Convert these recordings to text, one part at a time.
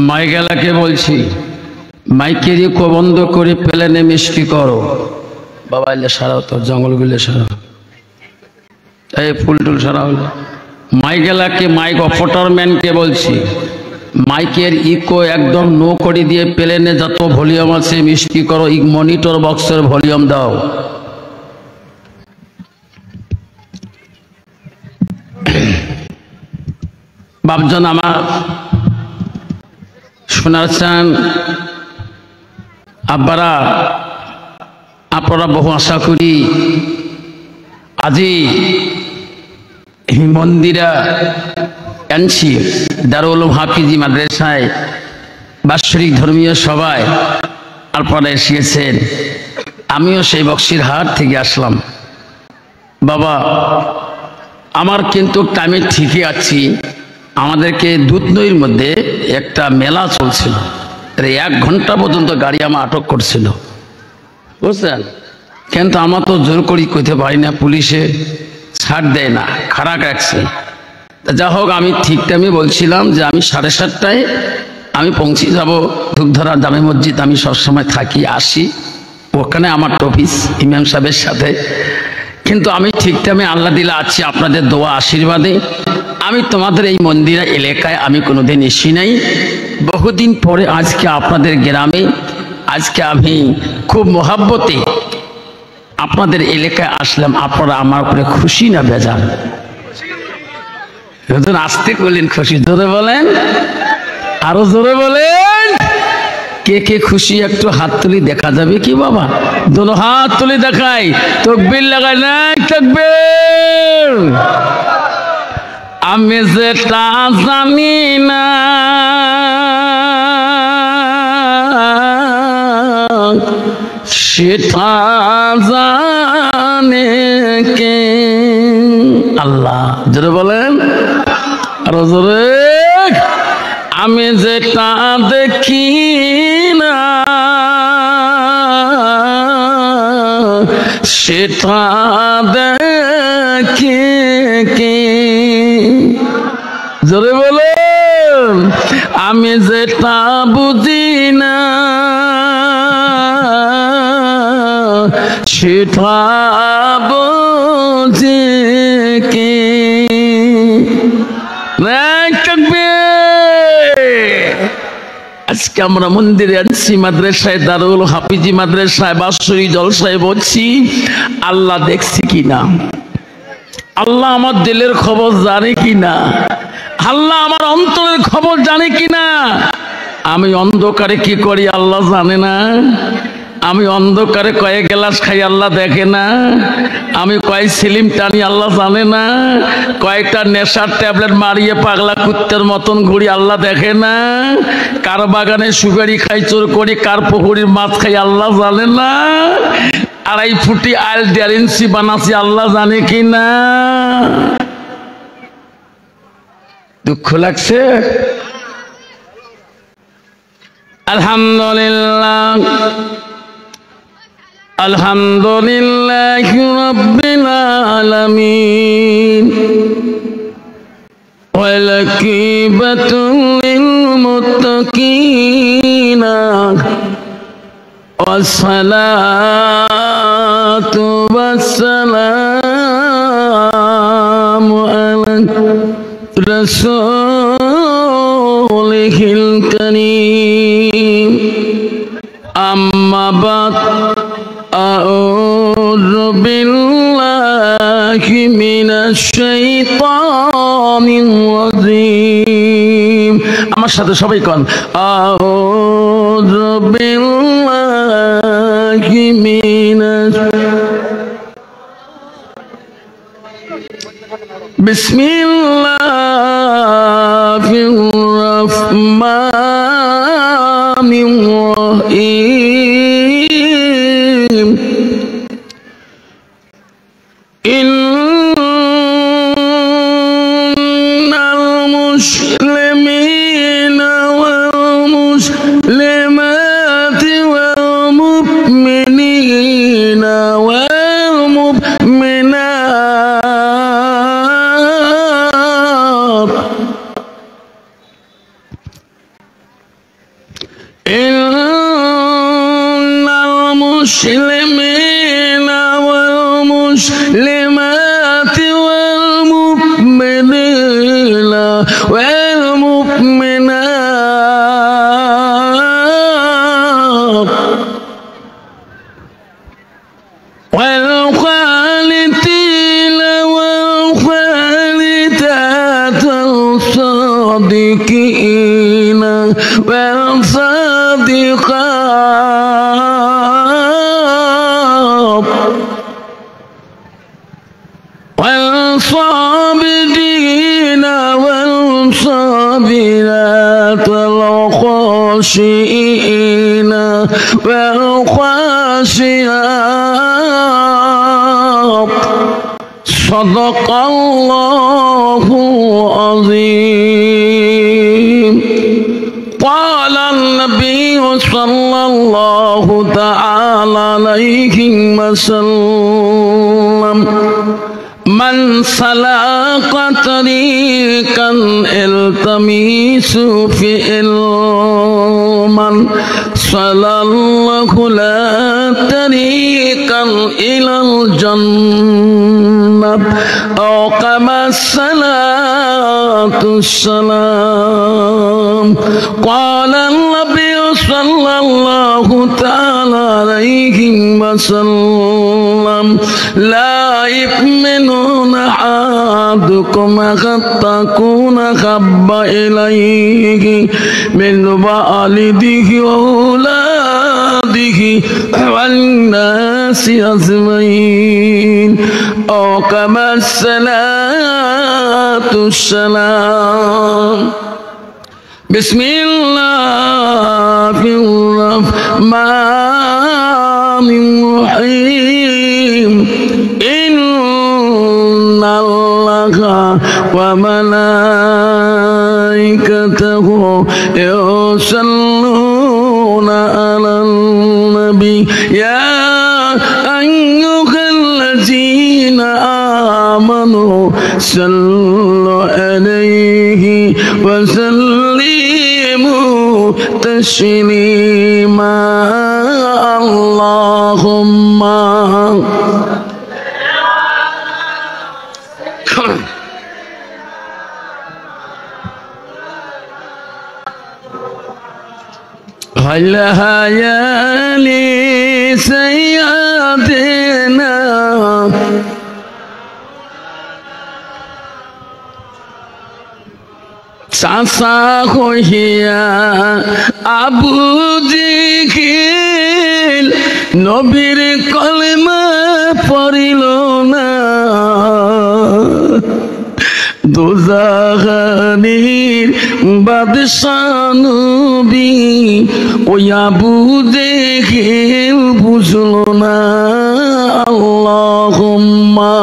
মাইকেলাকে বলছি মাইকেরই বন্ধ করে প্লেনে মিষ্টি করো। বাবা এলে সারাও, তোর জঙ্গলগুলো সারাও, এই ফুল টুল সারাও। মাইকেলাকে মাইক অপারেটরম্যানকে বলছি মাইকের ইকো একদম নো করে দিয়ে প্লেনে যত ভলিউম আছে মিষ্টি করো, মনিটর বক্সের ভলিউম দাও। বাপজন আমার শোনার চান, আব্বারা আপনারা বহু আশা করি আজি মন্দিরা আনছি দারুল উলুম হাফিজি মাদ্রাসায় বাৎসরিক ধর্মীয় সভায় আপনারা এসেছেন। আমিও সেই বক্সিরহাট থেকে আসলাম। বাবা আমার কিন্তু টাইমে ঠিকই আছি। আমাদেরকে দুধনইর মধ্যে একটা মেলা চলছিল, 1 ঘন্টা পর্যন্ত গাড়ি আমার আটক করছিল, বুঝলেন। কিন্তু আমার তো জোর করি কইতে পারি না, পুলিশে ছাড় দেয় না, খারাপ রাখছে। যা হোক আমি ঠিক টাইমে বলছিলাম যে আমি 7:30টায় আমি পৌঁছে যাব ধূপধারা জামে মসজিদ। আমি সবসময় থাকি আসি, ওখানে আমার অফিস ইমাম সাহেবের সাথে। কিন্তু আমি ঠিক টাইমে আল্লাহ দিলে আছি আপনাদের দোয়া আশীর্বাদে। আমি তোমাদের এই মন্দিরা এলাকায় আমি কোনোদিন এসি নাই। বহুদিন পরে আজকে আপনাদের গ্রামে আজকে আমি খুব মহাব্বতে আপনাদের এলাকায় আসলাম। আপনারা আমার উপরে খুশি না বেজার? আসতে করলেন খুশি, জোরে বলেন, আরো জোরে বলেন। কে কে খুশি একটু হাত তুলি দেখা যাবে কি বাবা? দোনো হাত তুলি দেখাই, তাকবীর লাগাই নাই, তাকবীর। আমি যেটা জানি না সেটা জানে কে? আল্লাহ। জোরে বলেন, আরো জোরে। আমি যেটা দেখি না সেটা দেখে কে? জোরে বলেন। আমি যেটা বুঝি না সেটা বুঝে কে? আজকে আমরা মন্দিরে আনছি, মাদ্রাসায় দারুল হাফিজি মাদ্রাসায় বাৎসরিক জলসায় বলছি, আল্লাহ দেখছি কিনা, আল্লাহ আমার দিলের খবর জানে কিনা, আল্লাহ আমার অন্তরের খবর জানে কিনা। আমি অন্ধকারে কি করি আল্লাহ জানে না? আমি অন্ধকারে কয়েক গ্লাস খাই আল্লাহ দেখে না? আমি কয় সিলিম টানি আল্লাহ জানে না? কয়েকটা নেশার ট্যাবলেট মারিয়ে পাগলা কুত্তের মতন ঘুরি আল্লাহ দেখে না? কার বাগানে সুপারি খাই চোর করি, কার পুকুরির মাছ খাই আল্লাহ জানে না? 2.5 ফুটি আইল 1.5 ইঞ্চি বানাচ্ছি আল্লাহ জানে কি না? দুঃখ লাগছে? আলহামদুলিল্লাহ, আলহামদুলিল্লাহি রাব্বিল আলামিন। ওয়াল আকিবাতুল লিল মুত্তাকিন। ওয়াসসালাতু ওয়াসসালামু আলা রাসূলিল কারীম। আম্মা বাদ, আউযু বিল্লাহি মিনাশ শাইতানির রাজীম। আমার সাথে সবাই কোন, আউযু বিল্লাহি মিনাশ, বিসমিল্লাহির রাহমানির রাহিম। ইন্নাল মুসলিমিনা ওয়াল মুসলিমাতি ওয়াল মুমিনিনা ওয়াল মুমিনাত ইন্নাল মুসলিমিনা ওয়াল মুসলিমাতি ওয়াল মুমিনিনা ওয়াল মুমিনাত ওয়াল খালিতিনা ওয়াল খালিতাত সাদিকিনা ওয়াল صادقات والصابرين والصابرات والخاشعين والخاشعات صدق الله العظيم. قال النبي صلى الله تعالى عليه وسلم من سلك طريقا التمس فيه علما سلكه له طريقا إلى الجنة أو كما الصلاة والسلام. قال النبي صلى الله تعالى عليه وسلم لا يؤمن أحدكم حتى أكون أحب إليه من والده وأولاده والناس أجمعين أو كما الصلاة والسلام. بسم الله الرحمن الرحيم. إن الله وملائكته يصلون على النبي يا أيها الذين آمنوا صلوا عليه وسلموا تسليما. اللهم هل هيالي سيادنا চাচা হইয়া আবু জিকিল নবীর কলমা পড়িল না দোজাখানির বাদশা নবী ওই আবু জিকিল বুঝল না। আল্লাহুম্মা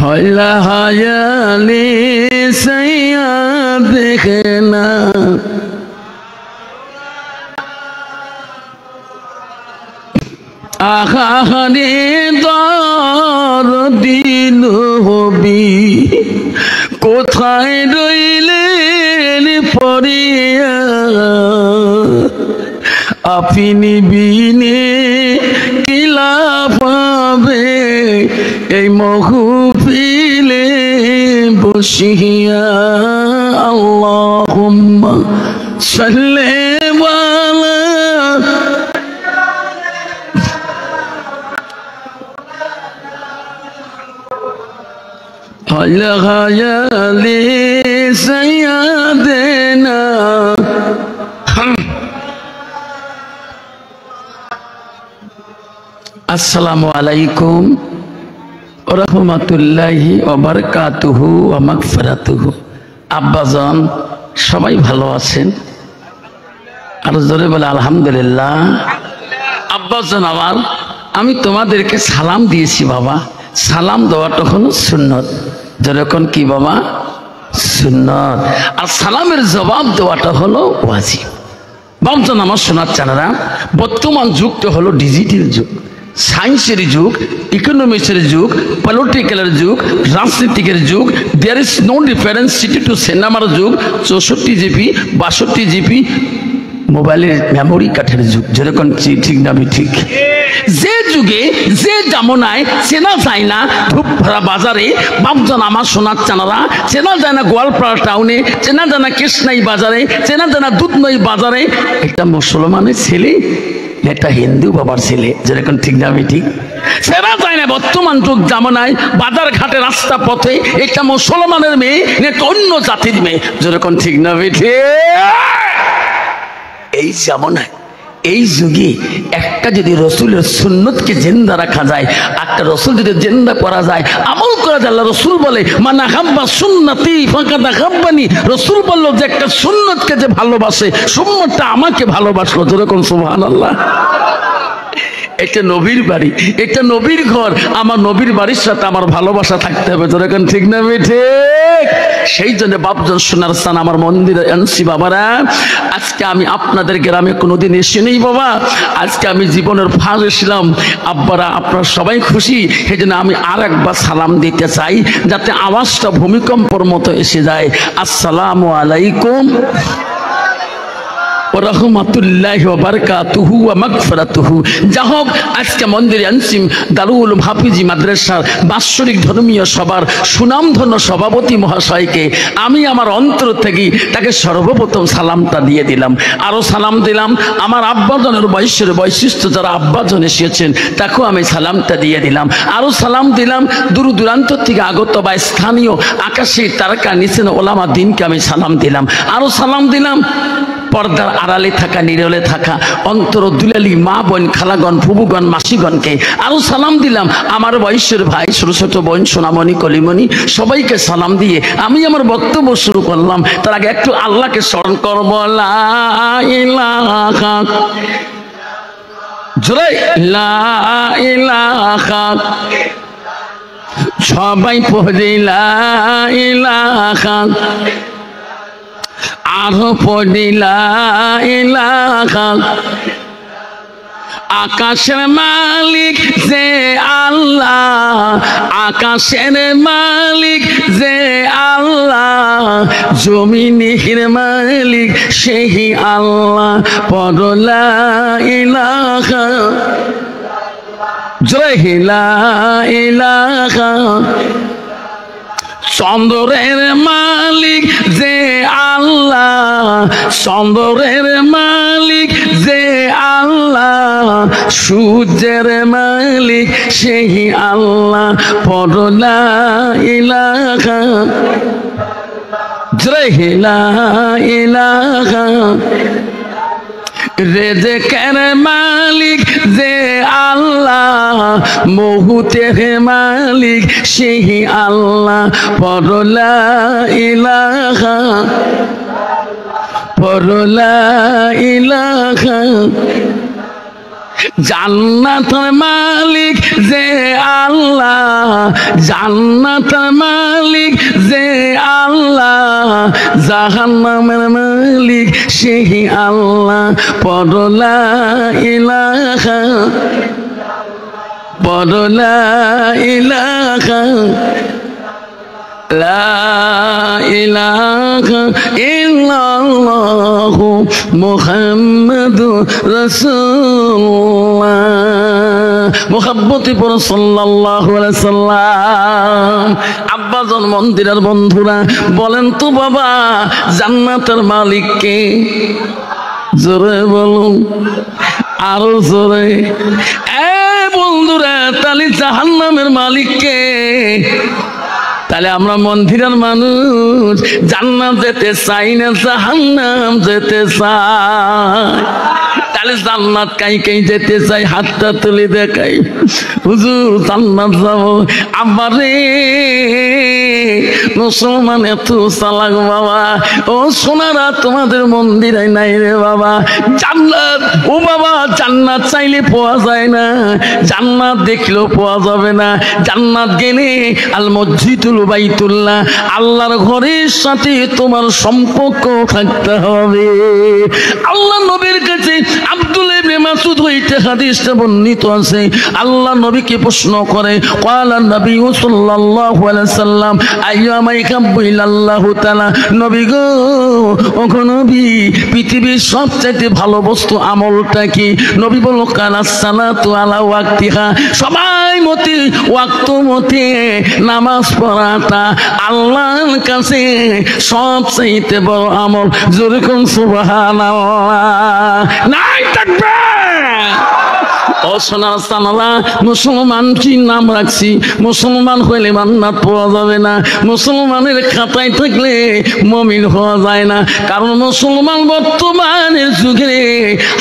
হইলা হায়ালি সাইয়া দেখে না আহারে দর দিল হবি কোথায় রইলেন পড়িয়া আপনি বিনে কিলা পাবে এই মহফিলে বসিয়া। আল্লাহুম্মা সাল্লি আলা হায়ালি সাইয়াদেনা। আসসালামু আলাইকুম ওয়া রাহমাতুল্লাহি ওয়া বারাকাতুহু ওয়া মাগফিরাতুহু। আব্বাজান সবাই ভালো আছেন? আর জোরে বলে আলহামদুলিল্লাহ। আব্বাজান আমার, আমি তোমাদেরকে সালাম দিয়েছি বাবা। সালাম দেওয়াটা হলো সুন্নত। যেরকম কি বাবা? সুন্নত। আর সালামের জবাব দেওয়াটা হলো ওয়াজিব। বাবজান আমার শোনার চানারা, বর্তমান যুগটা হলো ডিজিটাল যুগ। সায়েন্সের যুগ, ইকোনমিক্সের যুগ, পলিটিক্যালের যুগ, রাজনীতিকের যুগ। দেয়ার ইজ নো ডিফারেন্সিটি টু সিনেমার যুগ। 64 জিবি 62 জিবি মোবাইলের মেমোরি কার্ডের যুগ। যেরকম ঠিক না ঠিক? যে যুগে যে জামনায় চেনা যায় না ধূপভরা বাজারে, বাপজন আমার সোনার চানারা চেনা যায় না গোয়ালপাড়া টাউনে, চেনা যায় না কৃষ্ণাই বাজারে, চেনা যায় না দুধনই বাজারে, একটা মুসলমানের ছেলে একটা হিন্দু বাবার ছেলে। যেরকম ঠিক না ঠিক? চেনা যায় না বর্তমান যুগ জামানায় বাজার ঘাটে রাস্তা পথে একটা মুসলমানের মেয়ে একটা অন্য জাতির মেয়ে। যেরকম ঠিক না ঠিক? এই জামানায় এই যুগে একটা যদি রসুলের সুন্নতকে জিন্দা রাখা যায়, একটা রসুল যদি জিন্দা করা যায়, আমল করা যায়, আল্লাহ রসুল বলে মান আহাব্বা সুন্নতি ফাকাদ আহাব্বানি। রসুল বলল যে একটা সুন্নতকে যে ভালোবাসে, সুন্নতটা আমাকে ভালোবাসলো। যেরকম সুবহানাল্লাহ। এটা নবীর বাড়ি, এটা নবীর ঘর, আমার নবীর বাড়ির সাথে আমার ভালোবাসা থাকতে হবে। যেরকম ঠিক না ঠিক? সেই জন্য বাপজন সোনার স্থান আমার মন্দিরে আনছি বাবারা। আজকে আমি আপনাদের গ্রামে কোনোদিন এসে নেই বাবা, আজকে আমি জীবনের ফার্স্ট এসেছিলাম। আব্বারা আপনারা সবাই খুশি, সেই জন্য আমি আর একবার সালাম দিতে চাই যাতে আওয়াজটা ভূমিকম্পর মতো এসে যায়। আসসালামু আলাইকুম রহমতুল্লাহি ওয়া বারাকাতুহু ওয়া মাগফিরাতুহু। যা হোক, আজকে মন্দিরে আনসিম দারুল উলুম হাফিজি মাদ্রাসার বাৎসরিক ধর্মীয় সভার সুনামধন্য সভাপতি মহাশয়কে আমি আমার অন্তর থেকে তাকে সর্বপ্রথম সালামটা দিয়ে দিলাম। আরও সালাম দিলাম আমার আব্বাজনের বয়সের বৈশিষ্ট্য যারা আব্বাজন এসেছেন তাকেও আমি সালামটা দিয়ে দিলাম। আরও সালাম দিলাম দূর দূরান্ত থেকে আগত বা স্থানীয় আকাশে তারকা নিচেন ওলামা দিনকে আমি সালাম দিলাম। আরও সালাম দিলাম পর্দার আড়ালে থাকা, নিরলে থাকা অন্তর দুলালি মা বোন, খালাগণ, ফুবুগণ, মাসিগণকে আরও সালাম দিলাম। আমার বয়সের ভাই, ছোট ছোট বোন, সোনামণি, কলিমণি, সবাইকে সালাম দিয়ে আমি আমার বক্তব্য শুরু করলাম। তার আগে একটু আল্লাহকে স্মরণ করব। লা ইলাহা জোরে লা ইলাহা, সবাই পড়ে লা ইলাহা, আরো পড়ি লা ইলাহা। আকাশের মালিক যে আল্লাহ, আকাশের মালিক যে আল্লাহ, জমিনের মালিক সেই আল্লাহ। পড়ো লা ইলাহা জয় লা ইলাহা। চন্দ্রের মালিক যে আল্লাহ, চন্দ্রের মালিক যে আল্লাহ, সূর্যের মালিক সেই আল্লাহ। পড়ো লা ইলাহা জয় লা ইলাহা। রেজেকের মালিক যে আল্লাহ, মহুতের মালিক সেই আল্লাহ। পড়ো লা ইলাহা, পড়ো লা ইলাহা। জান্নাতের মালিক যে আল্লাহ, জান্নাতের মালিক যে আল্লাহ, জাহান্নামের মালিক সেই আল্লাহ। পড়ো লা ইলাহা, পড়ো লা ইলাহা। লা ইলাহা ইল্লাল্লাহু মুহাম্মাদুর রাসূলুল্লাহ। মুহাব্বতে পড়ো সাল্লাল্লাহু আলাইহি সাল্লাম। আব্বাজন মন্দিরের বন্ধুরা বলেন তো বাবা, জান্নাতের মালিক কে? জোরে বলুন, আরো জোরে। বন্ধুরা, তাহলে জাহান্নামের মালিক কে? তাহলে আমরা মন্দিরের মানুষ জান্নাত যেতে চাই না, জাহান্নাম যেতে চাই। তাহলে জান্নাত কাই কাই যেতে চাই? হাতটা তুলে দেখাই। হুজুর জান্নাত যাবো। আব্বারে মুসলমান এত চালাক বাবা। ও সোনারা, তোমাদের মন্দিরে নাই রে বাবা জান্নাত। ও বাবা, জান্নাত চাইলে পাওয়া যায় না, জান্নাত দেখলেও পাওয়া যাবে না। জান্নাত গেলে আল মসজিদুল বাইতুল্লাহ, আল্লাহর ঘরের সাথে তোমার সম্পর্ক থাকতে হবে। আল্লাহ নবীর কাছে আব্দুল্লাহ ইবনে মাসউদ হইতে হাদিসটা বর্ণিত আছে, আল্লাহ নবীকে প্রশ্ন করে, ক্বালা নবী সাল্লাল্লাহু আলাইহি সাল্লাম আইয়ামা ইয়াকাব্বু ইলাল্লাহু তাআলা, নবী গো ও নবী পৃথিবীর সবচেয়ে ভালো বস্তু আমলটা কি? নবী বলল কানাস সালাতু আলা ওয়াক্তিহা, সবাই মতে ওয়াক্ত মতে নামাজ পড়াটা আল্লাহর কাছে সবচেয়ে বড় আমল। জোরে কোন সুবহানাল্লাহ, নাই তাকবীর। ও সোনার সানালা, মুসলমান কি নাম রাখছি? মুসলমান হইলে জান্নাত পাওয়া যাবে না, মুসলমানের খাতায় থাকলে মুমিন হওয়া যায় না। কারণ মুসলমান বর্তমানের যুগে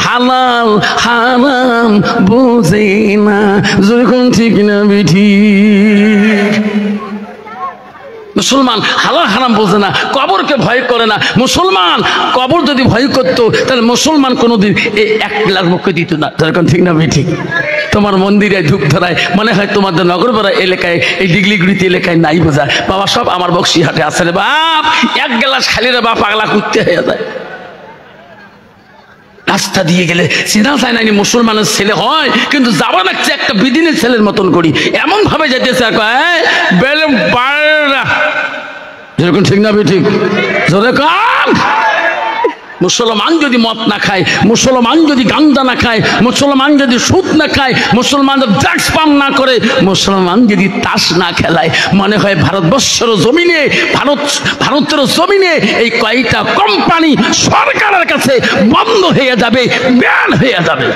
হালাল হারাম বোঝে না। যেরকম ঠিক না বিঠি? মুসলমান হালাল হারাম বোঝে না, কবরকে ভয় করে না। মুসলমান কবর যদি ভয় করতো তাহলে মুসলমান কোনোদিন এই 1 গ্লাস মুখে দিত না। যেরকম ঠিক না ঠিক? তোমার মন্দিরে ধূপ ধরায় মনে হয় তোমাদের নগরপাড়া এলাকায় এই ডিগলিগুড়িতে এলাকায় নাই বোঝা। বাবা সব আমার বক্সিহাটে আছে রে বাপ, 1 গ্লাস খালি রে বাপ পাগলা করতে হয়ে যায়। রাস্তা দিয়ে গেলে চিনা যায় না মুসলমানের ছেলে হয়, কিন্তু যাওয়া লাগছে একটা বিদিনের ছেলের মতন করি, এমন ভাবে যেতেছে যেরকম ঠিক না ঠিক? মুসলমান যদি মদ না খায়, মুসলমান যদি গাঁজা না খায়, মুসলমান যদি সুদ না খায়, মুসলমান যদি ড্রাগস পান না করে, মুসলমান যদি তাস না খেলায়, মনে হয় ভারতবর্ষের জমিনে ভারতের জমিনে এই কয়টা কোম্পানি সরকারের কাছে বন্ধ হয়ে যাবে, ব্যান হয়ে যাবে।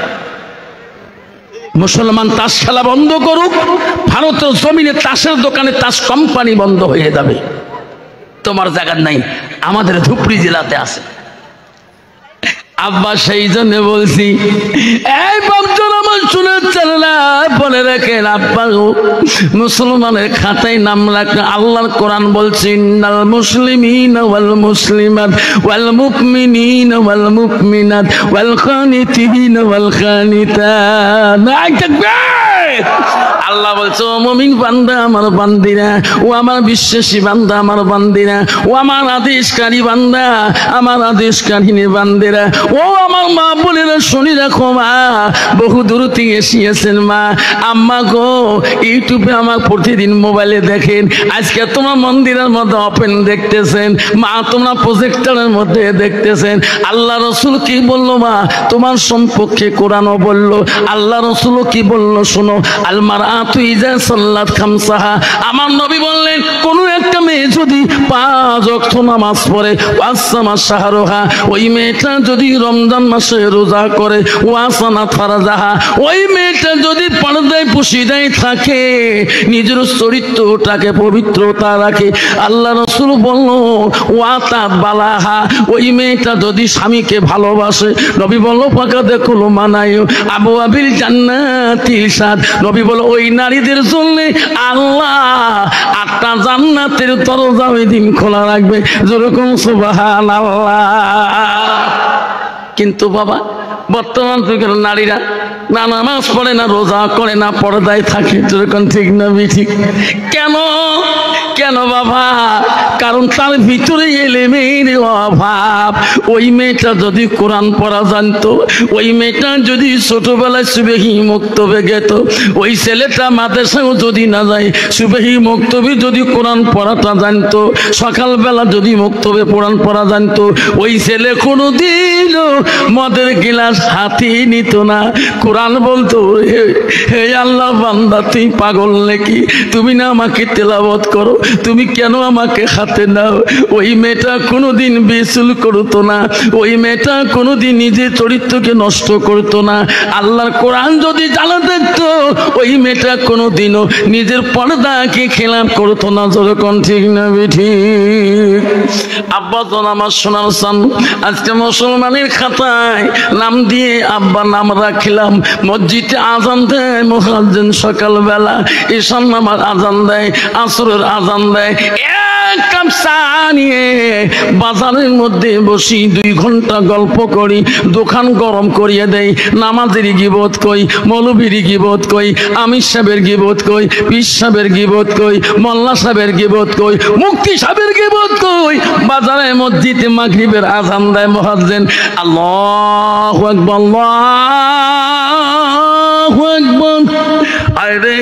মুসলমান তাস খেলা বন্ধ করুক, ভারতের জমিনে তাসের দোকানে তাস কোম্পানি বন্ধ হয়ে যাবে। তোমার জায়গা নাই, আমাদের ধুপড়ি জেলাতে আছে। আব্বা সেই জন্য বলছি, এই বক্তব্য আমার শুনে চললা বলে রাখেন, আব্বা মুসলমানের খাতায় নাম রাখেন। আল্লাহর কোরআন বলছে, ইন্নাল মুসলিমিনা ওয়াল মুসলিমাত ওয়াল মুমিনিনা ওয়াল মুমিনাত ওয়াল কানিতিনা ওয়াল কানিতাত। আল্লাহ বলছে, ও মুমিন বান্দা আমার বান্দিরা, ও আমার বিশ্বাসী বান্দা আমার বান্দিরা, ও আমার আদেশকারী বান্দা আমার আদেশকারিনী বান্দিরা, ও আমার মা বোনেরা শুনি রাখো মা, বহু দূর থেকে এসেছেন মা, আম্মা গো ইউটিউবে আমার প্রতিদিন মোবাইলে দেখেন, আজকে তোমার মন্দিরের মধ্যে ওপেন দেখতেছেন মা, তোমরা প্রজেক্টরের মধ্যে দেখতেছেন। আল্লাহ রসুল কি বললো মা তোমার সম্পর্কে? কোরআনও বললো, আল্লাহ রসুলও কি বললো শোনো, আলমারাতু ইযা সাল্লাত খামসাহা, আমার নবী বললেন কোন একটা মেয়ে যদি 5 ওয়াক্ত নামাজ পড়ে, ওয়াসামা শাহরুহা, ওই মেয়েটা যদি রমজান মাসে রোজা করে, ওয়াসানা ফারাজাহা, ওই মেয়েটা যদি পর্দায় পুশিদায় থাকে, নিজের চরিত্রটাকে পবিত্রতা রাখে, আল্লাহ রাসূল বলল ওয়াতা বালাহা, ওই মেয়েটা যদি স্বামীকে ভালোবাসে, নবী বলল ফাঁকা দেখো মানায় আবু আবিল জান্নাতিল সাদ, নবী বলল ওই নারীদের জন্য আল্লাহ 8টা জান্নাতের দরজা ওই দিন খোলা রাখবে। যেরকম সুবহানাল্লাহ। কিন্তু বাবা বর্তমান যুগের নারীরা না নামাজ পড়ে না, রোজা করে না, পর্দায় থাকে। যেরকম ঠিক না ঠিক? কেন কেন বাবা? কারণ তার ভিতরে এলেমের অভাব। ওই মেয়েটা যদি কোরআন পড়া জানতো, ওই মেয়েটা যদি ছোটবেলায় সুবহি মুক্তবে গেত, ওই ছেলেটা মাদ্রাসাও যদি না যায়, সুবহি মুক্তবে যদি কোরআন পড়াটা জানতো, সকালবেলা যদি মুক্তবে কোরআন পড়া জানতো, ওই ছেলে কোনোদিন মদের গিলাস হাতে নিত না। কোরআন বলতো, হে আল্লাহ বান্দা তুই পাগল নাকি? তুমি না আমাকে তেলাওয়াত করো, তুমি কেন আমাকে হাতে নাও? ওই মেয়েটা কোনোদিন বেসুল করতো না, ওই মেয়েটা কোনোদিন নিজের চরিত্রকে নষ্ট করতো না। আল্লাহর কোরআন যদি জানা থাকতো, ওই মেয়েটা কোনোদিনও নিজের পর্দাকে খেলাপ করতো না। যেরকম ঠিক না ঠিক? আব্বা তো আমার সোনার সান, আজকে মুসলমানের খাতায় নাম দিয়ে আব্বা নাম রাখলাম। মসজিদে আজান দেয় মুয়াজ্জিন, সকালবেলা ঈশার নামাজ আজান দেয়, আসরের আজান আজান দেয়, এক কাপ চা নিয়ে বাজারের মধ্যে বসি 2 ঘন্টা গল্প করি, দোকান গরম করিয়ে দেই। নামাজের গিবত কই, মৌলবীর গিবত কই, আমির সাহেবের গিবত কই, পীর সাহেবের গিবত কই, মোল্লা সাহেবের গিবত কই, মুফতি সাহেবের গিবত কই। বাজারে মসজিদে মাগরিবের আজান দেয় মুয়াজ্জিন, আল্লাহু আকবার, আল্লাহু আকবার। আরে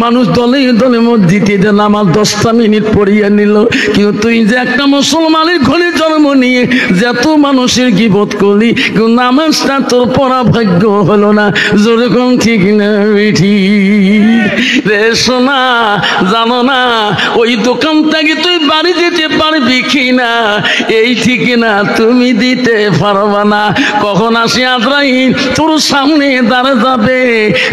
মানুষ দলে দলে মসজিদে নামাজ 10টা মিনিট পড়িয়ে নিল, কিন্তু তুই যে একটা মুসলমানের ঘরে জন্ম নিয়ে যত মানুষের গিবত করলি, কিন্তু নামাজটা তোর পড়া ভাগ্য হলো না। যেরকম ঠিক না ঠিক রে সোনা, জানো না ওই দোকান থেকে তুই বাড়ি দিতে পারবি কিনা? এই ঠিক না, তুমি দিতে পারবা না। কখন আসি আজরাইল তোর সামনে দাঁড়া যাবে,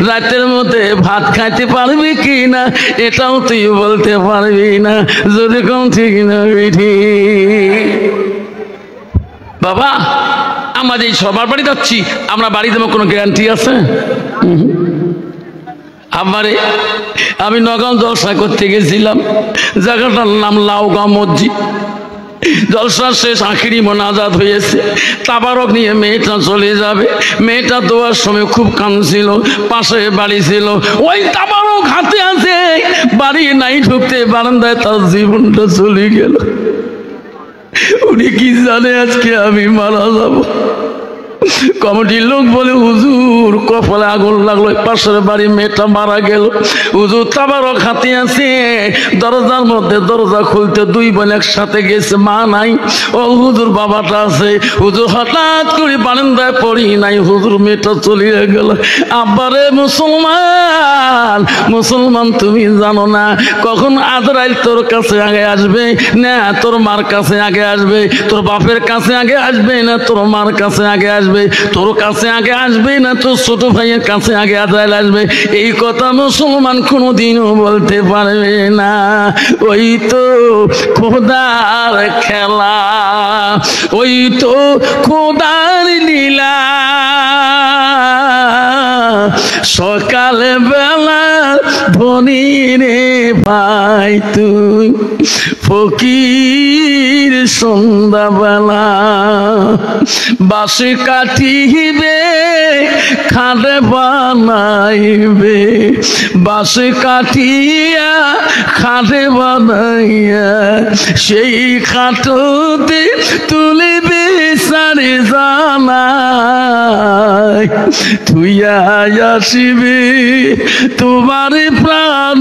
রাতের মধ্যে ভাত খাইতে পারবি কিনা এটাও তুই বলতে পারবি না। যেরকম ঠিক না ঠিক। বাবা আমাদের এই সবার বাড়ি যাচ্ছি, আমরা বাড়ি দেবো, কোনো গ্যারান্টি আছে? আমারে আমি নগাঁও জলসা করতে গেছিলাম, জায়গাটার নাম লাউগাঁও মসজিদ। জলসা শেষ, আখিরি মোনাজাত হয়েছে, তাবারক নিয়ে মেয়েটা চলে যাবে। মেয়েটা দেওয়ার সময় খুব কাঁদছিল, পাশে বাড়ি ছিল, ওই তাবারক হাতে আছে, বাড়ি নাই ঢুকতে বারান্দায় তার জীবনটা চলে গেল। উনি কি জানে আজকে আমি মারা যাব? কমিটির লোক বলে, হুজুর কপালে আগুন লাগলো, পাশের বাড়ি মেয়েটা মারা গেল। হুজুর তাবারক হাতে আছে, দরজার মধ্যে দরজা খুলতে 2 বোন একসাথে গেছে, মা নাই, ও হুজুর বাবাটা আছে। হুজুর হঠাৎ করে বারান্দায় পড়ি নাই, হুজুর মেয়েটা চলিয়ে গেল। আব্বারে মুসলমান, মুসলমান তুমি জানো না কখন আজরাইল তোর কাছে আগে আসবে? না তোর মার কাছে আগে আসবে, তোর বাপের কাছে আগে আসবে, না তোর মার কাছে আগে আসবে, তোর কাছে আগে আসবে, না তোর ছোট ভাইয়ের কাছে আগে আজরাইল আসবে? এই কথা মুসলমান কোনোদিনও বলতে পারবে না। ওই তো খোদার খেলা, ওই তো খোদার লীলা। সকাল বেলা ধনী রে ভাই তুই, ফকির সন্ধ্যাবেলা। বাঁশে কাটিবে খাটে বানাইবে, বাঁশে কাটিয়া খাটে বানাইয়া, সেই খাটতে তুলিবে সারে জানাই। তুইয়া আসিবে তোমার প্রাণ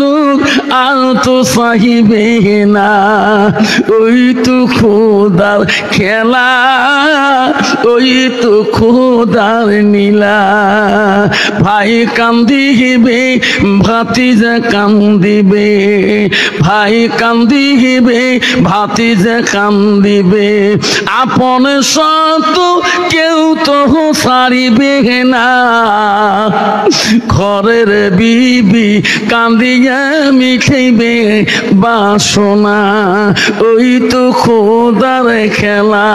আর তো চাহিবে না। ওই তো খোদার খেলা, ওই তো খোদার নীলা। ভাই কান্দিবে ভাতিজা কান্দিবে, ভাই কান্দিবে ভাতিজা কান্দিবে। আপন সত কেউ তো সারিবে না, ঘরের বিবি কান্দিয়া মিঠাইবে বাসনা। ওই তো খোদার খেলা,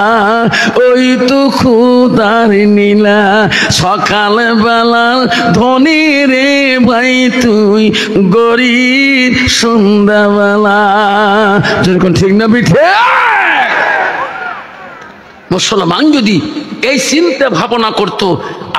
ওই তো খোদার নীলা। সকাল বেলা ধনী রে ভাই তুই, গরিব সন্ধ্যাবেলা। যেরকম ঠিক না বিঠে? মুসলমান যদি এই চিন্তা ভাবনা করতো,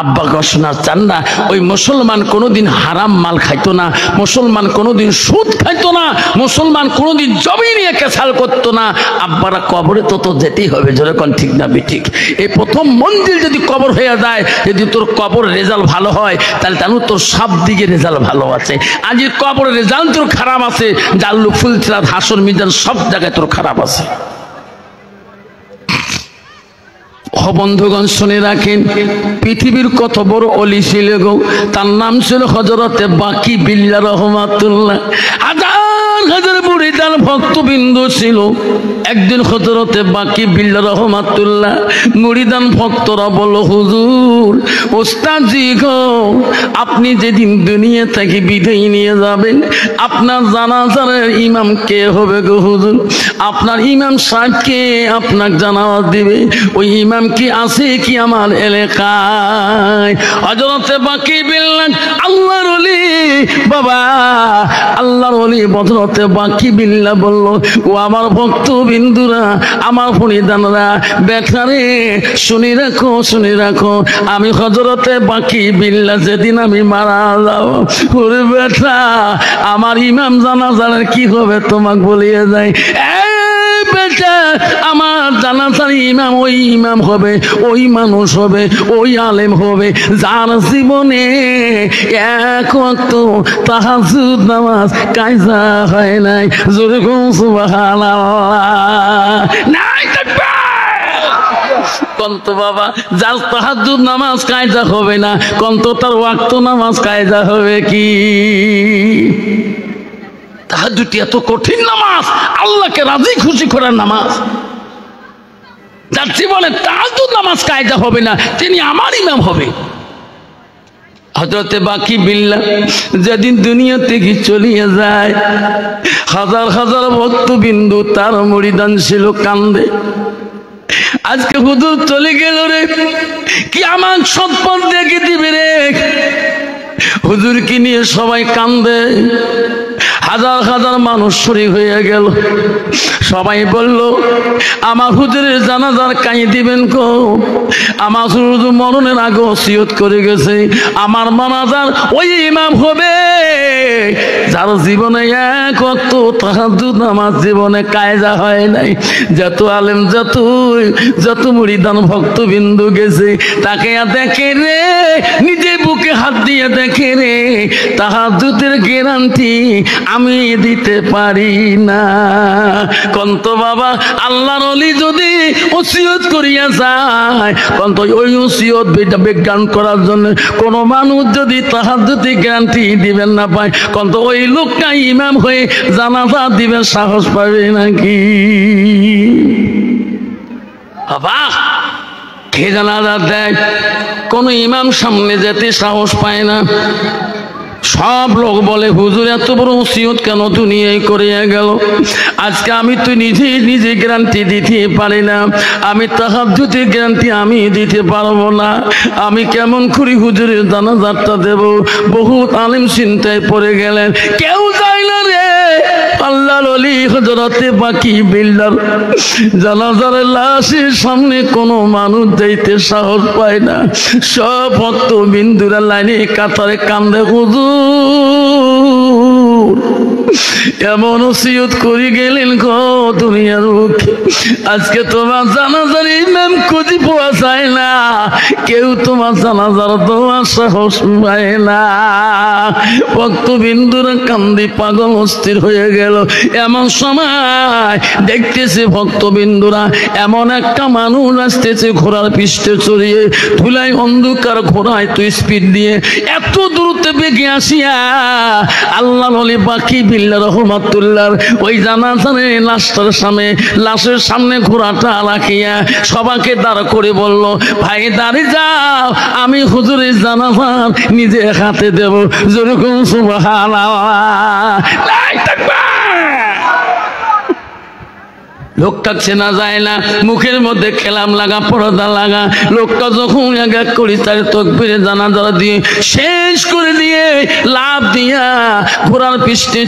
আব্বা ঘোষণা চান না, ওই মুসলমান কোনোদিন হারাম মাল খাইতো না, মুসলমান কোনোদিন সুদ খাইতো না, মুসলমান কোনোদিন জমি নিয়ে কেসাল করতো না। আব্বারা কবরে তো যেতেই হবে, যেরকম ঠিক না ঠিক? এই প্রথম মন্দির যদি কবর হয়ে যায়, যদি তোর কবর রেজাল্ট ভালো হয়, তাহলে জানো তোর সব দিকে রেজাল্ট ভালো আছে। আজ কবরের রেজাল্ট তোর খারাপ আছে, জাল্লু ফুলচিরাত হাসর মিজান সব জায়গায় তোর খারাপ আছে। বন্ধুগণ শুনে রাখেন, পৃথিবীর কত বড় অলি ছিল গো, তার নাম ছিল হযরতে বাকি বিল্লাহ রহমাতুল্লাহ। হাজার হাজার মুরিদান ভক্তবৃন্দ ছিল। একদিন হযরতে বাকি বিল্লাহ রহমাতুল্লাহ মুরিদান ভক্তরা বলল, হুজুর ওস্তাদজি গো, আপনি যেদিন দুনিয়া থেকে বিদায় নিয়ে যাবেন, আপনার জানাজার ইমাম কে হবে গো হুজুর? আপনার ইমাম সাহেবকে আপনাকে জানাজা দিবে, ওই ইমাম কি আছে কি আমার এলাকায়? হযরতে বাকি বিল্লাহ আল্লাহর ওলি বাবা, আল্লাহর ওলি হযরতে বাকি বিল্লাহ বলল, ও আমার ভক্ত বিন্দুরা, আমার ফরিদানরা, বেটারে শুনে রাখো, শুনে রাখো, আমি হযরতে বাকি বিল্লাহ যেদিন আমি মারা যাব, ওরে বেটা আমার ইমাম জানাজার কি হবে তোমাকে বলিয়ে যায়। বেটা আমার জানাজার ইমাম ওই ইমাম হবে, ওই মানুষ হবে, ওই আলেম হবে যার জীবনে এক ওয়াক্ত তাহাজ্জুদ নামাজ কায়দা হয় নাই। জোরে কোন সুবহানাল্লাহ। নাই তাকবীর। কন্ত বাবা যার তাহাজ্জুদ নামাজ কায়দা হবে না, কন্ত তার ওয়াক্ত নামাজ কায়দা হবে কি? তাহাজ্জুদ এত কঠিন নামাজ, আল্লাহকে রাজি খুশি করার নামাজ। যার জীবনে তাহাজ্জুদ নামাজ কায়দা হবে না, তিনি আমার ইমাম হবে। হযরতে বাকি বিল্লাহ যেদিন দুনিয়া থেকে চলিয়ে যায়, হাজার হাজার ভক্তবিন্দু তার মুরিদান ছিল কান্দে। আজকে হুজুর চলে গেল রে, কি আমার সম্পদ দেখে দিবে রে। হুজুরকে নিয়ে সবাই কান্দে, হাজার হাজার মানুষ শরীক হয়ে গেল। সবাই বলল আমার হুজুরের জানাজার কাই দিবেন কো? আমার হুজুর মরণের আগে ওসিয়ত করে গেছে আমার জানাজার ওই ইমাম হবে যার জীবনে এক ওয়াক্ত তাহাজ্জুদ নামাজ জীবনে কায়দা হয় নাই। যত আলেম যত মুরিদান ভক্তবিন্দু গেছে তাকে দেখে রে, নিজে বুকে হাত দিয়ে দেখে রে, তাহাজ্জুদের গ্যারান্টি আমি দিতে পারি না। কন্ত বাবা আল্লাহর ওলি যদি ওসিয়ত করিয়া যায়, কন্ত ওই ওসিয়ত বিজ্ঞান করার জন্য কোন মানুষ যদি তাহাজ্জুদি গ্যারান্টি দিবেন না পায়, কন্ত ওই লোকটা ইমাম হয়ে জানাজা দিবেন সাহস পাবে নাকি? বাবা কে জানাজা দেয়? কোন ইমাম সামনে যেতে সাহস পায় না। সব লোক বলে হুজুর এত বড় ওসিয়ত কেন দুনিয়ায় করিয়া গেল। আজকে আমি তো নিজে গ্যারান্টি দিতে পারি না, আমি তাহাজ্জুদের গ্যারান্টি আমি দিতে পারবো না। আমি কেমন করি হুজুরের জানাজাটা দেব? বহুত আলেম চিন্তায় পড়ে গেলেন, কেউ যায় না রে। আল্লাহর ওলি হযরতে বাকি বিল্লাহ জানাজার লাশের সামনে কোনো মানুষ যাইতে সাহস পায় না। সব ভক্ত বিন্দুরা লাইনে কাতারে কান্দে, হুজুর এমন ওসিয়ত করে গেলেন গো দুনিয়ার মুখে, আজকে তোমার জানাজার ইমাম খুঁজে পাওয়া যায় না, কেউ তোমার জানাজার দোয়া সাহস পায় না। ভক্তবিন্দুরা কান্দি পাগল অস্থির হয়ে গেল। এমন সময় দেখতেছে ভক্তবিন্দুরা এমন একটা মানুষ আসতেছে ঘোড়ার পৃষ্ঠে চড়িয়ে, ধুলাই অন্ধকার ঘোড়ায় তো স্পিড দিয়ে এত দূরত্বে বেগে আসিয়া আল্লাহর ওলি বাকি বিল্লাহ রহমাতুল্লাহর ওই জানাজারে লাশের সামনে ঘোড়াটা রাখিয়া সবাইকে দাঁড় করে বলল, ভাই দাঁড়িয়ে যাও, আমি হুজুরের জানাজার নিজে হাতে দেব। যেরকম সুবহানাল্লাহ। লোকটা চেনা যায় না, মুখের মধ্যে খেলাম লাগা, পর্দা লাগা। লোকটা যখন এক এক করে তার তাকবীরে জানাজা দিয়ে শেষ করে দিয়ে লাভ দিয়া ঘোড়ার পৃষ্ঠে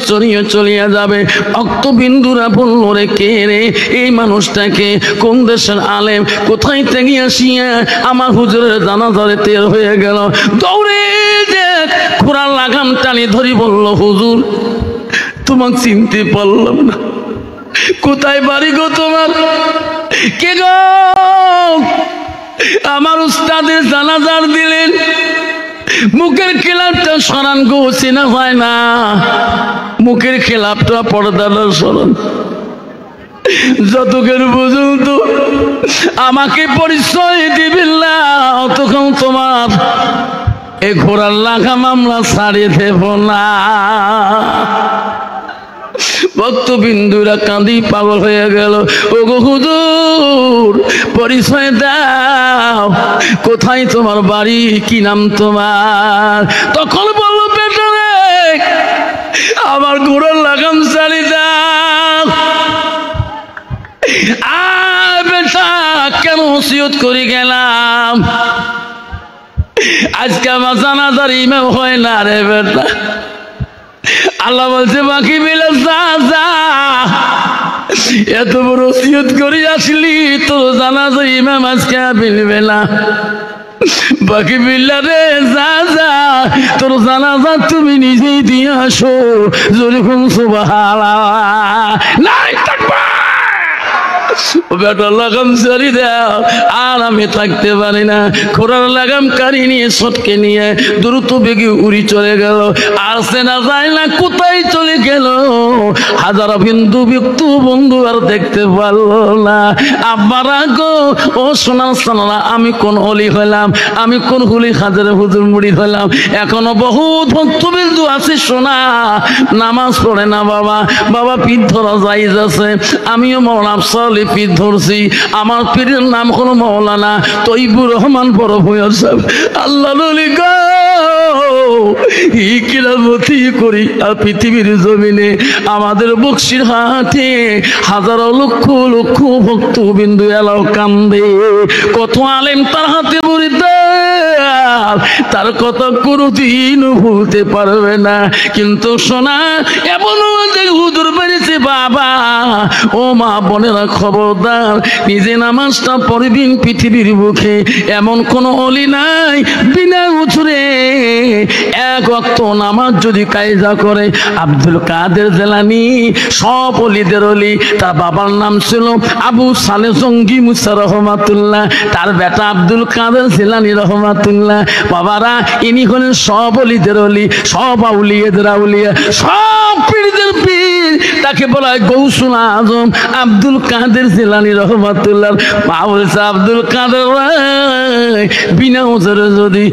চলিয়া যাবে। ভক্তবিন্দুরা বলল, রে কে রে এই মানুষটাকে? কোন দেশের আলেম? কোথায় থেকে আসিয়া আমার হুজুরের জানাজারে তের হয়ে গেল। দৌড়ে যে ঘোড়ার লাগাম টানি ধরি বলল, হুজুর তোমাকে চিনতে পারলাম না, কোথায় বাড়ি গো তোমার? কে গো? আমার উস্তাদের জানাজার দিলেন, মুখের খেলাপটা সরান গো, চেনা হয় না। মুখের খেলাপটা পর্দাটা সরান। যতক্ষণ পর্যন্ত আমাকে পরিচয় দিবেন না তখন তোমার এ ঘোড়ার লাগাম আমরা ছাড়িয়ে দেব না। ভক্তবিন্দুরা কাঁদি পাগল হয়ে গেল। ও গো হুজুর পরিচয় দাও, কোথায় তোমার বাড়ি, কি নাম তোমার? তখন বলল, বেটা রে আমার ঘোড়ার লাগাম ছাড়ি দাও। বেটা কেন ওসিয়ত করে গেলাম, আজকে আমার জানাজার ইমাম হয় না রে বেটা। আল্লাহ বলছে বাকি বিলে যা যা, এত বড় ওসিয়ত করে আসলি, তোর জানাজা ইমাম আজকে মিলবে না। বাকি বিল্লা রে যা যা, তোর জানাজা তুমি নিজেই দিয়ে আসো। যেরকম সুবহানাল্লাহ, নাই থাকবা বেটার লাগাম সারি দাও, আর আমি থাকতে পারি না। খোরার লাগাম কারি নিয়ে সটকে নিয়ে দ্রুত বেগে উড়ি চলে গেল। আর সেনা যায় না কোথায় চলে গেল। হাজার বিন্দু বিন্দু বন্ধু আর দেখতে পারলো না। আব্বারা গো, ও সোনার সোনারা, আমি কোন অলি হইলাম, আমি কোন হুলি হাজারে হুজুর মুড়ি হইলাম। এখনো বহুত ভক্তবিন্দু আছে সোনা, নামাজ পড়ে না বাবা। বাবা পীর ধরা জায়েজ আছে, আমিও মৌলানা আফসালি পীর ধরছি। আমার পীরের নাম হলো মৌলানা তৈবুর রহমান বড় ভূঁইয়া সাহেব। আল্লাহ নলি গো, এই কিরামতি করি আর পৃথিবীর জমিনে আমাদের বক্সিরহাটে হাজারো লক্ষ লক্ষ ভক্তবিন্দু এলাও কান্দে। কত আলেম তার হাতে মুরিদ, তার কথা কোনোদিন ভুলতে পারবে না। কিন্তু শোনা, এমন হুজুর বেড়েছে বাবা, ও মা বোনেরা খবরদার, নিজে নামাজটা পড়বিন। পৃথিবীর বুকে এমন কোন অলি নাই বিনা হুজুরে এক ওয়াক্ত নামাজ যদি কায়দা করে। আব্দুল কাদের জিলানী সব অলিদের অলি। তার বাবার নাম ছিল আবু সালে জঙ্গি মুসা রহমাতুল্লাহ, তার বেটা আব্দুল কাদের জিলানী রহমাতুল্লাহ। বাবারা, ইনি হলেন সব অলিদের অলি, সব আউলিয়াদের আউলিয়া, সব পীরদের পীর। তাকে বলা হয় গৌসুল আজম আব্দুল কাদের জিলানী রহমাতুল্লাহ। মা বলছে আব্দুল কাদের বিনা ওজরে যদি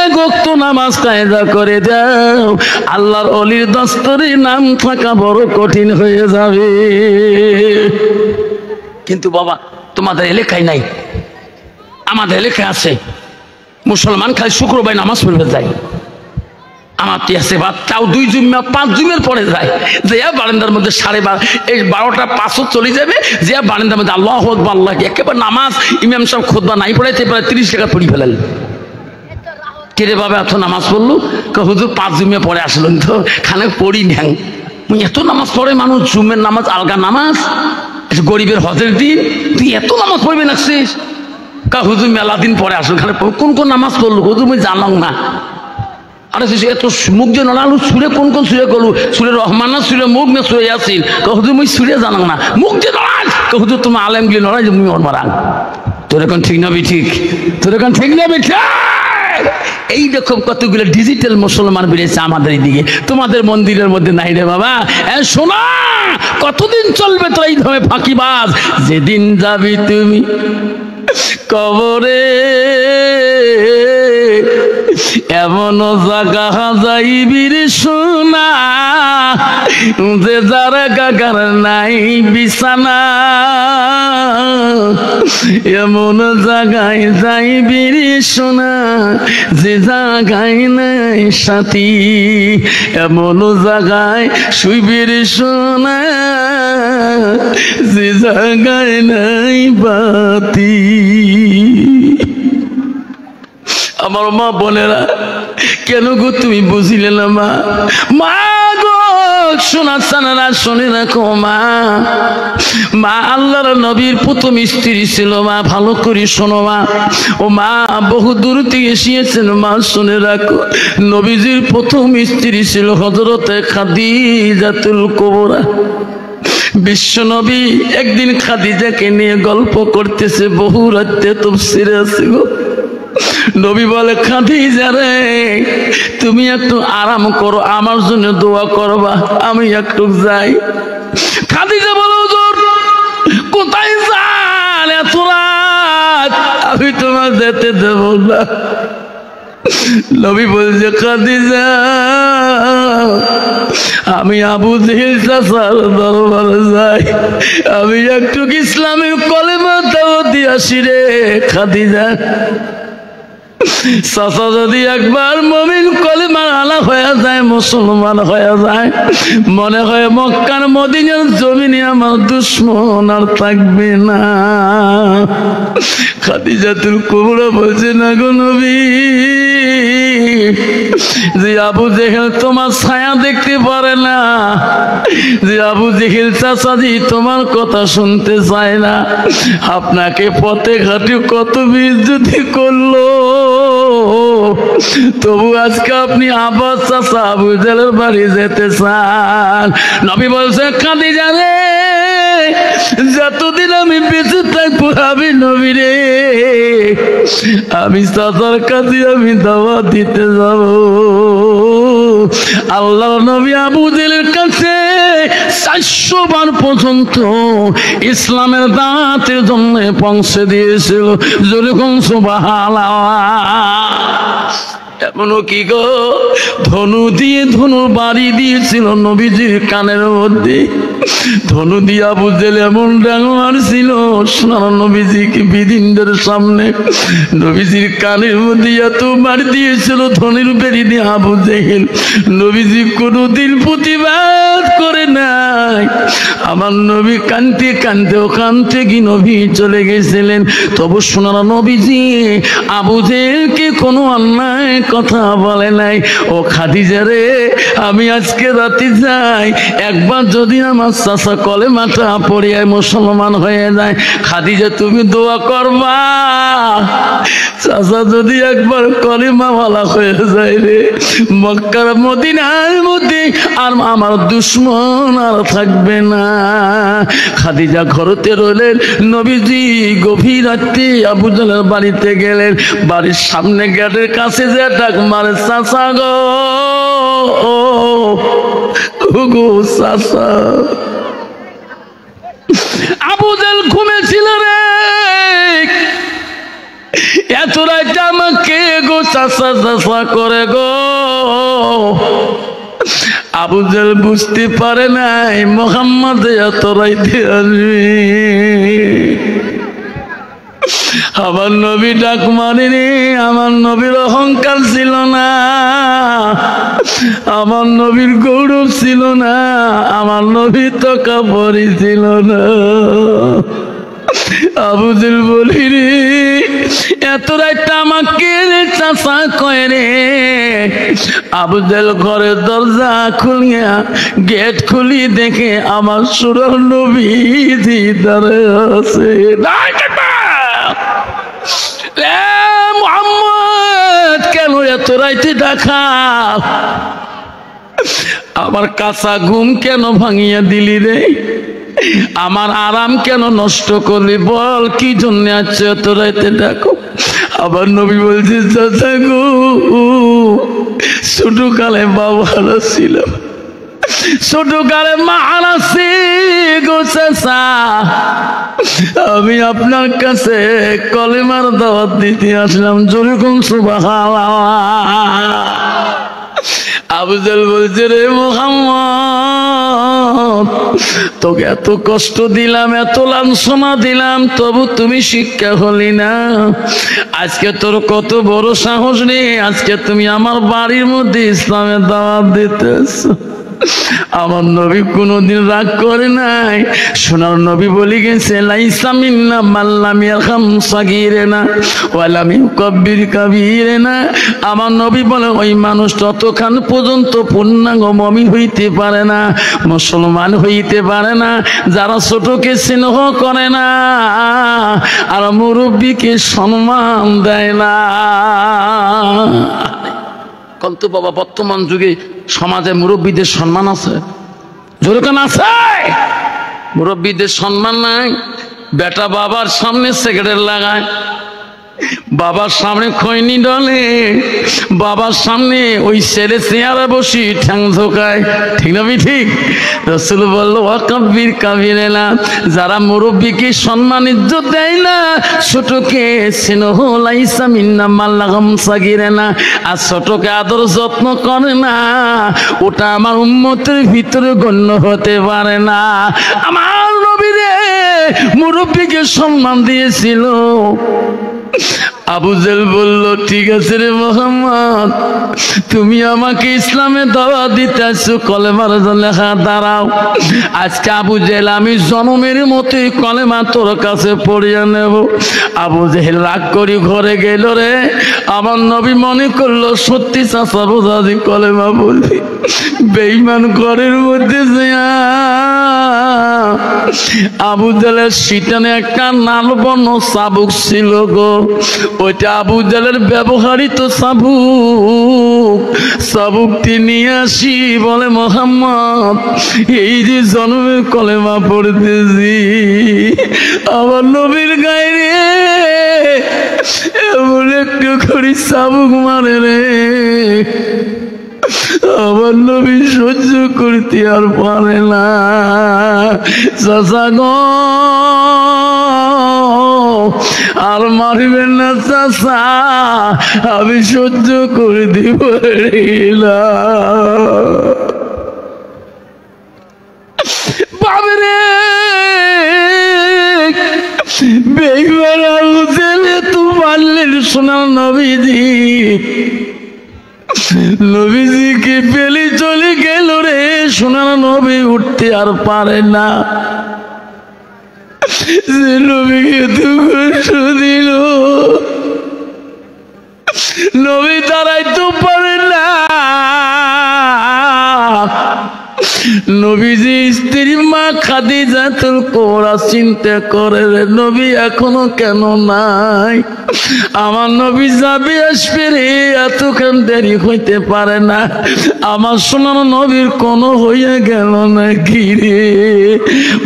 এক ওয়াক্ত নামাজ কায়দা করে দাও, আল্লাহর অলির দস্তরে নাম থাকা বড় কঠিন হয়ে যাবে। কিন্তু বাবা, তোমাদের এলাকায় নাই, আমাদের এলাকায় আছে। মুসলমান খালি শুক্রবার নামাজ পড়বে যায়। আমার আছে বা তাও 2 জুম্মা 5 জুমের পরে যায়, যে বারান্দার মধ্যে 12:30 চলে যাবে, যে বারান্দার মধ্যে আল্লাহু আকবার, আল্লাহ একেবারে নামাজ ইমাম সাহেব খুতবা নাই পড়াইতে পারে 30 টাকা পড়ি ফেলাল। কেরে বাবা এত নামাজ পড়লো? হুজুর 5 জুম্মা পরে আসলেন তো, খানে পড়ি নেন। এত নামাজ পড়ে মানুষ, জুমের নামাজ আলগা নামাজ, গরিবের হজের দিন তুই এত নামাজ পড়বে নাকছিস? হুজুর মেলা দিন পরে আসলো, খানে কোন কোন নামাজ পড়লো হুজুর আমি জানাও না। আরে এত মুখ দিয়ে নড়ালু, সুরে কোন কোন সুরে করলু? সুরে রহমান না, সুরে মুখ না, সুরে ইয়াসিন? হুজুর মুই সুরে জানাও না, মুখ দিয়ে নড়াল। হুজুর তোমার আলেম গিয়ে নড়াই, তুমি ওর মারান। তোর এখন ঠিক নবি ঠিক, তোর এখন ঠিক নবি ঠিক। এইরকম কতগুলো ডিজিটাল মুসলমান বেরিয়েছে আমাদের দিকে, তোমাদের মন্দিরের মধ্যে নাই রে বাবা। শোনা, কতদিন চলবে তোর এই ধরনের ফাঁকিবাজ? যেদিন যাবি তুমি কবরে, এমন জায়গা যাইবি রে সোনা, যে জায়গা গার নাই বিছানা। এমন জায়গায় যাইবি রে সোনা, যে জায়গায় নাই সাথী। এমন জায়গায় শুইবি রে সোনা, যে জায়গায় নাই বাতি। আমার মা বোনেরা, কেন গো তুমি বুঝিলে না মা? মা গো, শোনা সানারা শুনে রাখো মা। মা আল্লাহর নবীর প্রথম স্ত্রী ছিল মা, ভালো করে শোনো মা। ও মা, বহু দূর থেকে এসেছেন মা, শুনে রাখো। নবীজির প্রথম স্ত্রী ছিল হযরতে খাদিজাতুল কুবরা। বিশ্ব নবী একদিন খাদিজাকে নিয়ে গল্প করতেছে, বহু রাতে তাফসীরে আছে গো। নবী বলে, খাদিজা রে, তুমি একটু আরাম করো, আমার জন্য দোয়া করবা, আমি একটু যাই। খাদিজা বলে, হুজুর কোথায় যান এত রাত? আমি তোমার যেতে দেব না। নবী বলছে, খাদিজা, আমি আবু জেহেল চাচার দরবারে যাই, আমি একটু ইসলামী কলেমা দাও দিয়ে আসি রে খাদিজা। চাচা যদি একবার মুমিন কলেমা আলা হয়ে যায়, মুসলমান হয়ে যায়, মনে হয় মক্কার মদিনার জমিনে আমার দুশ্মন আর থাকবে না। খাদিজাতুল কুবরা বলছে, না গো নবী, যে আবু জেহেল তোমার ছায়া দেখতে পারে না, যে আবু জেহেল চাচাজি তোমার কথা শুনতে চায় না, আপনাকে পথে ঘাটে কত বিদ্যুতি করলো, তবু আজকে আপনি আবার চাচা আবু জেহেলের বাড়ি যেতে চান। নবী বলছে খাদিজা রে, যতদিন আমি বেঁচে থাকবো আমি নবী রে, আমি চাচার কাছে আমি দাওয়াত দিতে যাব। আল্লাহ নবী আবু জেহেলের কাছে 400 বার পর্যন্ত ইসলামের দাওয়াতের জন্য পৌঁছে দিয়েছিল। যেরকম সুবহানাল্লাহ। এমনও কি গো, ধনু দিয়ে ধনুর বাড়ি দিয়েছিল নবীজির কানের মধ্যে। ধনু দিয়ে আবু জেহেল এমন ডাং মারছিল সোনার নবীজিকে বিদিনদের সামনে, নবীজির কানের মধ্যে এত মার দিয়েছিল ধনুর বেরি দিয়ে আবু জেহেল, নবীজি কোনোদিন প্রতিবাদ করে নাই। আমার নবী কানতে কানতে ওখান থেকে নবী চলে গেছিলেন, তবু সোনার নবীজি আবু জেহেলকে কোনো অন্যায় কথা বলে নাই। ও খাদিজা রে, আমি আজকে রাতে যাই, একবার যদি আমার চাচা কলেমাটা পড়িয়ে মুসলমান হয়ে যায়, খাদিজা তুমি দোয়া করবা, চাচা যদি একবার কলেমাওয়ালা হয়ে যায় রে, মক্কার মদিনার মধ্যে আর আমার দুশ্মন আর থাকবে না। খাদিজা ঘরতে রইলেন, নবীজি গভীর রাতে আবু জেহেলের বাড়িতে গেলেন। বাড়ির সামনে গেটের কাছে যে ডাক মারে, চাচা গো, গো চাচা। আবু জেহেল ঘুমেছিল রে, এত রাতে আমাকে গো চাচা চাচা করে গো। আবু জেহেল বুঝতে পারে নাই মুহাম্মদ এত রাতে আসবে। আমার নবী ডাক মারেনি, আমার নবীর অহংকার ছিল না, আমার নবীর গৌরব ছিল না, আমার নবী তকাব্বুরি ছিল না। আবু জেহেল বলি রে, এত রাত আমাকে চাচা কয় রে। আবু জেহেল ঘরের দরজা খুলিয়া গেট খুলি দেখে আমার সোনার নবীজি দাঁড়ায় আছে। মুহাম্মদ কেন এত রাইতে ডাকা, আমার কাঁচা ঘুম কেন ভাঙিয়া দিলি রে, আমার আরাম কেন নষ্ট করলি, বল কি জন্য আছে এত রাইতে ডাকো। আবার নবী বলছে চাচা গো, ছোট কালে বাবারা ছিল, ছোট কালে মারা সে গো চাচা, আমি আপনার কাছে কলেমার দাওয়াত দিতে আসলাম। যেরকম সুবহানাল্লাহ। আবু জেহেল বলছে রে মুহাম্মদ, তোকে এত কষ্ট দিলাম, এত লাঞ্ছনা দিলাম, তবু তুমি শিক্ষা হলি না। আজকে তোর কত বড় সাহস রে, আজকে তুমি আমার বাড়ির মধ্যে ইসলামের দাওয়াত দিতেছ। আমার নবী কোনোদিন রাগ করে নাই। সোনার নবী বলে গেছে, লাইসা মিন্না মান লাম ইয়ারহাম সাগীরানা ওয়া লাম ইউকাব্বির কাবীরানা। আমার নবী বলে ওই মানুষ ততক্ষণ পর্যন্ত পূর্ণাঙ্গ মুমিন হইতে পারে না, মুসলমান হইতে পারে না, যারা ছোটকে স্নেহ করে না আর মুরব্বীকে সম্মান দেয় না। কিন্তু বাবা, বর্তমান যুগে সমাজে মুরব্বীদের সম্মান আছে? যেরকম আছে, মুরব্বীদের সম্মান নাই। বেটা বাবার সামনে সিগারেট লাগায়, বাবার সামনে খৈনি ডলে, বাবার সামনে ওই ছেলে চেয়ারে বসি ঠ্যাং ঝোকায়, ঠিক না? ঠিক। রাসূল বলল ওয়াকাব্বির কাবীরানা, যারা মুরব্বীকে সম্মান ইজ্জত দেয় না, ছোটকে স্নেহ, লাইসা মিন্না মান লাম সাগীরানা, আর ছোটকে আদর যত্ন করে না, ওটা আমার উম্মতের ভিতরে গণ্য হতে পারে না। আমার নবী রে মুরব্বীকে সম্মান দিয়েছিল, আবু জেহেল বলল, ঠিক আছে রে মোহাম্মদ, তুমি আমাকে ইসলামে দাওয়াত দিতে আসছো, কলেমার লেখা দাঁড়াও। আজকে আবু জেহেল আমি জনমের মতোই কলেমা তোর কাছে পড়িয়ে নেব। আবু জেহেল রাগ করি ঘরে গেল রে। আমার নবী মনে করলো সত্যি চাচা বোঝাদি কলেমা বলবি। বেঈমান ঘরের মধ্যে আবু জেহেলের সিটানে একটা লাল বর্ণ চাবুক ছিল গো, ওইটা আবু জেহেলের ব্যবহৃত চাবুক। চাবুকটি নিয়ে আসি, বলে মোহাম্মদ এই যে জন্মের কলেমা পড়তেছি, আমার নবীর গায়ে রে এমন একটু করে চাবুক মারে রে, আমার নবী সহ্য করতে আর পারে না। চাচা গো আর মারবেন না চাচা, আমি সহ্য করে দিব না। বাবরে বেইমান আবু জেহেল তো মারলেন সোনার নবীজি, নবীজিকে পেলে চলে গেল রে। সোনার নবী উঠতে আর পারে না, যে নবীকে তো কষ্ট দিল, নবী দাঁড়াইতে পারে না। নবীজি স্ত্রী মা খাদিজাতুল কুবরা চিন্তা করে রে, নবী এখনো কেন নাই? আমার নবী যাবে আসবে রে, এতক্ষণ দেরি হইতে পারে না। আমার সোনার নবীর কোনো হইয়া গেল নাকি রে?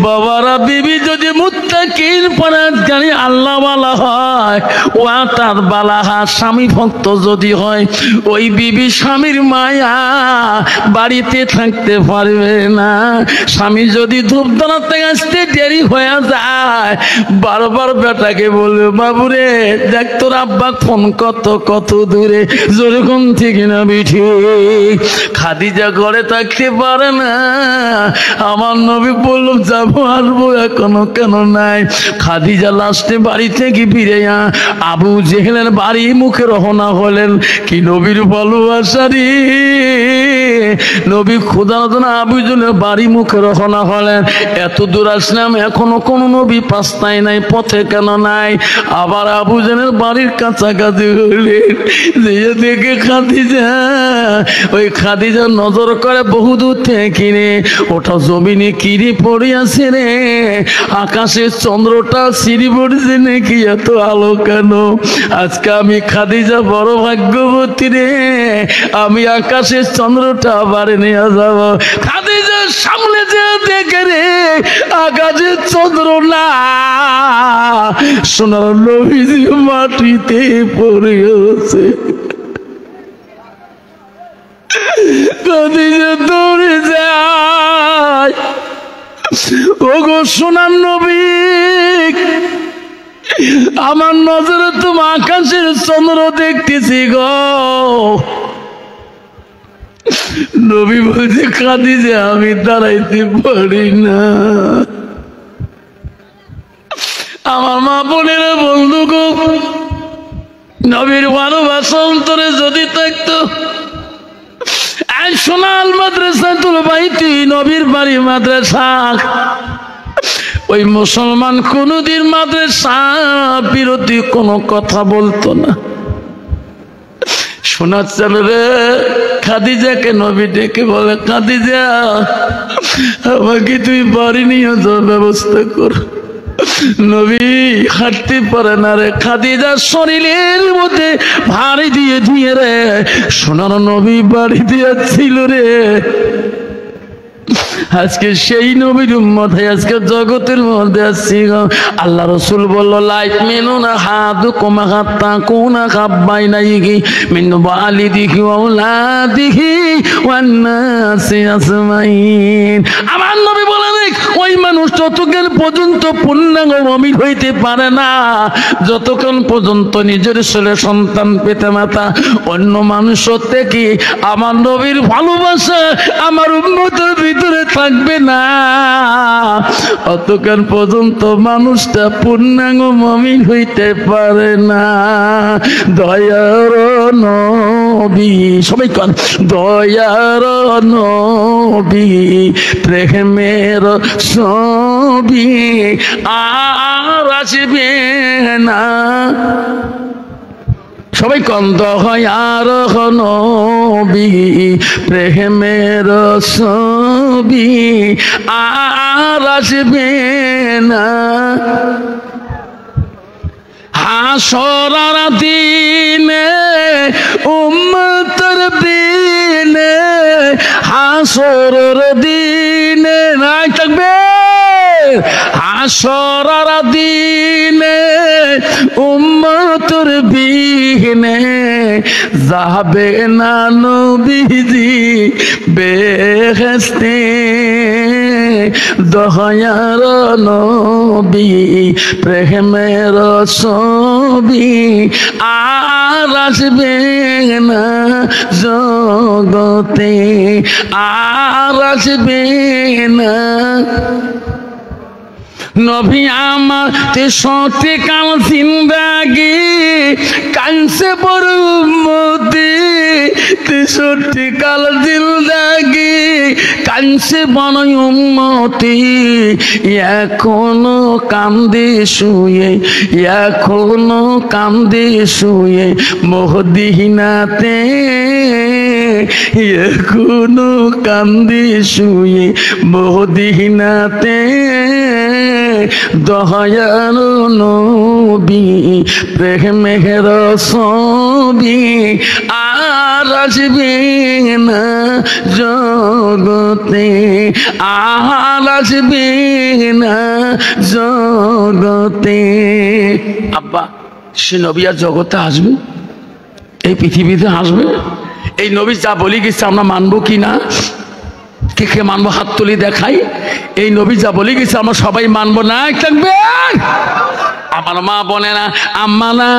বাবারা, বিবি যদি মুত্তাকিন পরহেজগারি আল্লাহওয়ালা হয়, ওয়াতার বালাহা স্বামী ভক্ত যদি হয়, ওই বিবি স্বামীর মায়া বাড়িতে থাকতে পারবে না। স্বামী যদি ধূপ দাঁড়াতে আসতে দেরি হয়ে যায়, বারবার বেটাকে বলবে, বাবুরে দেখ তোর আব্বা ফোন কত দূরে, যেরকম ঠিক না বিঠি। খাদিজা ঘরে থাকতে পারে না। আমার নবী বলল যাবো আসবো, এখনো কেন নাই? খাদিজা লাস্টে বাড়ি থেকে ফিরে আবু জেহেলের বাড়ি মুখে রওনা হলেন। কি নবীর ভালোবাসা রে, নবী খোদা না আবু জেহেলের বাড়ি মুখে রওনা হলেন। এত দূর আসলাম, এখনো কোন নবী পাস্তায় নাই, পথে কেন নাই? আবার আবু জেহেলের বাড়ির কাছাকাছি হলেন, যে দেখে খাদিজা, ওই খাদিজা নজর করে বহু দূর থেকে রে, ওটা জমিনে কিরে পড়ে আছে রে, আকাশের চন্দ্রটা সিঁড়ি পড়ছে নাকি, এত আলো কেন? আজকে আমি খাদিজা বড় ভাগ্যবতী রে, আমি আকাশের চন্দ্রটা বাড়ি নিয়ে যাব। খাদিজা সামনে যে দেখে রে আকাশের চন্দ্র না, সোনার নবীজি মাটিতে পড়ে আছে। খাদিজা দৌড়ে যায়, ওগো সোনার নবী, আমার নজরে তুমি আকাশের চন্দ্র দেখতেছি গো। নবী বলছে, খাদিজা আমি দাঁড়াইতে পারি না। আমার মা বোনেরা, বন্ধু গো, নবীর ভালোবাসা অন্তরে যদি থাকতো, সোনাল মাদ্রাসাতুল বাইতি, নবীর বাড়ি মাদ্রাসা, ওই মুসলমান কোনদিন মাদ্রাসা বিরোধী কোনো কথা বলতো না। শোনাচ্ছেন রে, খাদিজাকে নবী ডেকে বলে, খাদিজা আমাকে তুই বাড়ি নিয়ে যাওয়ার ব্যবস্থা কর। নবী হাঁটতে পারে না রে, খাদিজা শরীরের মধ্যে ভারী দিয়ে দিয়ে রে সোনার নবী বাড়ি দিয়েছিল রে। আজকে সেই নবীর উম্মত হয়ে আজকে জগতের মধ্যে আসছি। আল্লাহ রসুল বলল, লাইফ মেনু না হাদু কমা হাত্তা কোনা খাব্বাই নাই কি মিনু বালি দিহি ওলা দিহি ওয়ান্নাসি আসমাইন। আমার নবী বলে, দেখ ওই মানুষটা ততক্ষণ পর্যন্ত পূর্ণাঙ্গ মুমিন হইতে পারে না যতক্ষণ পর্যন্ত নিজের ছেলে সন্তান পিতা মাতা অন্য মানুষ থেকে আমার নবীর ভালোবাসা আমার উম্মতের ভিতরে থাকবে না, অতক্ষণ পর্যন্ত মানুষটা পূর্ণাঙ্গ মুমিন হইতে পারে না। দয়ার নবী, সবাই কোন দয়ার নবী প্রেমের ছবি আর আসবে না। সবাই কোন দয়ার নবী প্রেমের ছবি আর আসবে না। হাসরার দিনে উম্মতের দিনে, হাসরের দিনে নাই থাকবে, হাসরার দিনে উম্মতের বিহীনে যাবে না নবীজি বেহেশতে। দয়ার নবী প্রেমের ছবি আর আসবে না জগতে, আর আসবে না। নবী আমার 63 কাল জিন্দাগি কানছে বড় উম্মতি, 63 কাল জিন্দাগি কানছে বড় উম্মতি। এখনো কান্দে শুয়ে, এখনো কান্দে শুয়ে মদিনাতে, এখনো কান্দে শুয়ে মদিনাতে। দয়ার নবী প্রেমের ছবি আর আসবে না জগতে, আর আসবে না জগতে। আব্বা সে নবী আর জগতে আসবে, এই পৃথিবীতে আসবে। এই নবী যা বলি গেছে আমরা মানবো কি না? কে কে মানবো হাত তুলি দেখাই। এই নবী যা বলে গেছে আমরা সবাই মানবো না থাকবে। আমার মা বলে না আম্মা না,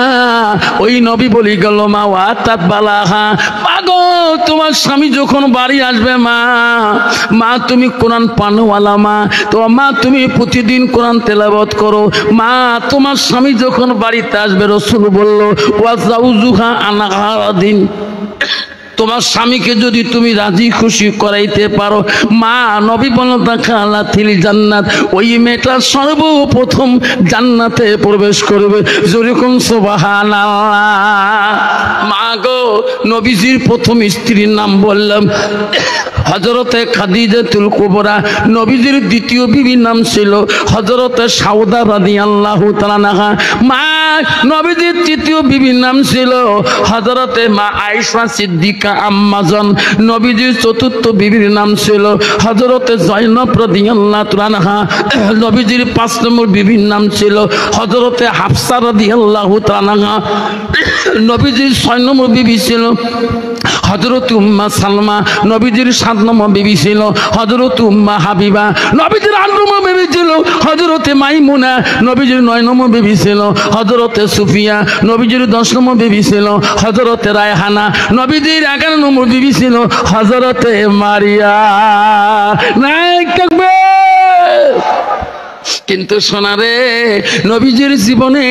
ওই নবী বলি গেল মা ওয়াতাত বালাহা, পাগো তোমার স্বামী যখন বাড়ি আসবে মা, মা তুমি কোরআন পানওয়ালা মা, তো মা তুমি প্রতিদিন কোরআন তেলাওয়াত করো মা। তোমার স্বামী যখন বাড়িতে আসবে রাসূল বলল ওয়াজাউজুহা আনাহারাদিন, তোমার স্বামীকে যদি তুমি রাজি খুশি করাইতে পারো মা, নবী বলল তাখালা থিল জান্নাত, ওই মেয়েটা সর্বপ্রথম জান্নাতে প্রবেশ করবে। যেরকম সুবহানাল্লাহ। মা গো নবীজির প্রথম স্ত্রীর নাম বললাম হযরতে খাদিজাতুল কুবরা, নবীজির দ্বিতীয় বিবির নাম ছিল হযরতে সাউদা রাদিয়াল্লাহু তাআলা আনহা। মা নবীজির তৃতীয় বিবির নাম ছিল হযরতে মা আয়েশা সিদ্দিকা আম্মাজান। নবীজির চতুর্থ বিবির নাম ছিল হযরতে জয়নব রাদিয়াল্লাহু তাআলা আনহা। নবীজির 5 নম্বর বিবির নাম ছিল হযরতে হাফসা রাদিয়াল্লাহু তাআলা আনহা। নবীজির 6 নম্বর বিবি ছিল হযরত উম্মা সালমা। নবীজির 7 নম্বর বিবি ছিল হযরত উম্মা হাবিবা। নবীজির 8 নম্বর বিবি ছিল হযরতে মাইমুনা। নবীজির 9 নম্বর বিবি ছিল হযরতে সুফিয়া। নবীজির 10 নম্বর বিবি ছিল হযরতে রায়হানা। নবীজির 11 নম্বর বিবি ছিল হযরতে মারিয়া। নাই থাকবে। কিন্তু সোনারে নবীজির জীবনে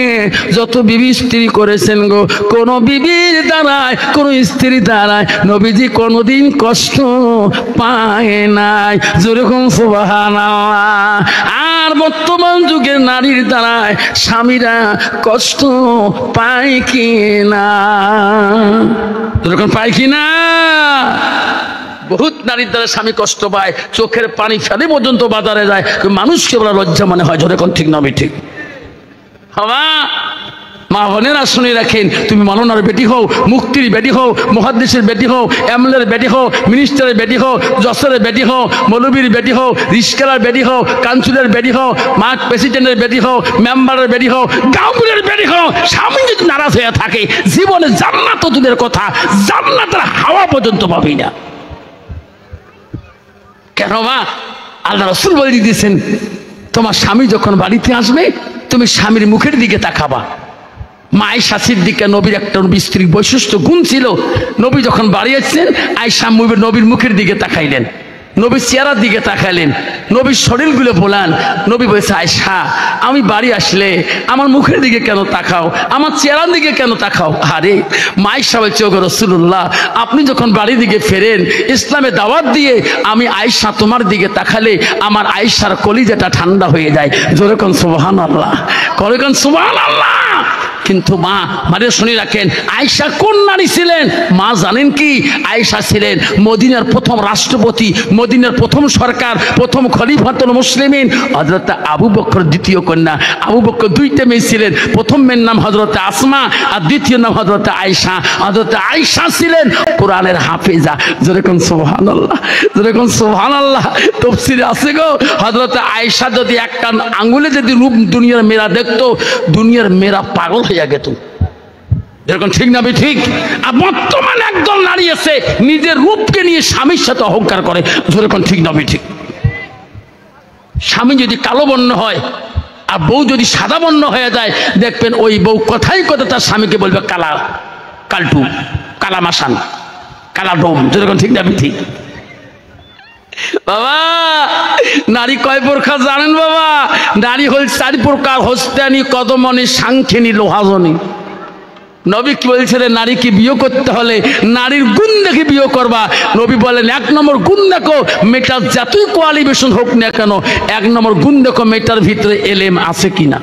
যত বিবি স্ত্রী করেছেন গো, কোন বিবির দ্বারায় কোন স্ত্রী দ্বারায় নবীজি কোনদিন কষ্ট পায় নাই। যেরকম সুবহানাল্লাহ। আর বর্তমান যুগের নারীর দ্বারায় স্বামীরা কষ্ট পায় কি না? যেরকম পায় কি না? বহুত নারীর দ্বারা স্বামী কষ্ট পায়, চোখের পানি ফেলে পর্যন্ত বাজারে যায়, মানুষকে বলা লজ্জা মনে হয়। যখন ঠিক নবী ঠিক হবা। মা বোনেরা শুনে রাখেন, তুমি মাননার বেটি হও, মুক্তির বেটি হও, মুহাদ্দিসের বেটি হও, এমএলএর বেটি হও, মিনিস্টারের বেটি হও, জসের বেটি হও, মৌলবীর বেটি হও, রিস্কালার বেটি হও, কাউন্সিলের বেটি হও, মাঠ প্রেসিডেন্টের বেটি হও, মেম্বারের বেটি হও, গাঁওগুলির বেটি হও, স্বামী যদি নারাজ হয়ে থাকে জীবনে জান্নাত তো দূরের কথা, জান্নাতের হাওয়া পর্যন্ত পাবি না। কেন মা? আল্লাহ রাসূল বলে দিয়েছেন তোমার স্বামী যখন বাড়িতে আসবে তুমি স্বামীর মুখের দিকে তাকাবা। মা আয়েশা সিদ্দিকা নবীর একটা স্ত্রীর বৈশিষ্ট্য গুণ ছিল। নবী যখন বাড়ি আসছেন আয়েশা নবীর মুখের দিকে তাকাইলেন, নবীর চেহারার দিকে তাকাইলেন, নবীর শরীরগুলো বলান। নবী বলছে, আয়েশা আমি বাড়ি আসলে আমার মুখের দিকে কেন তাকাও, আমার চেহারার দিকে কেন তাকাও? আরে মা আয়েশা বলছে, ওগো রাসূলুল্লাহ আপনি যখন বাড়ির দিকে ফেরেন ইসলামে দাওয়াত দিয়ে আমি আয়েশা তোমার দিকে তাকালে আমার আয়েশার কলিজাটা ঠান্ডা হয়ে যায়। জোরে কোন সুবহানাল্লাহ, করে কোন সুবহানাল্লাহ। কিন্তু মা মানে শুনে রাখেন, আয়েশা কোন নারী ছিলেন? মা জানেন কি? আয়েশা ছিলেন মদিনার প্রথম রাষ্ট্রপতি, মদিনার প্রথম সরকার, প্রথম খলিফাতুল মুসলিমিন হযরত আবু বকর দ্বিতীয় কন্যা। আবু বকর দুইটা মেয়ে ছিলেন, প্রথম মেয়ের নাম হযরত আসমা আর দ্বিতীয় নাম হযরত আয়েশা। হযরত আয়েশা ছিলেন কোরআনের হাফেজা। যেরকম সুবহানাল্লাহ, যেরকম সুবহানাল্লাহ। তাফসীরে আছে গো, হযরত আয়েশা যদি একটা আঙ্গুলে যদি রূপ দুনিয়ার মেয়েরা দেখতো, দুনিয়ার মেয়েরা পাগল হয়ে গেত। এরকম ঠিক না ঠিক? আর বর্তমানে একদল নারী আছে নিজের রূপকে নিয়ে স্বামীর সাথে অহংকার করে। যেরকম ঠিক না ঠিক? স্বামী যদি কালো বর্ণ হয় আর বউ যদি সাদা বর্ণ হয়ে যায়, দেখবেন ওই বউ কথাই কথা তার স্বামীকে বলবে কালা কালটু, কালা মাসান, কালা ডোম। যেরকম ঠিক না ঠিক? বাবা নারী কয় প্রকার জানেন বাবা? নারী হল 4 প্রকার, হস্তানি, কদমনি, সাংখিনী, লোহাজনী। নবী কি বলছিলেন? নারীকে বিয়ে করতে হলে নারীর গুণ দেখে বিয়ে করবা। নবী বলেন 1 নম্বর গুণ দেখো, মেয়েটার যতই কোয়ালিফিকেশন হোক না কেন 1 নম্বর গুণ দেখো মেয়েটার ভিতরে এলেম আছে কিনা।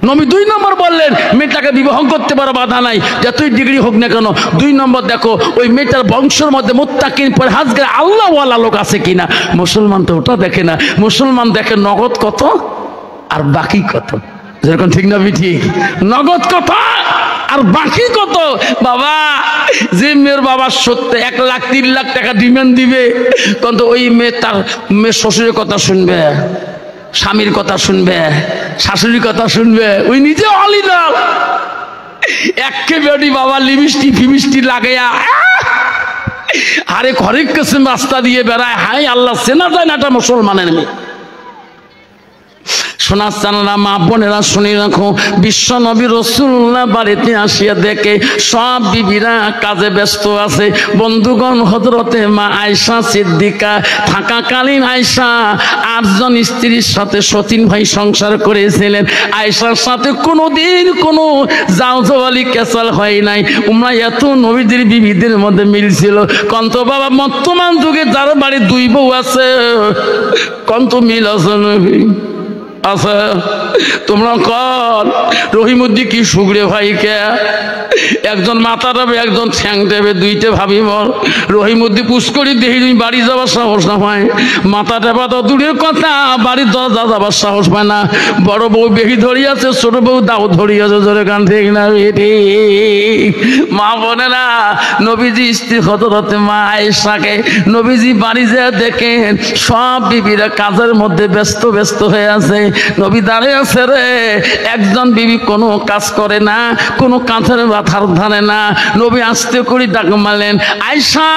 নবী 2 নম্বর বললেন মেয়েটাকে বিবাহ করতে পারো, বাধা নাই, যতই ডিগ্রি হোক না কেন। 2 নম্বর দেখো ওই মেয়েটার বংশের মধ্যে মুত্তাকিন পরহেজগার আল্লাহওয়ালা লোক আছে কিনা। মুসলমান তো ওটা দেখে না, মুসলমান দেখে নগদ কত আর বাকি কত। যেরকম ঠিক না ঠিক? নগদ কত আর বাকি কত। বাবা যে মেয়ের বাবা সত্যি 1 লাখ 3 লাখ টাকা ডিমান্ড দিবে, কিন্তু ওই মেয়ে তার মেয়ের শ্বশুরের কথা শুনবে, স্বামীর কথা শুনবে, শাশুড়ির কথা শুনবে, ওই নিজে অলিদাল একেবারে বাবা লিপস্টিক ফিমিস্টিক লাগাইয়া আরে ঘরে কিসম রাস্তা দিয়ে বেড়ায়। হাই আল্লাহ, চেনা যায় না এটা মুসলমানের মেয়ে। সোনার চানারা মা বোনেরা শুনে রাখো, বিশ্ব নবী রাসূলুল্লাহ বাড়িতে আসিয়া দেখে সব বিবিরা কাজে ব্যস্ত আছে। বন্ধুগণ, হযরতে মা আয়েশা সিদ্দিকা থাকাকালীন আয়েশা 8 জন স্ত্রীর সাথে সতীন ভাই সংসার করেছিলেন। আয়েশার সাথে কোনোদিন কোনো জাওজাওয়ালি কেসাল হয় নাই। উমরা এত নবীদের বিবিদের মধ্যে মিল ছিল। কন্ত বাবা বর্তমান যুগে যার বাড়ি 2 বউ আছে, কন্ত মিল আছে নবী আচ্ছা তোমরা কর রহিমুদ্দি কি সুগরে ভাইকে একজন মাথা দেবে একজন ঠ্যাং দেবে, 2টে ভাবি বল। রহিমুদ্দি পুষ্করি দেহি বাড়ি যাওয়ার সাহস না পায়, মাথা টেপা তো দূরের কথা বাড়ির দরজা যাবার সাহস পায় না। বড় বউ বেহি ধরিয়াছে, ছোট বউ দাও ধরিয়াছে। জোরে কান ঠিক না বেটি? মা বোনেরা, নবীজি স্ত্রী হযরতে মা আয়েশাকে নবীজি বাড়ি যেয়ে দেখেন সব বিবিরা কাজের মধ্যে ব্যস্ত ব্যস্ত হয়ে আছে। নবী দাঁড়িয়ে আছে রে, একজন বিবি কোনো কাজ করে না, কোনো কাঁথের মাথার ধারে না। নবী আস্তে করে ডাক মারলেন, আয়েশা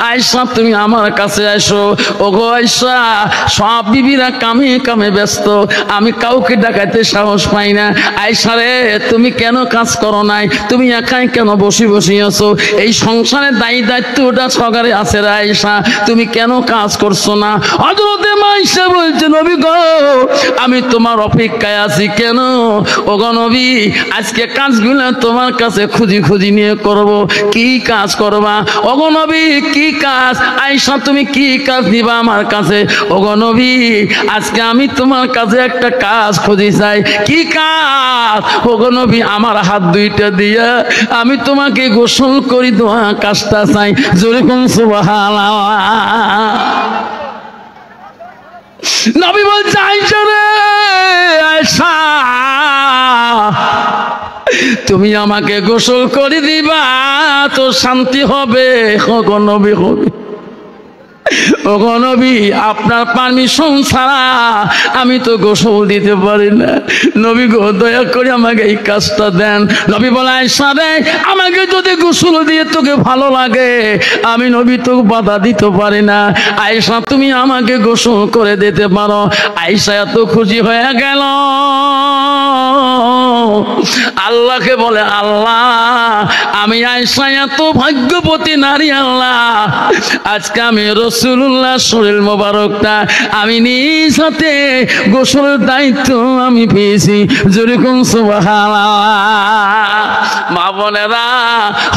আয়েশা তুমি আমার কাছে আসো। ওগো আয়েশা, সব বিবিরা কামে কামে ব্যস্ত, আমি কাউকে ডাকাইতে সাহস পাই না। আয়েশা রে, তুমি কেন কাজ করো নাই? তুমি একাই কেন বসে বসে আছো? এই সংসারের দায়ী দায়িত্বটা সগারে আছে রে আয়েশা, তুমি কেন কাজ করছো না? হযরতে মা আয়েশা বলছে, নবী গো আমি তোমার অপেক্ষায় আছি। কেন? ওগো নবী, আজকে কাজগুলো তোমার কাছে খুঁজি খুঁজি নিয়ে করব। কি কাজ করবা? ওগো নবী কি কাজ? আয়েশা তুমি কি কাজ দিবা আমার কাছে? ওগো নবী, আজকে আমি তোমার কাছে একটা কাজ খুঁজি চাই। কি কাজ? ওগো নবী, আমার হাত 2টা দিয়া আমি তোমাকে গোসল করি দেওয়া কাজটা চাই। জোরে কোন সুবহানাল্লাহ। নবী বলছে, আয়েশা রে, আয়েশা তুমি আমাকে গোসল করে দিবা তো শান্তি হবে। নবী হবে ওগো নবী, আপনার পারমিশন ছাড়া আমি তো গোসল দিতে পারি না। নবী গো, দয়া করে আমাকে এই কাজটা দেন। নবী বলে, আয়েশা রে, আমাকে যদি গোসল দিয়ে তোকে ভালো লাগে, আমি নবী তোকে বাধা দিতে পারি না। আয়েশা, তুমি আমাকে গোসল করে দিতে পারো। আয়েশা এত খুশি হয়ে গেল, আল্লাহকে বলে, আল্লাহ, আমি আয়েশা এত ভাগ্যবতী নারী, আল্লাহ, আজকে আমি রাসূলুল্লাহ শরীর মোবারকটা আমি নিজ হাতে গোসলের দায়িত্ব আমি পেয়েছি। যেরকম সুবহানাল্লাহ। মা বোনেরা,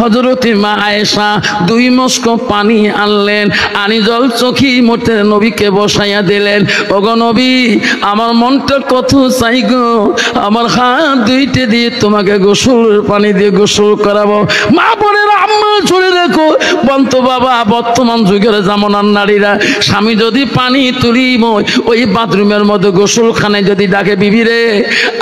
হযরতে মা আয়েশা 2 মস্ক পানি আনলেন, আনি জল চোখি মধ্যে নবীকে বসাইয়া দিলেন। ওগো নবী, আমার মনটা কত চাই গো, আমার হাত দুইটা দিয়ে তোমাকে গোসলের পানি দিয়ে গোসল করাবো। মা বোনেরা, আম্মা শুনে দেখো, বন্ত বাবা, বর্তমান যুগের জামানার নারীরা স্বামী যদি পানি তুলি ওই বাথরুমের মধ্যে গোসলখানে যদি ডাকে, বিবি রে,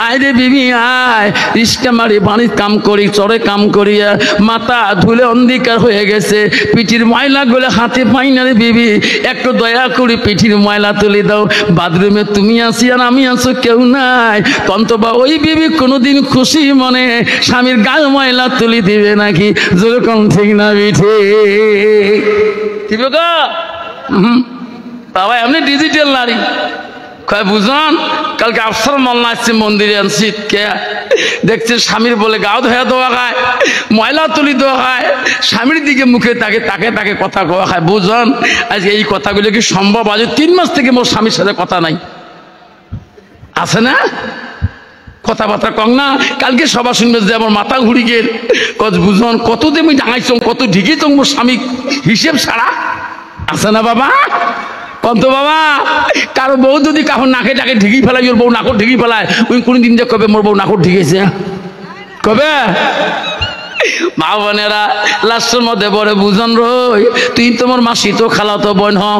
আয় রে বিবি আয়, রিস্কা মারি পানির কাম করি, চরে কাম করিয়া মাথা ধুলে অন্ধকার হয়ে গেছে, পিঠির ময়লা গুলো হাতে পাই না রে বিবি, একটু দয়া করে পিঠির ময়লা তুলে দাও। বাথরুমে তুমি আসি আর আমি আছো, কেউ নাই। কন্তবা ওই বিবি কোনোদিন খুশি মনে স্বামীর গায়ে ময়লা তুলি দিবে নাকি? যেরকম ঠিক না বিঠে ঠিক গো? বাবা, এমনি ডিজিটাল নারী কয় বুঝন। কালকে আফসার মোল্লা আসছে মন্দিরে, আনছি কে দেখছে স্বামীর বলে গাও ধোয়া দেওয়া খায়, ময়লা তুলি দেওয়া খায়, স্বামীর দিকে মুখে তাকে তাকে তাকে কথা কওয়া খায়। বুঝন, আজকে এই কথাগুলো কি সম্ভব? আজ 3 মাস থেকে মোর স্বামীর সাথে কথা নাই, আছে না? কথাবার্তা কং না। কালকে সবার শুনবে যে আমার মাথা ঘুরি গেল, কত বুঝন, কত দেমি ডাঙাইছ, কত ঢিকেছ মোর স্বামী, হিসেব ছাড়া, আছে না বাবা? কত বাবা, কারো বউ যদি কারো নাকে টাকে ঢিকি ফেলাই, ওর বউ নাকর ঢিকি ফেলায়, ওই কোনদিন যে কবে মোর বউ নাকর ঢিকেছে, কবে? মা বোনেরা, লাস্টের মধ্যে বলে, বুঝন রই, তুই তোমার মাসি তো খালাতো বোন হও।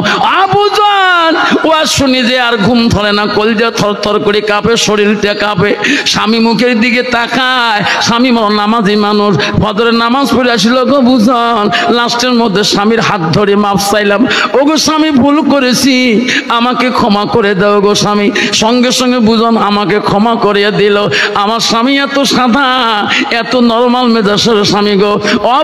বুঝন, ও আর শুনি যে আর ঘুম ধরে না, কলজা থর থর করে কাঁপে, শরীরটা কাঁপে। স্বামী মুখের দিকে তাকায়, স্বামী মন নামাজি মানুষ, ফজরের নামাজ পড়ে আসিল গো। বুঝন, লাস্টের মধ্যে স্বামীর হাত ধরে মাপ চাইলাম, ও গো স্বামী, ভুল করেছি, আমাকে ক্ষমা করে দাও গো স্বামী। সঙ্গে সঙ্গে বুঝন আমাকে ক্ষমা করে দিল। আমার স্বামী এত সাদা, এত নরমাল মেজাজের স্বামী গো।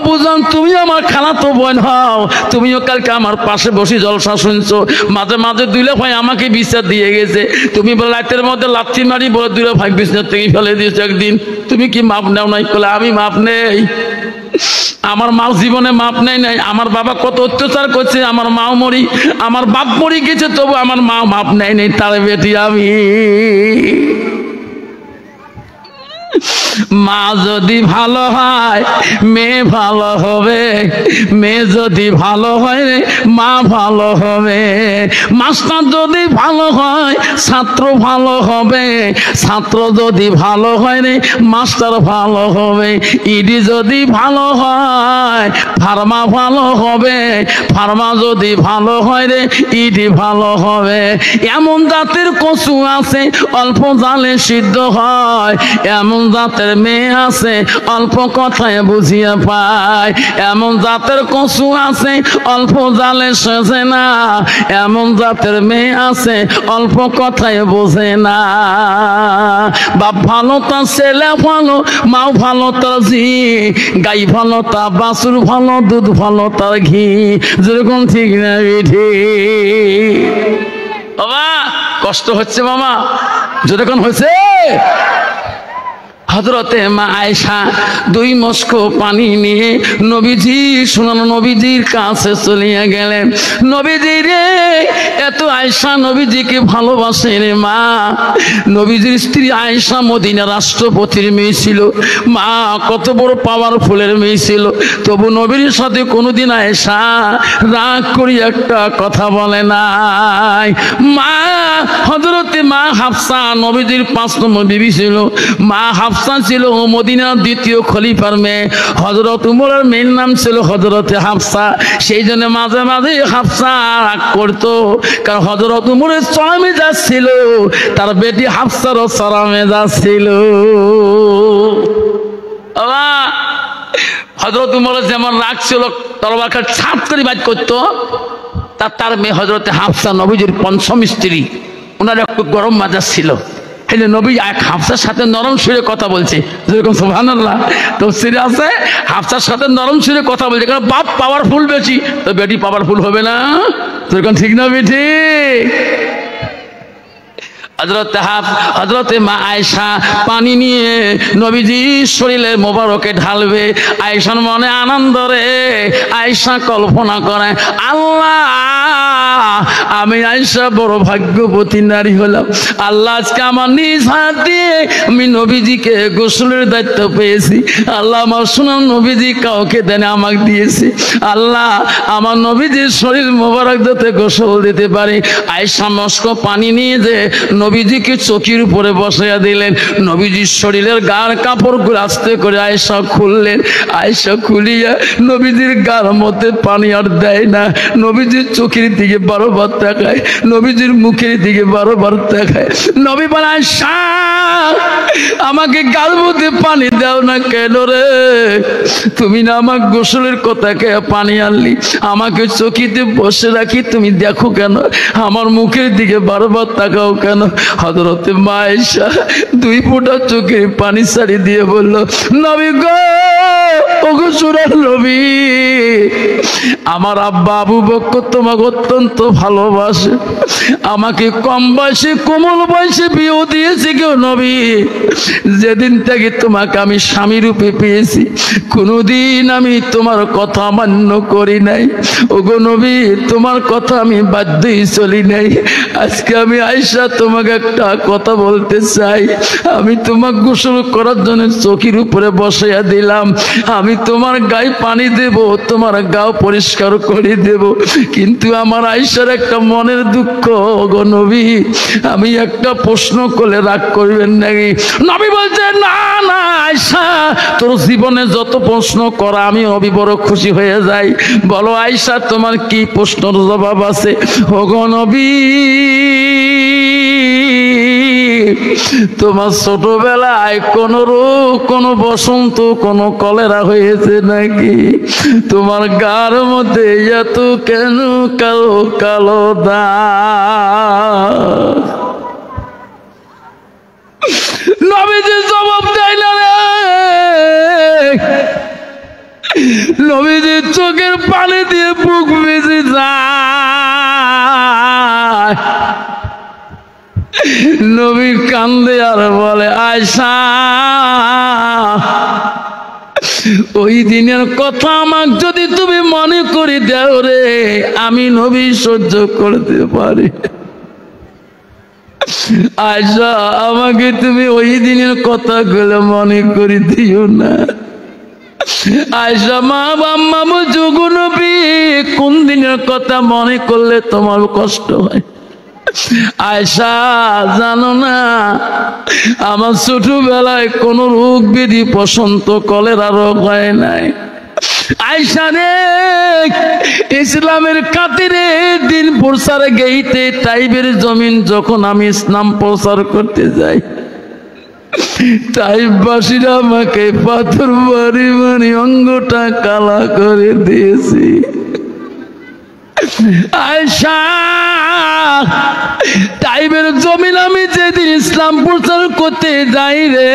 বুঝন, তুমি আমার খালাতো বোন হও, তুমিও কালকে আমার পাশে বসে জলসা শুনছো, মাঝে মাঝে দুইলে ভাই আমাকে বিচার দিয়ে গেছে। তুমি বলে রাতের মধ্যে লাথি মারি বলে দুইলে ভাই বিছনা থেকে ফেলে দিয়েছো একদিন, তুমি কি মাপ নাও নাই? বলে আমি মাপ নেই, আমার মা জীবনে মাপ নেই নাই। আমার বাবা কত অত্যাচার করছে, আমার মাও মরি, আমার বাপ মরি গেছে, তবু আমার মা মাপ নেই নেই, তার বেটি আমি। মা যদি ভালো হয় মেয়ে ভালো হবে, মেয়ে যদি ভালো হয় রে মা ভালো হবে, মাস্টার যদি ভালো হয় ছাত্র ভালো হবে, ছাত্র যদি ভালো হয় রে মাস্টার ভালো হবে, ইডি যদি ভালো হয় ফার্মা ভালো হবে, ফার্মা যদি ভালো হয় রে ইডি ভালো হবে। এমন জাতের কচু আছে অল্প জালে সিদ্ধ হয়, এমন জাতের মেয়ে আছে অল্প কথায় বুঝিয়ে পায়, এমন জাতের কচু আছে অল্প জালে সেজে না, এমন জাতের মেয়ে আছে অল্প কথায় বোঝে না। বাপ ভালো তার ছেলে ভালো, মাও ভালো তার ঝি, গাই ভালো তার বাছুর ভালো, দুধ ভালো তার ঘি। যেরকম ঠিক না বিধি? বাবা কষ্ট হচ্ছে মামা, যেরকম হয়েছে। হযরতে মা আয়েশা 2 মস্ক পানি নিয়ে নবীজি শোনানো নবীজির কাছে চলিয়া গেলেন। নবীজি রে, এত আয়েশা নবীজিকে ভালোবাসে রে মা। নবীজির স্ত্রী আয়েশা মদিনা রাষ্ট্রপতির মেয়ে ছিল, মা কত বড় পাওয়ারফুলের মেয়ে ছিল, তবু নবীর সাথে কোনোদিন আয়েশা রাগ করি একটা কথা বলে নাই। মা হযরতে মা হাফসা নবীজির 5 নম্বর বিবি ছিল। মা হাফসা ছিল মদিনার 2য় খলিফার মেয়ে। হযরত উমরের মেয়ের নাম ছিল হযরতে হাফসা। সেই জন্য মাঝে মাঝে হাফসা রাগ করতো, কারণ হযরত উমরের চড়া মেজাজ ছিল, তার বেটি হাফসারও চড়া মেজাজ ছিল। হযরত উমরের যেমন রাগ ছিল, তরবারটা ছাপ করে বাইট করতো, তার মেয়ে হযরতে হাফসা নবীজির পঞ্চম স্ত্রী, ওনার একটু গরম মেজাজ ছিল। এই যে নবী এক হাফসার সাথে নরম সুরে কথা বলছে, যেরকম সুবহানাল্লাহ তাফসীরে আছে হাফসার সাথে নরম সুরে কথা বলছে, কারণ বাপ পাওয়ারফুল বেশি, তো বেটি পাওয়ারফুল হবে না, যেরকম ঠিক না বেটি? হযরতে মা আয়েশা পানি নিয়ে নবীজির শরীরে মোবারকে ঢালবে। আয়েশার মনে আনন্দ রে, আয়েশা কল্পনা করে, আল্লাহ আমি আয়েশা বড় ভাগ্যবতী নারী হলাম, আল্লাহ আজকে আমার নিজ হাত দিয়ে আমি নবীজিকে গোসলের দায়িত্ব পেয়েছি। আল্লাহ আমার সোনার নবীজি কাউকে দেন, আমাকে দিয়েছে। আল্লাহ আমার নবীজির শরীর মোবারক যাতে গোসল দিতে পারে। আয়েশা মস্ক পানি নিয়ে যে নবীজিকে চকির উপরে বসাইয়া দিলেন। নবীজির শরীরের গার কাপড়গুলো আস্তে করে আয়েশা খুললেন। আয়েশা খুলিয়া নবীজির গার মধ্যে পানি আর দেয় না, নবীজির চোখের দিকে বারবার তাকায়, নবীজির মুখের দিকে বারবার তাকায়। নবী বলে, আয়েশা আমাকে গাল মধ্যে পানি দাও না কেন রে? তুমি না আমার গোসলের কথা কে পানি আনলি, আমাকে চকিতে বসে রাখি তুমি দেখো কেন, আমার মুখের দিকে বারবার তাকাও কেন? হযরতে মা আয়েশা 2 ফোঁটা চোখে পানি ছাড়ি দিয়ে বলল, নবী গো, ওগো সুরার নবী, আমার আব্বা আবু বকর তোমাকে অত্যন্ত ভালোবাসে, আমাকে কম বয়সে কোমল বয়সে বিয়ে দিয়েছে কেউ নবী। যেদিন থেকে তোমাকে আমি স্বামী রূপে পেয়েছি কোনোদিন আমি তোমার কথা অমান্য করি নাই। ওগো নবী, তোমার কথা আমি বাধ্যই চলি নাই। আজকে আমি আয়েশা তোমাকে একটা কথা বলতে চাই। আমি তোমাকে গোসল করার জন্য চকির উপরে বসাইয়া দিলাম, আমি তোমার গায়ে পানি দেব, তোমার গাও পরিষ্কার করে দেব, কিন্তু আমার আয়েশার একটা মনের দুঃখ। ওগো নবী, আমি একটা প্রশ্ন করলে রাগ করবেন নাকি? নবী বলছে, না না আয়েশা, তোর জীবনে যত প্রশ্ন করা আমি বড় খুশি হয়ে যাই। বলো আয়েশা, তোমার কি প্রশ্নের জবাব আছে? ওগো নবী, তোমার ছোটবেলায় কোন রোগ, কোন বসন্ত, কোন কলেরা হয়েছে নাকি? তোমার গার মধ্যে এত কেন কালো কালো দাগ? নবীজি জবাব দেয় না রে। নবীজির চোখের পানি দিয়ে বুক ভিজে যায়। নবী কান্দে আর বলে, আয়েশা ওই দিনের কথা আমাকে যদি তুমি মনে করে দাও রে, আমি নবী সহ্য করতে পারি। আয়েশা আমাকে তুমি ওই দিনের কথাগুলো মনে করে দিও না। আয়েশা মা বাম্মা মুজুগু নবী, কোন দিনের কথা মনে করলে তোমার কষ্ট হয়? আয়েশা জানো না, আমার ছোটবেলায় কোন রোগ ব্যাধি বসন্ত কলেরা রোগ হয় নাই। আয়েশা রে, ইসলামের খাতিরে দিন প্রচার গেইতে তাইবের জমিন যখন আমি ইসলাম প্রচার করতে যাই, তাইবাসীরা আমাকে পাথর মারি মারি অঙ্গটা কালা করে দিয়েছি। আয়েশা, তাইবের জমিন আমি যেদিন ইসলাম প্রচার করতে যাই রে,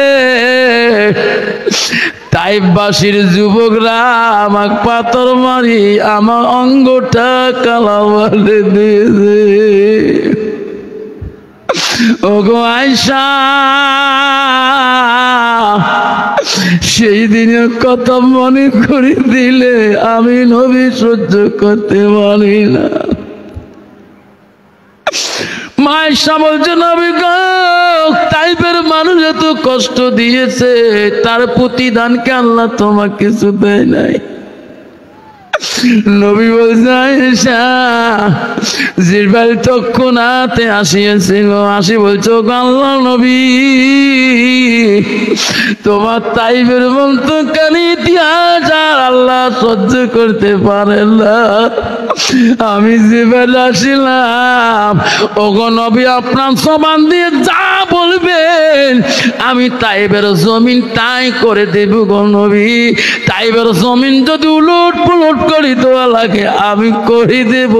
তাইবাসীর যুবকরা আমাকে পাথর মারি আমার অঙ্গটা কালা করে দিয়েছে। ওগো আয়েশা, সেই দিনের কথা মনে করে দিলে আমি নবী সহ্য করতে পারি না। মা আয়েশা বলছে, নবী গো, তাইফের মানুষ এত কষ্ট দিয়েছে, তার প্রতিদানকে আল্লাহ তোমাকে কিছু দেয় নাই। নবী বলছে, আয়েশা জিবরাইল তৎক্ষণাৎ আসিয়াছিল, আসি বলছো, আল্লাহ নবী, তোমার তাইফের মতো কানি ইতিহাস আর আল্লাহ সহ্য করতে পারে না। আমি জিবরাইল আসিলাম, ওগো নবী, আপনার জবান দিয়ে যা বলবেন আমি তাইবের জমিন তাই করে দেব গো নবী। তাইবের জমিন যদি উলট পুলট করে দেওয়া লাগে আমি করে দেব।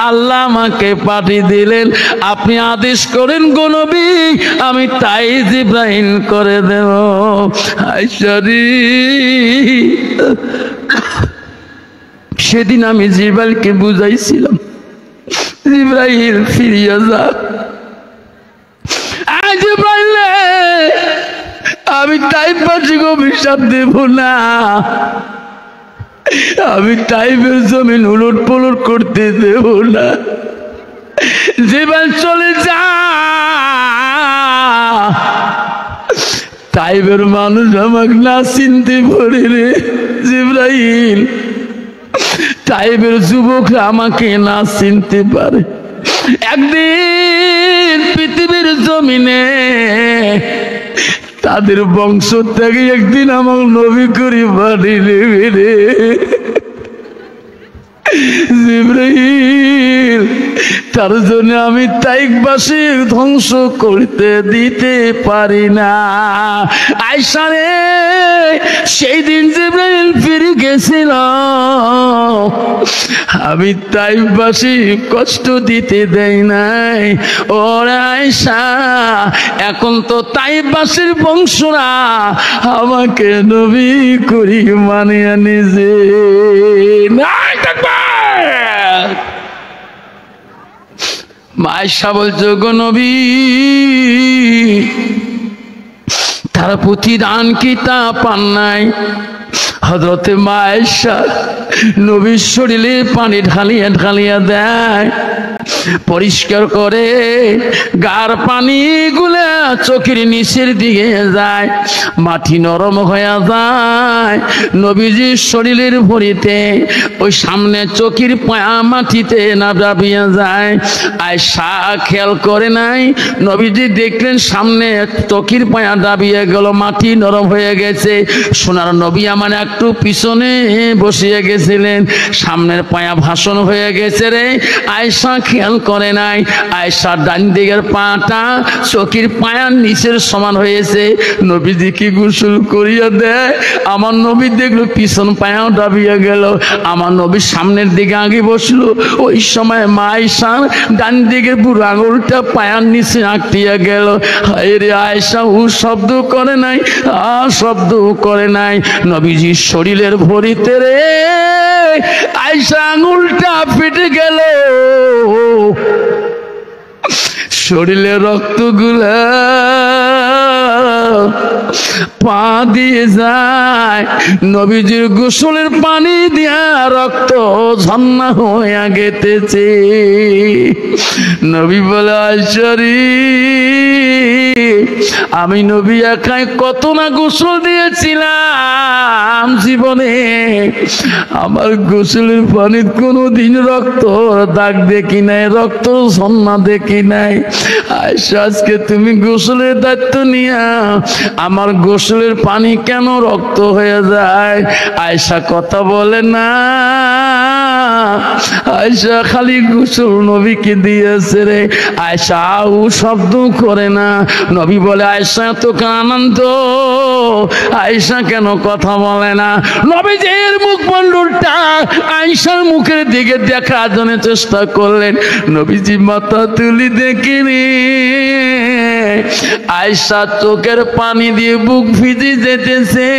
আল্লাহ আমাকে পাঠিয়ে দিলেন, আপনি আদেশ করেন গো নবী, আমি তাই জিব্রাইল করে দেব। আইসারি সেদিন আমি জিব্রাইলকে বুঝাইছিলাম, জিব্রাইল ফিরিয়া যা, জিব্রাইল আমি তাইবাসীকে অভিশাপ দেব না, আমি তাইবের জমিন উলট পুলট করতে দেব না। জিব্রাইল চলে যা, তাইবের মানুষ আমাকে না চিনতে পারে রে জিব্রাইল, তাইবের যুবকরা আমাকে না চিনতে পারে। একদিন পৃথিবীর জমিনে তাদের বংশ থেকে একদিন আমার নবী করে বাড়ি নেবে রে জিব্রাইল। তার জন্য আমি তাইকবাসী ধ্বংস করতে দিতে পারি না। আয়েশা রে সেই দিন জিব্রাইল ফিরে গেছিল, আমি তাইকবাসী কষ্ট দিতে দেই নাই। ওরে আয়েশা এখন তো তাইকবাসীর বংশরা আমাকে নবী করি মানিয়ে নিজে নাই থাকবে। আয়েশা বলছো গো নবী তারা প্রতিদান কি তা পান নাই? হযরতে মা আয়েশা নবীর শরীরে পানি ঢালিয়া ঢালিয়া দেয়, পরিষ্কার করে গার পানি গুলা চোখের নিচের দিকে যায়, মাটি নরম হয়ে যায় নবীজির শরীরের ভরিতে, ওই সামনে চোখের পায়া মাটিতে না দাবিয়ে যায়। আয়েশা খেয়াল করে নাই, নবীজি দেখলেন সামনে চোখের পায়া দাবিয়ে গেল, মাটি নরম হয়ে গেছে। সোনার নবী আমার একটু পিছনে বসিয়ে গেছিলেন, সামনের পায়া ভাষণ হয়ে গেছে রে। আয়েশা খেয়াল করে নাই, আয়েশার ডান দিকের পাটা চোখের পায়ার নিচের সমান হয়েছে। নবীজি কি গোসল করিয়া দেয়, আমার নবী দেখলো পিছন পায়াও দাবিয়ে গেল, আমার নবীর সামনের দিকে আগে বসলো। ওই সময় মা আয়েশার ডান দিকের বুড়ো আঙুলটা পায়ার নিচে আটকিয়া গেল। হায় রে আয়েশা ও শব্দ করে নাই, শব্দ করে নাই। নবীজির শরীরের ভরিতে রে আয়েশা আঙুলটা ফেটে গেল, শরীরে রক্তগুলা পা দিয়ে যায়, নবীজির গোসলের পানি দিয়া রক্ত ঝর্ণা হইয়া গেতেছে। নবী বলে আয়েশা রে আমি নবী একাই কত না গোসল দিয়েছিলাম জীবনে, আমার গোসলের পানির কোনোদিন রক্ত দাগ দেখি নাই, রক্ত ঝর্ণা দেখি নাই। আয়েশা আজকে তুমি গোসলের দায়িত্ব নিয়া আমার গোসলের পানি কেন রক্ত হয়ে যায়? আয়েশা কথা বলে না, আয়েশা খালি গোসল নবীকে দিয়েছে রে। আয়েশা আউ শব্দ করে না। নবী বলে আয়েশা তো আনন্দ, আয়েশা কেন কথা বলে না? নবীজির মুখমণ্ডলটা আয়েশার মুখের দিকে দেখার জন্য চেষ্টা করলেন, নবীজি মাথা তুলি দেখিনি। আয়েশা চোখের পানি দিয়ে বুক ভিজে যেতেছে,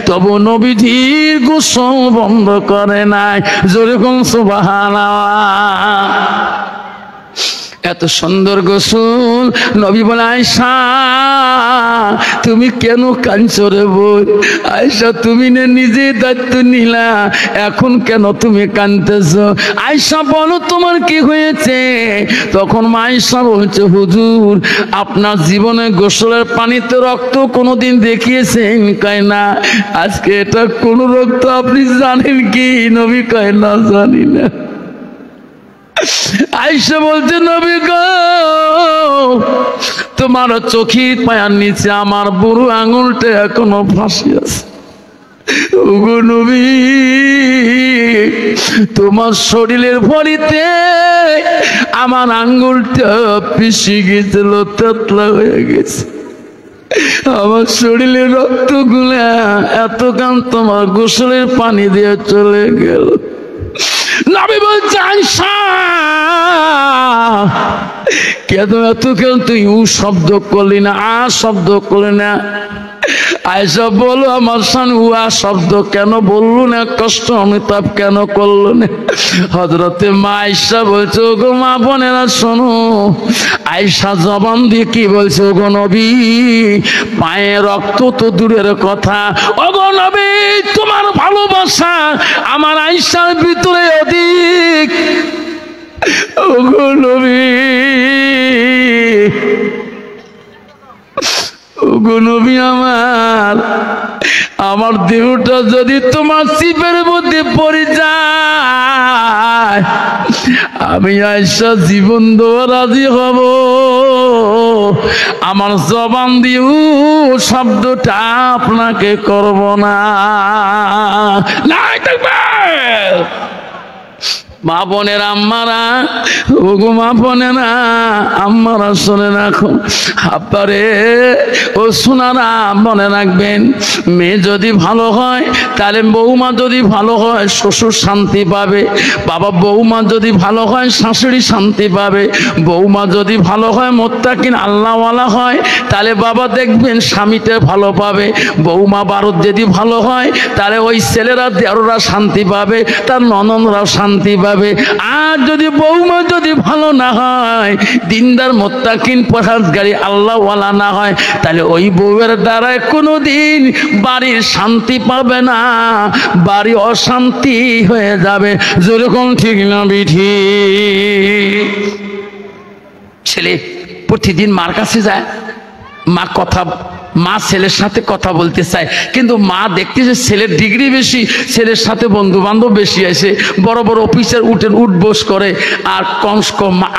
তবু নবীজির গোসল বন্ধ করে নাই। যেরকম সুবহানাল্লাহ, এত সুন্দর গোসল। নবী বলে আয়েশা তুমি কেন কাঁদছো রে বোন? আয়েশা তুমি না নিজে দায়িত্ব নিলা, এখন কেন তুমি কাঁদতেছো? আয়েশা বলো তোমার কি হয়েছে? তখন আয়েশা বলছে হুজুর আপনার জীবনে গোসলের পানিতে রক্ত কোনোদিন দেখিয়েছেন? কয় না। আজকে এটা কোন রক্ত আপনি জানেন কি? নবী কয় না জানি না। আয়েশা বলছে নবী গো তোমার চোখের পায়ার নিচে আমার বুড়ো আঙুলটা এখনো ফাঁসি আছে, ওগো নবী, তোমার শরীরের ভরিতে আমার আঙ্গুলটা পিষে গেছিল, তেতলা হয়ে গেছে। আমার শরীরের রক্তগুলা এতক্ষণ তোমার গোসলের পানি দিয়ে চলে গেল। নবী বলছে, আয়েশা কেন এতক্ষণ তুই উ শব্দ করলি না, আ শব্দ করলি না? আয়েশা বলো, আমার সামনে উয়া শব্দ কেন বললো না, কষ্ট অনুতাপ কেন করলো না? হযরতে মা আয়েশা বলছে, ওগো মা বোনেরা শোনো। আয়েশা জবান দিয়ে কি বলছে, ওগো নবী, পায়ে রক্ত তো দূরের কথা, ওগো নবী তোমার ভালোবাসা আমার আয়েশার ভিতরে অধিক। ওগো নবী, ওগো নবী আমার দেহটা যদি তোমার চিপের মধ্যে পড়ে যায়, আমি আয়েশা জীবন দেওয়া রাজি হব। আমার জবান দিয়ে শব্দটা আপনাকে করব না। মা বোনের আম্মারা, ওগো মা বোনেরা আম্মারা শুনে রাখো, আব্বারে ও সোনারা মনে রাখবেন, মেয়ে যদি ভালো হয় তাহলে বৌমা যদি ভালো হয় শ্বশুর শান্তি পাবে, বাবা বৌমা যদি ভালো হয় শাশুড়ি শান্তি পাবে, বৌমা যদি ভালো হয় মুত্তাকিন আল্লাহওয়ালা হয় তাহলে বাবা দেখবেন স্বামীটা ভালো পাবে, বৌমা বারত যদি ভালো হয় তাহলে ওই ছেলেরা দেওরা শান্তি পাবে, তার ননদরাও শান্তি পাবে। আর যদি বৌমা যদি ভালো না হয়, দিনদার মুত্তাকিন পরহেজগারি আল্লাহওয়ালা না হয়, তাহলে ওই বউয়ের দ্বারায় কোনোদিন বাড়ির শান্তি পাবে না, বাড়ি অশান্তি হয়ে যাবে। যেরকম ঠিক না বিঠি? ছেলে প্রতিদিন মার কাছে যায়, মা ছেলের সাথে কথা বলতে চায়, কিন্তু মা দেখতেছে ছেলের ডিগ্রি বেশি, ছেলের সাথে বন্ধু বান্ধব বেশি আছে, বড় বড় অফিসার উঠবোস করে। আর কম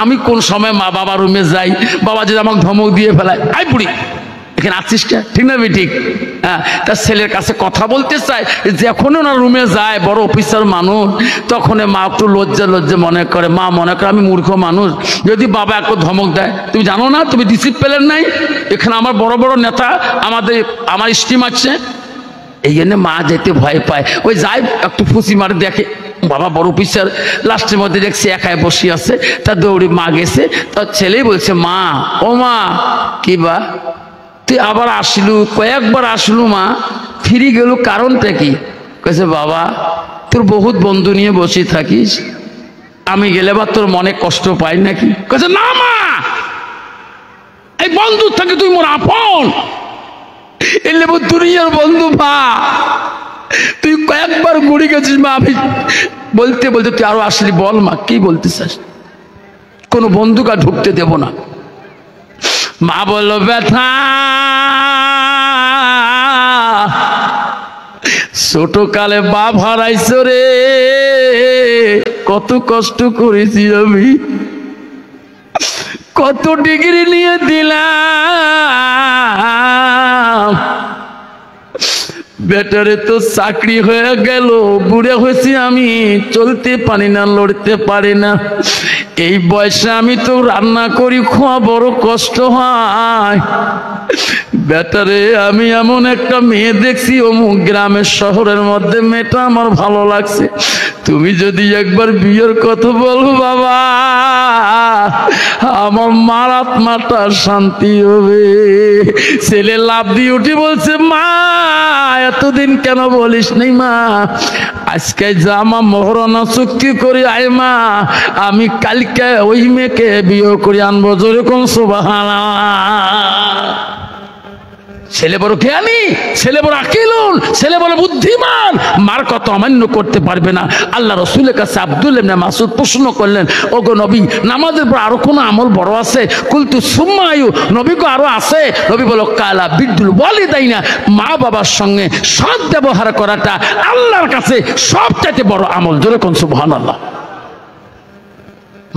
আমি কোন সময় মা বাবার রুমে যাই, বাবা যদি আমাকে ধমক দিয়ে ফেলায়, আই বুড়ি এখানে আছিস কে, ঠিক না ঠিক? হ্যাঁ, তার ছেলের কাছে কথা বলতে চায়, যখন ওনার রুমে যায় বড় অফিসার মানুষ, তখন মা একটু লজ্জা মনে করে, মা মনে করে আমি মূর্খ মানুষ, যদি বাবা একটু ধমক দেয়, তুমি জানো না তুমি ডিসিপ্লিন নাই, এখানে আমার বড় বড় নেতা আমার স্টিম আছে, এই জন্য মা যেতে ভয় পায়। ওই যাই একটু ফুসি মারে দেখে বাবা বড় অফিসার, লাস্টের মধ্যে দেখছি একাই বসে আছে, তার দৌড়ি মা গেছে, তার ছেলেই বলছে, মা ও মা কি বা তুই আবার আসলু, কয়েকবার আসলু মা, ফিরে গেল কারণটা কি? কইছে, বাবা তোর বহুত বন্ধু নিয়ে বসে থাকিস, আমি গেলে বা তোর মনে কষ্ট পাই নাকি? কইছে, না মা, এই বন্ধু থাকে তুই মোর আপন, এলে দুনিয়ার বন্ধু মা, তুই কয়েকবার ঘুরে গেছিস মা। আমি বলতে বলতে তুই আরো আসলি, বল মা কি বলতে চাস? কোনো বন্ধুকে ঢুকতে দেব না। মা বলল, ব্যথা ছোট কালে বাপ হারাইছ রে, কত কষ্ট করেছি আমি, কত ডিগ্রি নিয়ে দিলাম, বেটারে তো চাকরি হয়ে গেল, বুড়ে হয়েছি আমি, চলতে পারি না, লড়তে পারি না, এই বয়সে আমি তো রান্না করি, খাওয়া বড় কষ্ট হয়, বেটারে আমি এমন একটা মেয়ে দেখছি অমুক গ্রামের শহরের মধ্যে, মেয়েটা আমার ভালো লাগছে, তুমি যদি একবার বিয়ের কথা বলো বাবা, আমার মার আত্মাটা শান্তি হবে। ছেলে লাভ দিয়ে উঠে বলছে, মা এতদিন কেন বলিস নাই মা, আজকে জামা মোহরনা চুক্তি করি আয় মা, আমি কালকে ওই মেয়েকে বিয়ে করে আনবো। যেরকম সুবহানাল্লাহ। ছেলে বড় জ্ঞানী, ছেলে বড় আকিলুন, ছেলে বড় বুদ্ধিমান, মার কথা অমান্য করতে পারবে না। আল্লাহ রসুলের কাছে আব্দুল ইবনে মাসউদ প্রশ্ন করলেন, ওগো নবী নামাজের পর আরো কোনো আমল বড় আছে? কুলতু সুম্মা আয়ু, নবী গো আরো আছে? নবী বলো, কালা বিদ্দুল ওয়ালিদাইনা, মা বাবার সঙ্গে সৎ ব্যবহার করাটা আল্লাহর কাছে সবচাইতে বড় আমল। যেরকম সুবহানাল্লাহ।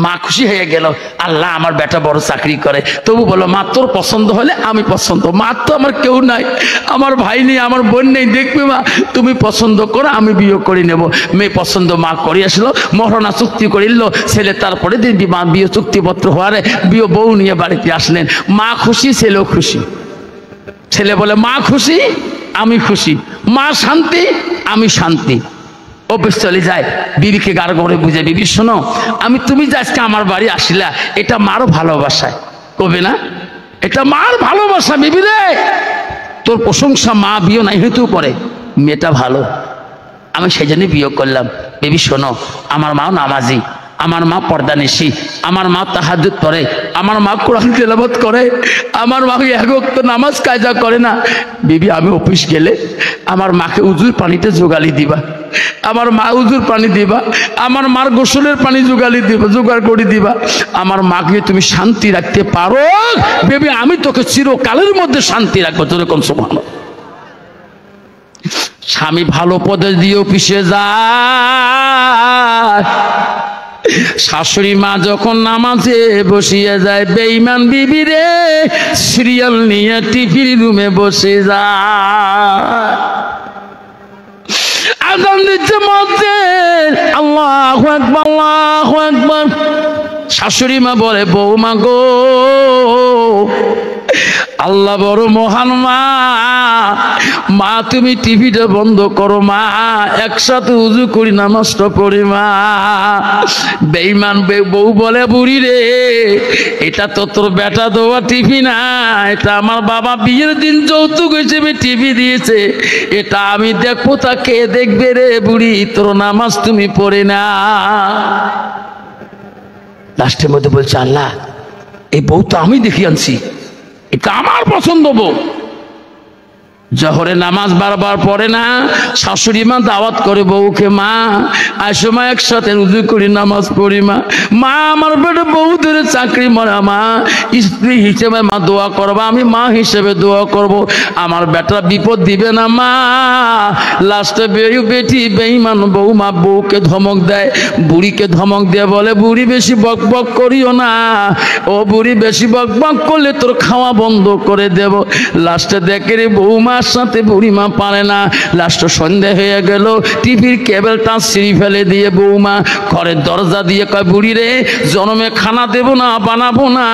মা খুশি হয়ে গেল, আল্লাহ আমার বেটা বড় চাকরি করে। তবু বলো মা তোর পছন্দ হলে আমি পছন্দ, মা তো আমার কেউ নাই, আমার ভাই নেই, আমার বোন নেই, দেখবে মা তুমি পছন্দ করো আমি বিয়ে করে নেব। মেয়ে পছন্দ মা করে আসলো, মহরণা চুক্তি করিল ছেলে, তারপরে দিন বিয়ে চুক্তিপত্র হওয়ারে বিয়ে বউ নিয়ে বাড়িতে আসলেন। মা খুশি ছেলেও খুশি। ছেলে বলে মা খুশি আমি খুশি, মা শান্তি আমি শান্তি। অফিস চলে যায়, বিবিকে গার ঘরে বুঝে, বিবি শোনো আমি তুমি যে আজকে আমার বাড়ি আসিলা এটা মার ভালোবাসায়, কবে না এটা মার ভালোবাসা। বিবি রে তোর প্রশংসা মা বিয়ে নাই হইতেও পরে, মেয়েটা ভালো আমি সেই জন্য বিয়ে করলাম। বিবি শোনো আমার মাও নামাজি, আমার মা পর্দানিশী, আমার মা তাহাজ্জুদ পড়ে, আমার মা কোরআন তেলাওয়াত করে, আমার মা এক ওয়াক্ত নামাজ কায়দা করে না। বিবি আমি অফিস গেলে আমার মাকে উজুর পানিতে জোগালি দিবা, আমার মা উজুর পানি দিবা, আমার মার গোসলের পানি জোগালি দিবা, জোগাড় করে দিবা। আমার মাকে তুমি শান্তি রাখতে পারো বেবি, আমি তোকে চিরকালের মধ্যে শান্তি রাখবো। যেরকম সুবহানাল্লাহ। স্বামী ভালো পদে দিয়ে অফিসে যায়, শাশুড়ি মা যখন নামাজে বসিয়ে যায়, বেঈমান বিবি রে সিরিয়াল নিয়ে টিভির রুমে বসে যায়। আযান দিচ্ছে মুয়াজ্জিন, আল্লাহু আকবার আল্লাহু আকবার। শাশুড়ি মা বলে বৌমা গো আল্লাহ বড় মহান, মা মা তুমি টিভিটা বন্ধ করো, মা একসাথে উজু করি নামাজটা পড়ি। মা বেঈমান বউ বলে বুড়ি রে এটা তো তোর বেটা দেওয়া টিভি না, এটা আমার বাবা বিয়ের দিন যৌতুক হিসেবে টিভি দিয়েছে, এটা আমি দেখবো তা কে দেখবে রে বুড়ি, তোর নামাজ তুমি পড়ে না। লাস্টের মধ্যে বলছে আল্লাহ এই বউ তো আমি দেখিয়ে আনছি, এটা আমার পছন্দ বউ। জহরে নামাজ বারবার পড়ে না, শাশুড়ি মা দাওয়াত করে বউকে, মা আসো মা একসাথে রুজু করি নামাজ পড়ি। মা মা আমার বেটা বউ ধরে চাকরি মরা, মা স্ত্রী হিসেবে মা দোয়া করবা, আমি মা হিসেবে দোয়া করব, আমার বেটা বিপদ দিবে না মা। লাস্টে বেটি বেঈমান বউ মা বউকে ধমক দেয়, বুড়িকে ধমক দিয়ে বলে বুড়ি বেশি বক বক করিও না, ও বুড়ি বেশি বক বক করলে তোর খাওয়া বন্ধ করে দেব। লাস্টে দেখে রে বৌমা সাথে বুড়িমা পারে না। লাস্ট সন্ধ্যা হয়ে গেল, টিভির কেবলটা ছিঁড়ে ফেলে দিয়ে বৌমা ঘরের দরজা দিয়ে কয় বুড়ি রে জন্মে খানা দেব না, বানাবো না,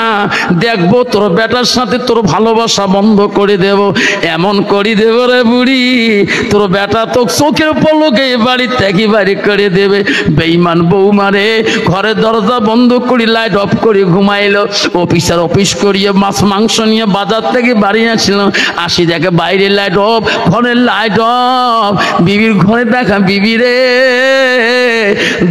দেখবো তোর বেটার সাথে তোর ভালোবাসা বন্ধ করে দেব, এমন করি দেব রে বুড়ি তোর বেটা তো চোখের পলকে বাড়ি থেকে বাড়ি করে দেবে। বেঈমান বৌমা রে ঘরের দরজা বন্ধ করি লাইট অফ করে ঘুমাইলো। অফিসার অফিস করিয়ে মাছ মাংস নিয়ে বাজার থেকে বাড়ি আসছিল, আসি দেখে বাইরে লাইট অফ, ঘরের লাইট অফ। বিবির ঘরে দেখা, বিবি রে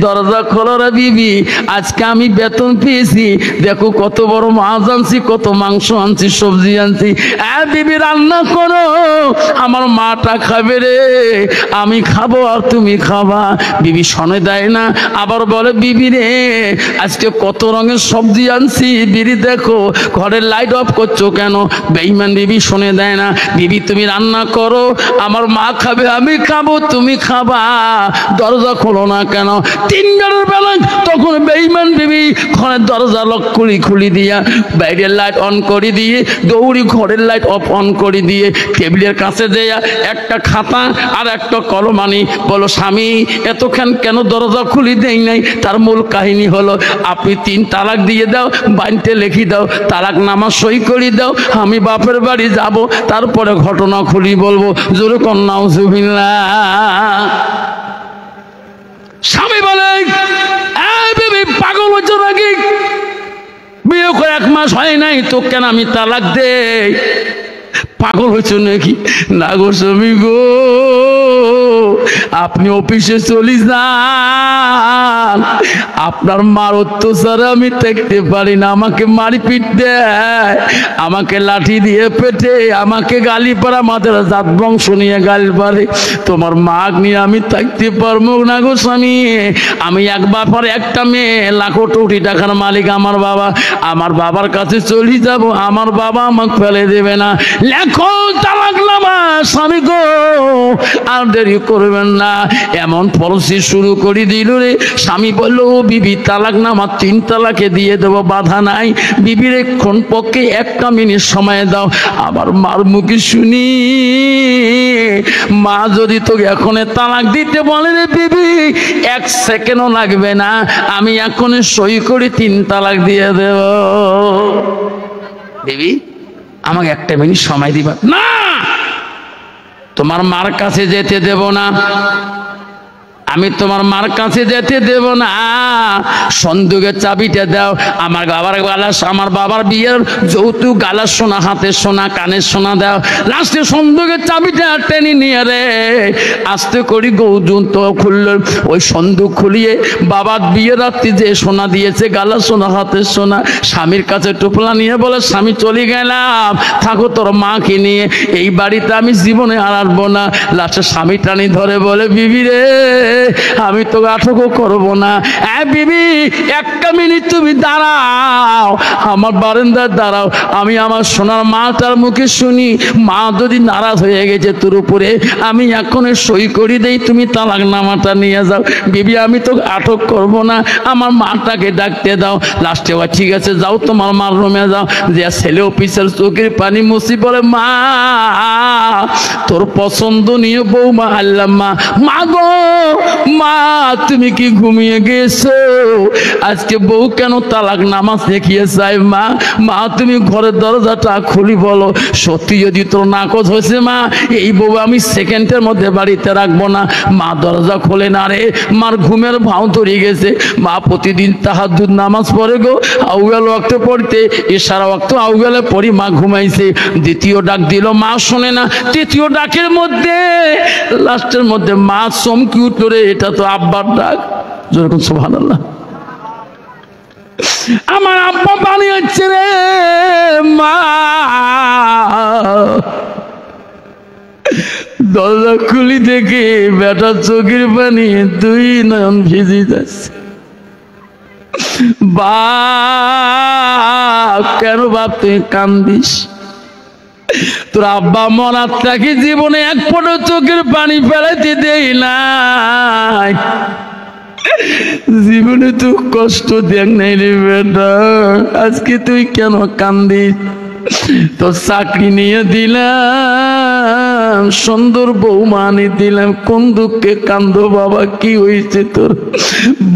দরজা খোলো রে বিবি, আজকে আমি বেতন পেয়েছি, দেখো কত বড় মাছ আনছি, কত মাংস আনছি, সবজি আনছি, বিবি রান্না করো, আমার মাটা খাবে রে, আমি খাবো আর তুমি খাবা। বিবি শোনে দেয় না, আবার বলে বিবি রে আজকে কত রঙের সবজি আনছি, বিবি দেখো ঘরের লাইট অফ করছো কেন? বেঈমান বিবি শোনে দেয় না, বিবি তুমি রান্না করো, আমার মা খাবে, আমি খাবো, তুমি খাবা, দরজা খোলো না কেন? 3 বেলার বেলা তখন বেঈমান বিবি ঘরের দরজা লক করে খুলি দিয়া বাইরের লাইট অন করে দিয়ে দৌড়ি ঘরের লাইট অফ অন করে দিয়ে টেবিলের কাছে যেয়া একটা খাতা আর একটা কলম আনি, বলো স্বামী এতক্ষণ কেন দরজা খুলি দেই নাই? তার মূল কাহিনী হলো আপনি 3 তালাক দিয়ে দাও, বাইনতে লিখি দাও, তালাক নামা সই করে দাও, আমি বাপের বাড়ি যাব, তারপরে ঘটনা খুলি বলবো। জোরে কর নাউজুবিল্লাহ। স্বামী বলে বেবি পাগল হচ্ছে নাকি? বিয়ে করে 1 মাস হয় নাই তো কেন আমি তালাক দেই? পাগল হয়েছে নাকি? না গো স্বামী গো, আপনি অফিসে চলে যান, আপনার মার অত্যাচারে আমি দেখতে পারি না, আমাকে মারপিট দেয়, আমাকে লাঠি দিয়ে পেটে, আমাকে গালি পারা, মাদের জাত বংশ নিয়ে গালি পারে, তোমার মাগ নিয়ে আমি থাকতে পারবো না গো স্বামী। আমি এক বাবার একটা মেয়ে, লাখো কোটি টাকার মালিক আমার বাবা, আমার বাবার কাছে চলে যাব, আমার বাবা আমাকে ফেলে দেবে না। এখন তালাক নামা স্বামী গো, আর দেরি করবেন না। এমন পলিসি শুরু করে দিল রে। স্বামী বলল, ও বিবি তালাক নামা 3 তালাকে দিয়ে দেবো, বাধা নাই। বিবির এখন পক্ষে 1 মিনিট সময় দাও। আবার মার মুখে শুনি, মা যদি তোকে এখন তালাক দিতে বলে রে বিবি, 1 সেকেন্ডও লাগবে না, আমি এখন সই করে 3 তালাক দিয়ে দেব। বিবি আমাকে 1 মিনিট সময় দিবা। না, তোমার মার কাছে যেতে দেব না, আমি তোমার মার কাছে যেতে দেব না। সন্দুকের চাবিটা দাও। আমার বাবার বিয়ের যৌতুক গালার সোনা, হাতের সোনা, কানের সোনা দাও। লাস্টে সন্দুকের চাবিটা টেনে নিয়ে রে আস্তে করি গৌজুন তো খুলল। ওই সন্দুক খুলিয়ে বাবার বিয়ের রাত্রি যে সোনা দিয়েছে, গালার সোনা, হাতের সোনা, স্বামীর কাছে টোপলা নিয়ে বলে, স্বামী চলে গেলাম, থাকো তোর মাকে নিয়ে, এই বাড়িতে আমি জীবনে আর আসবো না। লাস্টে স্বামী টানি ধরে বলে, বিবি রে আমি তো আটকও করবো না। বিবি 1 মিনিট তুমি দাঁড়াও, আমার বারান্দায় দাঁড়াও, আমি আমার সোনার মাটার মুখে শুনি। মা যদি নারাজ হয়ে গেছে তোর উপরে, আমি এখন সই করে দেই, তুমি তালাক নামাটা নিয়ে যাও। বিবি আমি তো আটক করবো না, আমার মাটাকে ডাকতে দাও। লাস্টে ঠিক আছে যাও, তোমার মার রুমে যাও। যে ছেলে অফিসের চোখের পানি মুছি বলে, মা তোর পছন্দ নিয়ে বৌমা আল্লাহ। মা গো, মা তুমি কি ঘুমিয়ে গেছো? আজকে বউ কেন তালাক নামাজ দেখিয়ে চাই? মা মা তুমি ঘরের দরজাটা খুলি বলো, সত্যি যদি তোর নাকচ হয়েছে মা, এই বউ আমি সেকেন্ডের মধ্যে বাড়িতে রাখবো না। মা দরজা খোলে না রে, মার ঘুমের ভাও ধরে গেছে। মা প্রতিদিন তাহাজ্জুদ নামাজ পড়ে গো, আউয়াল ওয়াক্তে পড়তে, ইশারা ওয়াক্ত আউয়ালে পড়ি, মা ঘুমাইছে। দ্বিতীয় ডাক দিল, মা শোনে না। তৃতীয় ডাকের মধ্যে লাস্টের মধ্যে মা চমকি উঠল রে, এটা তো আব্বার ডাক। যেরকম সুবহানাল্লাহ, আমার আব্বা বানিয়েছে রে। মা দরজা খুলি দেখে বেটার চোখের পানি 2 নয়ন ভিজে যাচ্ছে। বাপ কেন বাপ তুই কান্দিস? তোর আব্বা মরার থাকি জীবনে 1 ফোঁটা চোখের পানি ফেলাইতে দেই নাই, জীবনে তো কষ্ট দেখ নাই রে বেটা, আজকে তুই কেন কান্দিস? তোর চাকরি নিয়ে দিলাম, সুন্দর বৌমা আনি দিলাম, কোন দুঃখে কান্দো বাবা? কি হয়েছে তোর?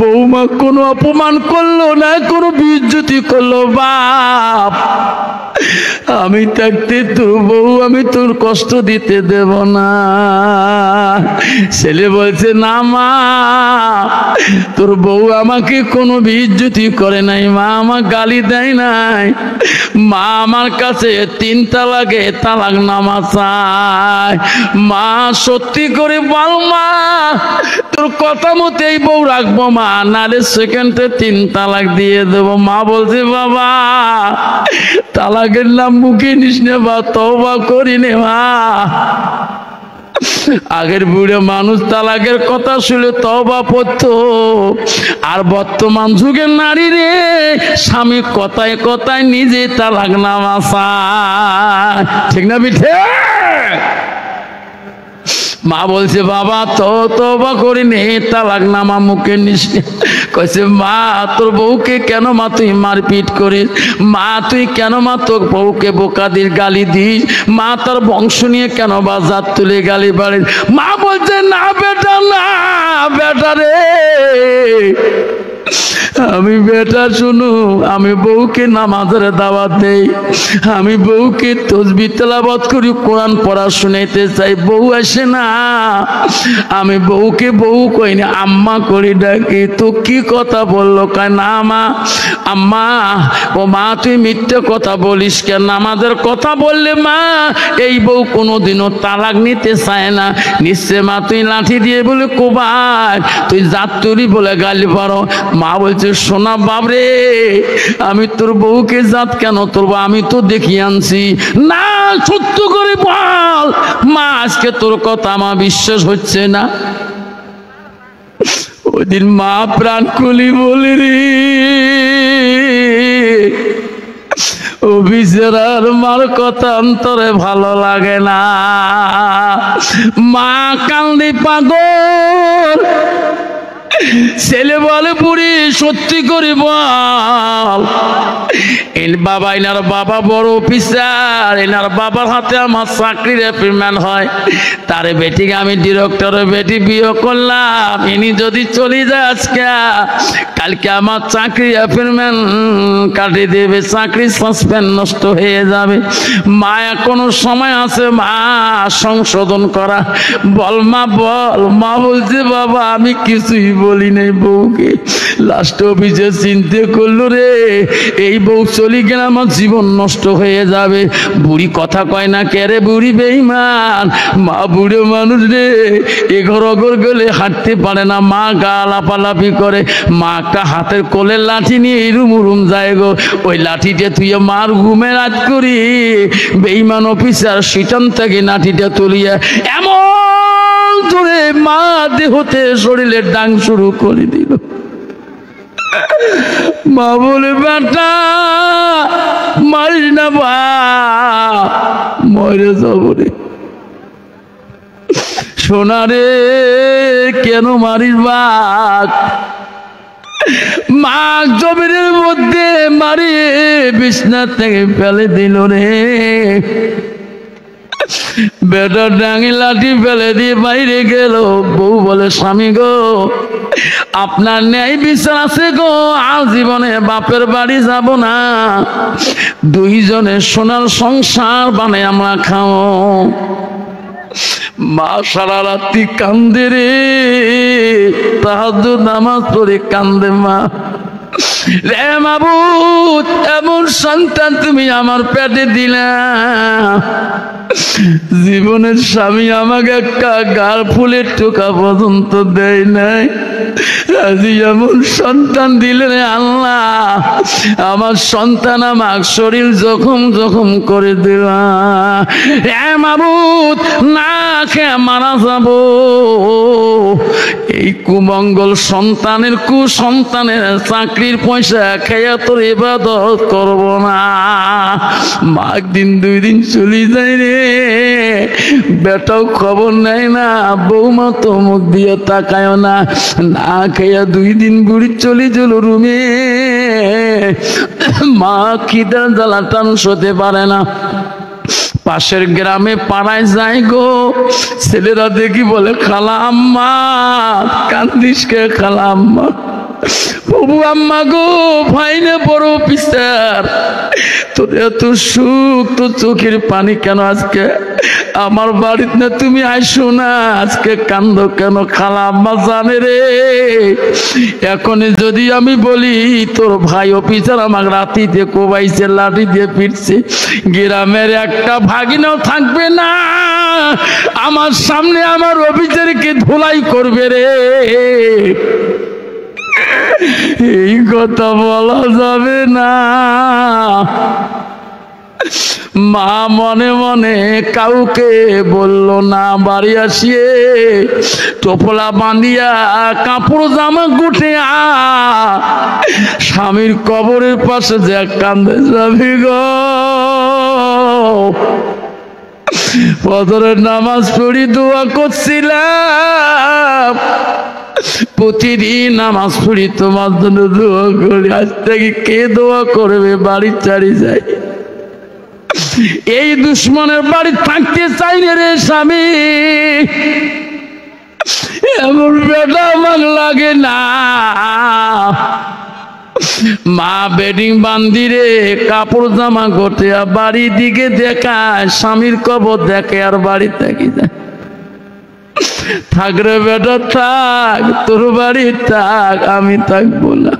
বৌমা কোনো অপমান করলো না, কোনো বেইজ্জতি করলো? বাপ আমি থাকতে তোর বউ আমি তোর কষ্ট দিতে দেব না। ছেলে বলছে, না মা, তোর বউ আমাকে কোনো বেইজ্জতি করে নাই, মা আমার গালি দেয় নাই, মা আমার কাছে 3 তালাকে তালাক নামা চায়। মা সত্যি করে বল মা, তোর কথা মতেই বউ রাখবো মা, নারে সেকেন্ডে 3 তালাক দিয়ে দেবো। মা বলছে, বাবা তালাকের নাম মুখে নিস নে বা, তওবা করি নে মা। আগের বুড়ে মানুষ তালাকের কথা শুনে তওবা পড়তো, আর বর্তমান যুগের নারী রে স্বামী কথায় কথায় নিজে তালাক নামা চায়। ঠিক না বিঠে? মা বলছে, বাবা তো তওবা করি নে, তালাক নামা মুখে নিস। কইছে, মা তোর বউকে কেন মা তুই মারপিট করিস? মা তুই কেন মা তোর বউকে বোকা দিয়ে গালি দিস? মা তার বংশ নিয়ে কেন বা জাত তুলে গালি বাড়িস? মা বলছে, না বেটা, না বেটা রে, আমি বেটা শুনু, আমি বউকে নামাজের দাওয়াত দেই, আমি বউকে তাসবিহ তেলাওয়াত করি, কোরআন পড়া শুনাইতে চাই, বউ আসে না, আমি বউকে বউ কই না, আম্মা করি ডাকি। তো কি কথা বললো? কয় না মা, আম্মা। ও মা তুই মিথ্যে কথা বলিস কেন? নামাজের কথা বললে মা এই বউ কোনোদিনও তালাক নিতে চায় না। নিশ্চয় মা তুই লাঠি দিয়ে বলে কোবাই, তুই জাত তুলি বলে গালি পারো। মা বলছে, সোনা বাবরে, আমি তোর বউকে জাত কেন তুলবো? আমি তো দেখিয়ে আনছি। না, সত্য করে বল মা, আজকে তোর কথা আমার বিশ্বাস হচ্ছে না। ওই দিন মা প্রাণ খুলি বলি রে, অফিসের আর মার কথা অন্তরে ভালো লাগে না। মা কান্দি পাগল, ছেলে বলে বুড়ি সত্যি করে বল, বাবা এনার বাবা বড় অফিসার, এনার বাবার হাতে আমার চাকরির অ্যাপয়েন্টমেন্ট হয়, তারে বেটিকে আমি ডিরেক্টরের বেটি বিয়ে করলাম, ইনি যদি চলে যায় আজকে কালকে আমার চাকরি অ্যাপয়েন্টমেন্ট কাটিয়ে দেবে, চাকরি সাসপেন্ড নষ্ট হয়ে যাবে। মা এখনো সময় আছে মা সংশোধন করা, বল মা বল। মা বলছে বাবা আমি কিছুই বলি নাই বউকে, লাস্ট অফিসে চিন্তা করলো রে এই বউ চলি গেলে আমার জীবন নষ্ট হয়ে যাবে। বুড়ি কথা কয় না কে রে, বুড়ি বেঈমান। মা বুড়ো মানুষ রে, এঘর অঘর গেলে হাঁটতে পারে না, মা গা লাফালাফি করে। মা একটা হাতের কোলের লাঠি নিয়ে এরুম উরুম যায় গো, ওই লাঠিটা তুই মার ঘুমে রাত করি বেঈমান অফিসার শীতন থেকে লাঠিটা তুলিয়া এমন ধরে মা দেহতে শরীরের ডাং শুরু করে দিল। মা বলে বেটা মারিস না বা মরে যাব রে। সোনা রে কেন মারিস বাঘ? মা জমিনের মধ্যে মারি বিছনা থেকে ফেলে দিল রে। বেটা ডাঙি লাঠি ফেলে দিয়ে বাইরে গেল। বউ বলে স্বামী গো আপনার ন্যায় বিচার আছে গো, আর জীবনে বাপের বাড়ি যাব না, দুইজনে সোনার সংসার বানাই আমরা খাও। মা সারা রাত্রি কান্দে রে, তাহাজ্জুদ নামাজ পড়ে কান্দে মা। রে মাবুদ এমন সন্তান তুমি আমার পেটে দিলা, জীবনের স্বামী আমাকে একটা গাল ফুলের টোকা পর্যন্ত দেয় নাই, আজ এমন সন্তান দিলেন আল্লাহ। আমার সন্তান আমার শরীর জখম জখম করে দিলা। হে মাবুদ না খেয়ে মারা যাব, এই কুমঙ্গল সন্তানের কুসন্তানের চাকরির পয়সা খেয়ে তোর ইবাদত করব না। মা একদিন দুই দিন চলে যায় রে, বেটাও খবর নেয় না, বৌমা তো মুখ দিয়ে তাকায় না, না খেয়ে দুই দিন বুড়ি চলে গেল রুমে। মা খিদার জ্বালা টান সতে পারে না, পাশের গ্রামে পাড়ায় যায় গো, ছেলেরা দেখি বলে খালা আম্মা কান্দিস কে? খালা আম্মা বাবু আম্মা গো ভাইনে বড় অফিসার, তোর এত সুখ, তোর চোখের পানি কেন আজকে? আমার বাড়িতে না তুমি আইসো না, আজকে কান্দ কেন? খালা আম্মা জানে রে, এখন যদি আমি বলি তোর ভাই অফিসার আমাকে রাতি দিয়ে কোবাইছে, লাঠি দিয়ে পিটছে, গ্রামের একটা ভাগিনাও থাকবে না আমার সামনে আমার অফিসারকে ধুলাই করবে রে। এই কথা বলা যাবে না। মা মনে মনে কাউকে বলল না, বাড়ি আসিয়ে টোপলা বাঁধিয়া কাপড় জামা গুটিয়া স্বামীর কবরের পাশে যে কান্দে যাবি গো। ফজরের নামাজ পড়ি দোয়া করছিলাম, প্রতিদিন নামাজ পড়ি তোমার জন্য দোয়া করি, আজ থেকে কে দোয়া করবে? বাড়ি ছাড়ি যাই, এই দুশ্মনের বাড়ি থাকতে চাই রে স্বামী, এমন বেটা আমার লাগে না। মা বেডিং বান্দিরে কাপড় জামা করতে বাড়ির দিকে দেখায়, স্বামীর কবর দেখে আর বাড়ি থাকি যায়। থাক রে বেটা থাক, তোর বাড়ি থাক, আমি থাকবো না।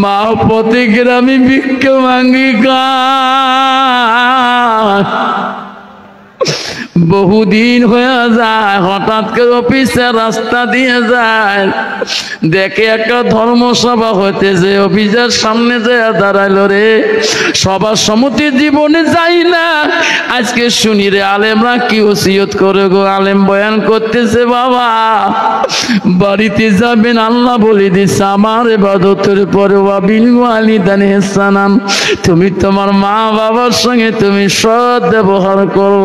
মা পথে গ্রামে ভিক্ষা মাঙ্গি বহুদিন হয়ে যায়, হঠাৎ করে অফিসের রাস্তা দিয়ে যায়, দেখে একটা ধর্মসভা হইতেছে, অফিসের সামনে যে দাঁড়াইলো রে, সবার সম্মতি জীবনে যাই না, আজকে শুনি রে আলেমরা কি ওসিয়ত করে গো। আলেম বয়ান করতেছে, বাবা বাড়িতে যাবেন, আল্লাহ বলে দিচ্ছে আমার ইবাদতের পরে ওয়াবিল ওয়ালিদাইনি ইহসানান, তুমি তোমার মা বাবার সঙ্গে তুমি সৎ ব্যবহার করো।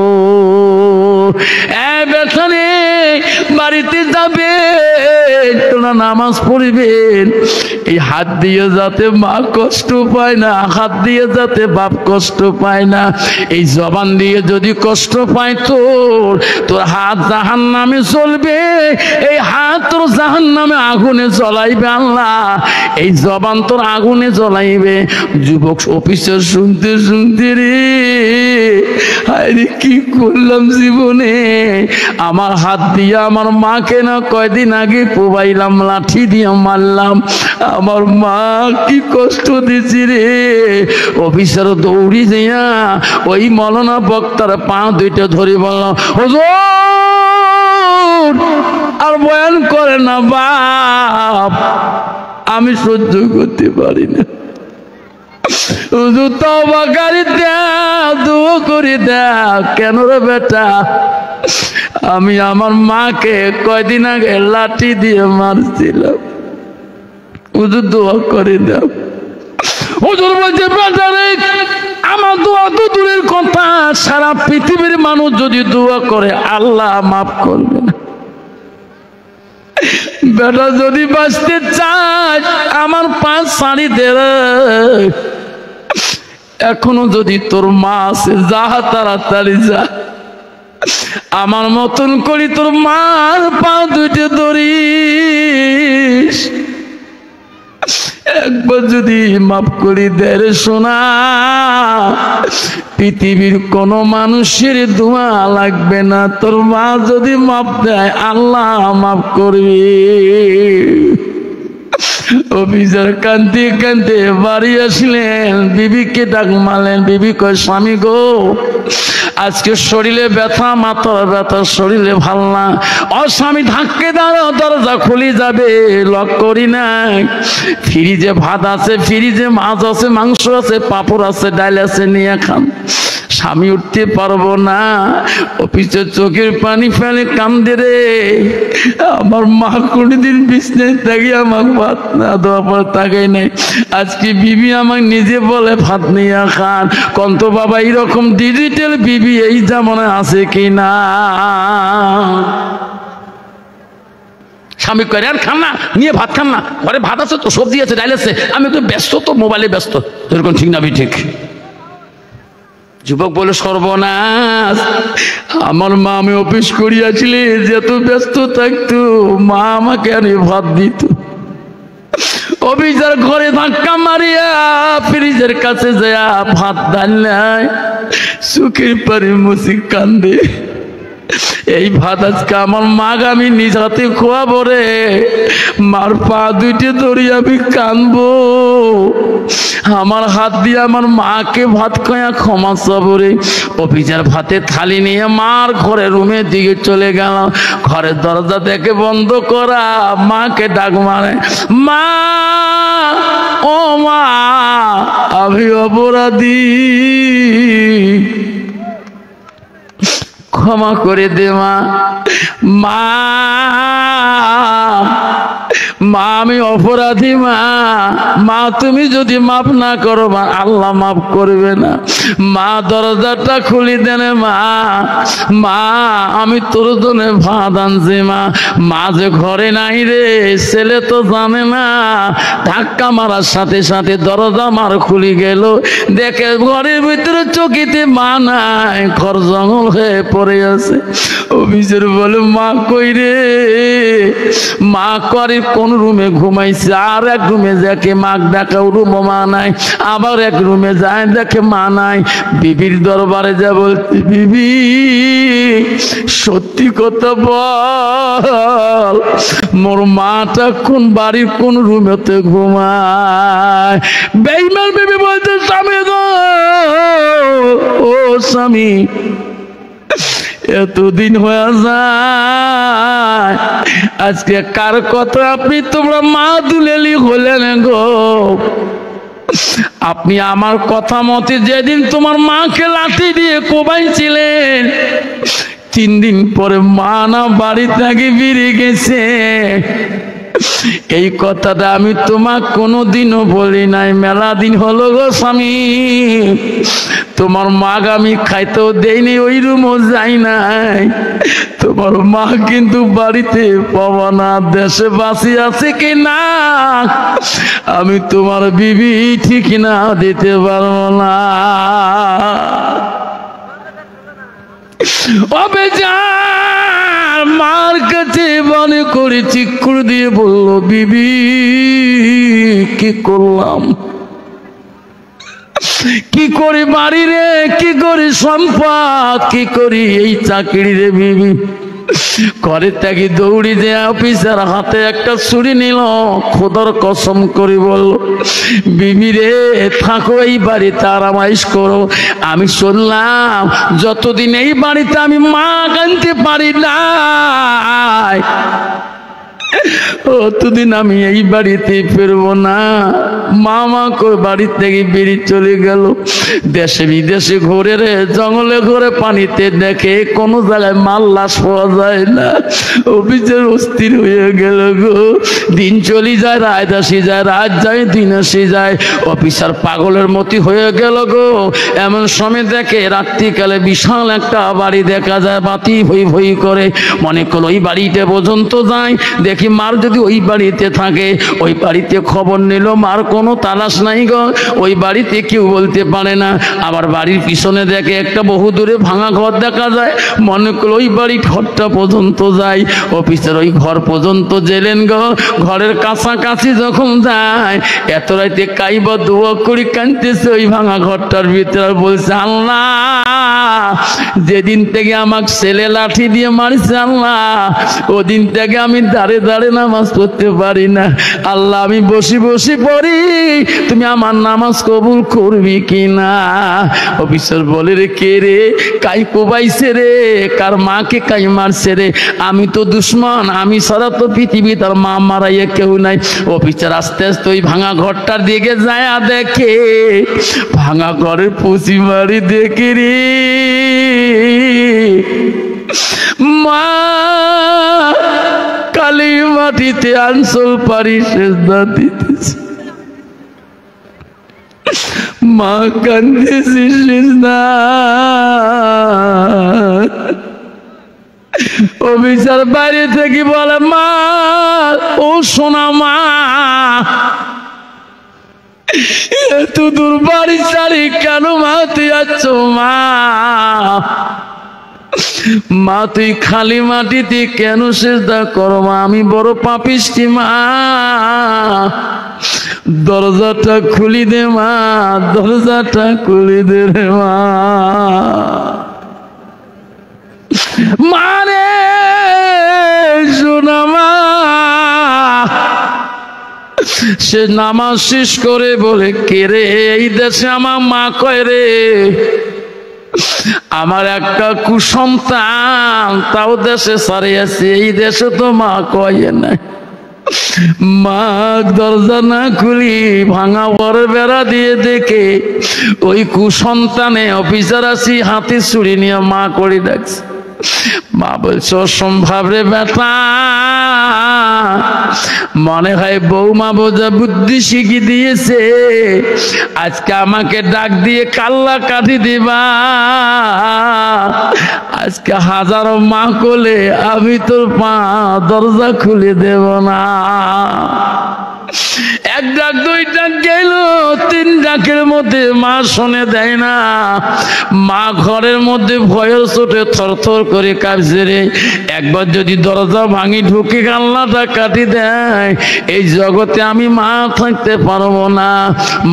বেতনে বাড়িতে যাবে, তোরা নামাজ পড়বেন, এই হাত দিয়ে যাতে মা কষ্ট পায় না, হাত দিয়ে যাতে বাপ কষ্ট পায় না, এই জবান দিয়ে যদি কষ্ট পায় তোর হাত জাহান্নামে চলবে, এই হাত তোর জাহান্নামে আগুনে জ্বলাইবে আল্লাহ, এই জবান তোর আগুনে জ্বলাইবে। যুবক অফিসার শুনতে শুনতে রে আরে কি করলাম জীবনে, আমার হাত দিয়ে আমার মাকে না কয়দিন আগে পোবাইলাম, লাঠি দিয়ে মারলাম, আমার মা কি কষ্ট দিছি রে। অফিসার দৌড়ি যাইয়া ওই মৌলানা বক্তার পা দুইটা ধরে বললাম, হুজুর আর বয়ান করে না বাপ, আমি সহ্য করতে পারি না, হুজুর তওবা করে দাও, দোয়া করে দাও। কেন রে বেটা, আমি আমার মাকে কয়দিন আগে লাঠি দিয়ে মারছিলাম, হুজুর দোয়া করে দাও। হুজুর বলছে, বেটা রে আমার দোয়া তো দূরের কথা, সারা পৃথিবীর মানুষ যদি দোয়া করে আল্লাহ মাফ করবে না। বেটা যদি বাঁচতে চাস আমার পাঁচ সারি দে, এখনো যদি তোর মা আছে যা, তাড়াতাড়ি যা, আমার মতন করি তোর মার পা দুইটা ধরিস, একবার যদি মাফ করি দে রে সোনা, পৃথিবীর কোন মানুষের দোয়া লাগবে না, তোর মা যদি মাফ দেয় আল্লাহ মাফ করবে। অফিসার কান্দতে কান্দতে বাড়ি আসলেন, বিবিকে ডাক মারলেন, বিবি কয় স্বামী গো আজকে শরীরে ব্যথা, মাথার ব্যথা, শরীরে ভাল না। ও স্বামী ধাক্কে দাঁড়াও, দরজা খুলে যাবে, লক করি না, ফ্রিজে ভাত আছে, ফ্রিজে মাছ আছে, মাংস আছে, পাঁপড় আছে, ডাল আছে, নিয়ে খান। স্বামী উঠতে পারবো না, অফিসের চোখের পানি ফেলে কান্দে রে, আমার মা কোনদিন বিছনায় থাকি আমাকে ভাত না দেওয়া পর তাকাই নাই, আজকে বিবি আমাকে নিজে বলে ভাত নিয়ে খান। কন্ত বাবা এরকম ডিজিটাল বিবি এই জামানায় আছে কি না? স্বামী করে আর খান না, নিয়ে ভাত খান না, ঘরে ভাত আছে তো, সবজি আছে, ডাল আছে, আমি তো ব্যস্ত, তো মোবাইলে ব্যস্ত, এরকম ঠিক না ঠিক? যুবক বলে সর্বনাশ, আমার মা আমি অফিস করিয়াছিলে, যত ব্যস্ত থাকতো মা আমাকে আর ভাত দিত। অফিসের ঘরে ধাক্কা মারিয়া ফ্রিজের কাছে যায় ভাত ডাল নাই, চোখের পারে মুসি কান্দে, এই ভাত আজকে আমার মা আমি নিজ হাতে খোয়াবো রে, মার পা দুইটে ধরি আমি কানবো, আমার হাত দিয়ে আমার মাকে ভাত খায়া ক্ষমা চাবো রে। অফিসের ভাতে থালি নিয়ে মার ঘরে রুমের দিকে চলে গেল, ঘরের দরজা দেখে বন্ধ করা, মাকে ডাক মারে, মা ও মা আমি অপরাধী, ক্ষমা করে দে মা। মা মা আমি অপরাধী মা, মা তুমি যদি মাফ না করো মা আল্লাহ মাফ করবে না। মা দরজাটা খুলি দেন মা, মা আমি তোর জন্য ভাত আনছি মা। মা যে ঘরে নাই রে, ছেলে তো জানে না, ধাক্কা মারার সাথে সাথে দরজা মার খুলি গেল, দেখে ঘরের ভিতরে চকিতে মা নাই, ঘর জঙ্গল হয়ে পড়ে আছে। অফিসের বলে মা কই রে, মা করে কোন রুমে ঘুমাইছে, আর এক রুমে দেখে মা ডাকা, রুমও মা নাই, আবার এক রুমে যায় দেখে মা নাই। বিবির দরবারে যা বলছে, বিবি সত্যি কথা বল, মোর মাটা কোন বাড়ির কোন রুমেতে ঘুমায়? বেঈমান বিবি বলছে, স্বামী গো ও স্বামী, এতদিন হয়ে যায়, আজকে কার কথা আপনি তোমরা মা দুলেলি হলেন গো? আপনি আমার কথা মতে যেদিন তোমার মাকে লাঠি দিয়ে কোবাইছিলেন, 3 দিন পরে মা না বাড়ি থেকে বেরিয়ে গেছে। এই কথাটা আমি তোমাকে কোনোদিনও বলি নাই। মেলা দিন হলো গো স্বামী, তোমার মাকে আমি খাইতেও দেইনি, ওই রুমও যাই নাই। তোমার মা কিন্তু বাড়িতে পাবা না, দেশে বাসি আছে কি না আমি তোমার বিবি ঠিক না দিতে পারবো না। অবে যা মার কাছে মনে করে চিকুর দিয়ে বলল, বিবি কি করলাম, কি করি বাড়ি রে, কি করি সম্পদ, কি করি এই চাকরি রে বিবি। ঘরে থেকে দৌড়ি যে অফিসার হাতে একটা ছুরি নিল, খোদার কসম করে বলল, বিবি রে থাকো এই বাড়িতে আরামাইশ করো। আমি শুনলাম যতদিন এই বাড়িতে আমি মা আনতে পারি না, অতদিন আমি এই বাড়িতে ফিরবো না। মামা কই বাড়ি থেকে বেরিয়ে চলে গেল। দেশে বিদেশে ঘুরে রে, জঙ্গলে ঘুরে, পানিতে দেখে কোনো জায়গায় মাল লাশ পাওয়া যায় না। অফিসের অস্থির হয়ে গেল গো। দিন চলে যায়, রাত আসি যায়, রাত যায়, দিন আসি যায়। অফিসার পাগলের মতো হয়ে গেল গো। এমন সময় দেখে রাত্রিকালে বিশাল একটা বাড়ি দেখা যায়, বাতি ভই ভই করে। মনে করলো ওই বাড়িতে পর্যন্ত যায়, দেখি মার যদি ওই বাড়িতে থাকে। ওই বাড়িতে খবর নিল, মার কোনো তালাশ নাই গো, ওই বাড়িতে কেউ বলতে পারে না। আবার বাড়ির পিছনে দেখে একটা বহু দূরে ভাঙা ঘর দেখা যায়। মনে করলো ওই বাড়ির ঘরটা পর্যন্ত যায়। অফিসের ওই ঘর পর্যন্ত গেলেন গো। ঘরের কাছাকাছি যখন যায়, এত রাইতে কাইবা দোয়া করি কাঁদতেছে ওই ভাঙা ঘরটার ভিতরে। বলছে, আল্লাহ যেদিন থেকে আমাকে ছেলে লাঠি দিয়ে মারছে আল্লাহ, ওদিন থেকে আমি দাঁড়ে দাঁড়ে নামাজ পড়তে পারি না। আল্লাহ আমি বসে বসে পড়ি, তুমি আমার নামাজ কবুল করবি কিনা? অফিসার বলে, রে কে রে, কাই কোবাইছে রে, কার মাকে কাই মারছে রে? আমি তো দুশ্মন, আমি সারা তো পৃথিবী তার মা মারাইয়া কেউ নাই। অফিসার আস্তে আস্তে ওই ভাঙা ঘরটার দিকে যায়, দেখে ভাঙা ঘরের পুঁচি মারি দেখে রে মা কালী মাটিতে আঞ্চল পারি সেজদা দিতেছে। মা কান্দেছে সেজদা। অফিসার বাইরে থেকে বলে, মা ও সোনা মা, এত দূর বাড়ি ছাড়ি কেন মা তুই যাচ্ছ? মা মা তুই খালি মাটিতে কেন সেজদা করো? মা আমি বড় পাপিষ্টি মা, দরজাটা খুলি দে মা, দরজাটা খুলি দে রে মা। মারে শোনা মা। সে নামাজ শেষ করে বলে, কে রে, এই দেশে আমার মা কয় রে, আমার একটা কুসন্তান তাও দেশে সারে আছে, এই দেশে তো মা কয় না। মা দরজা না খুলি ভাঙা ঘরের বেড়া দিয়ে দেখে ওই কুসন্তানে অফিসার আসি হাতে ছুরি নিয়ে মা করে ডাকছে। মা বলছে, অসম্ভব রে বেটা, মনে হয় বৌমা বোঝা বুদ্ধি শিখি দিয়েছে, আজকে আমাকে ডাক দিয়ে কাল্লা কাটি দিবা। আজকে হাজারো মা কোলে আমি তোর পা দরজা খুলে দেব না। এক ডাক দুই ডাক গেল, 3 ডাকের মধ্যে মা শুনে দেয় না। মা ঘরের মধ্যে ভয়ের চোটে থরথর করে কাঁপছে রে। একবার যদি দরজা ভাঙি ঢুকে কান্নাটা কাটি দেয়, এই জগতে আমি মা থাকতে পারবো না।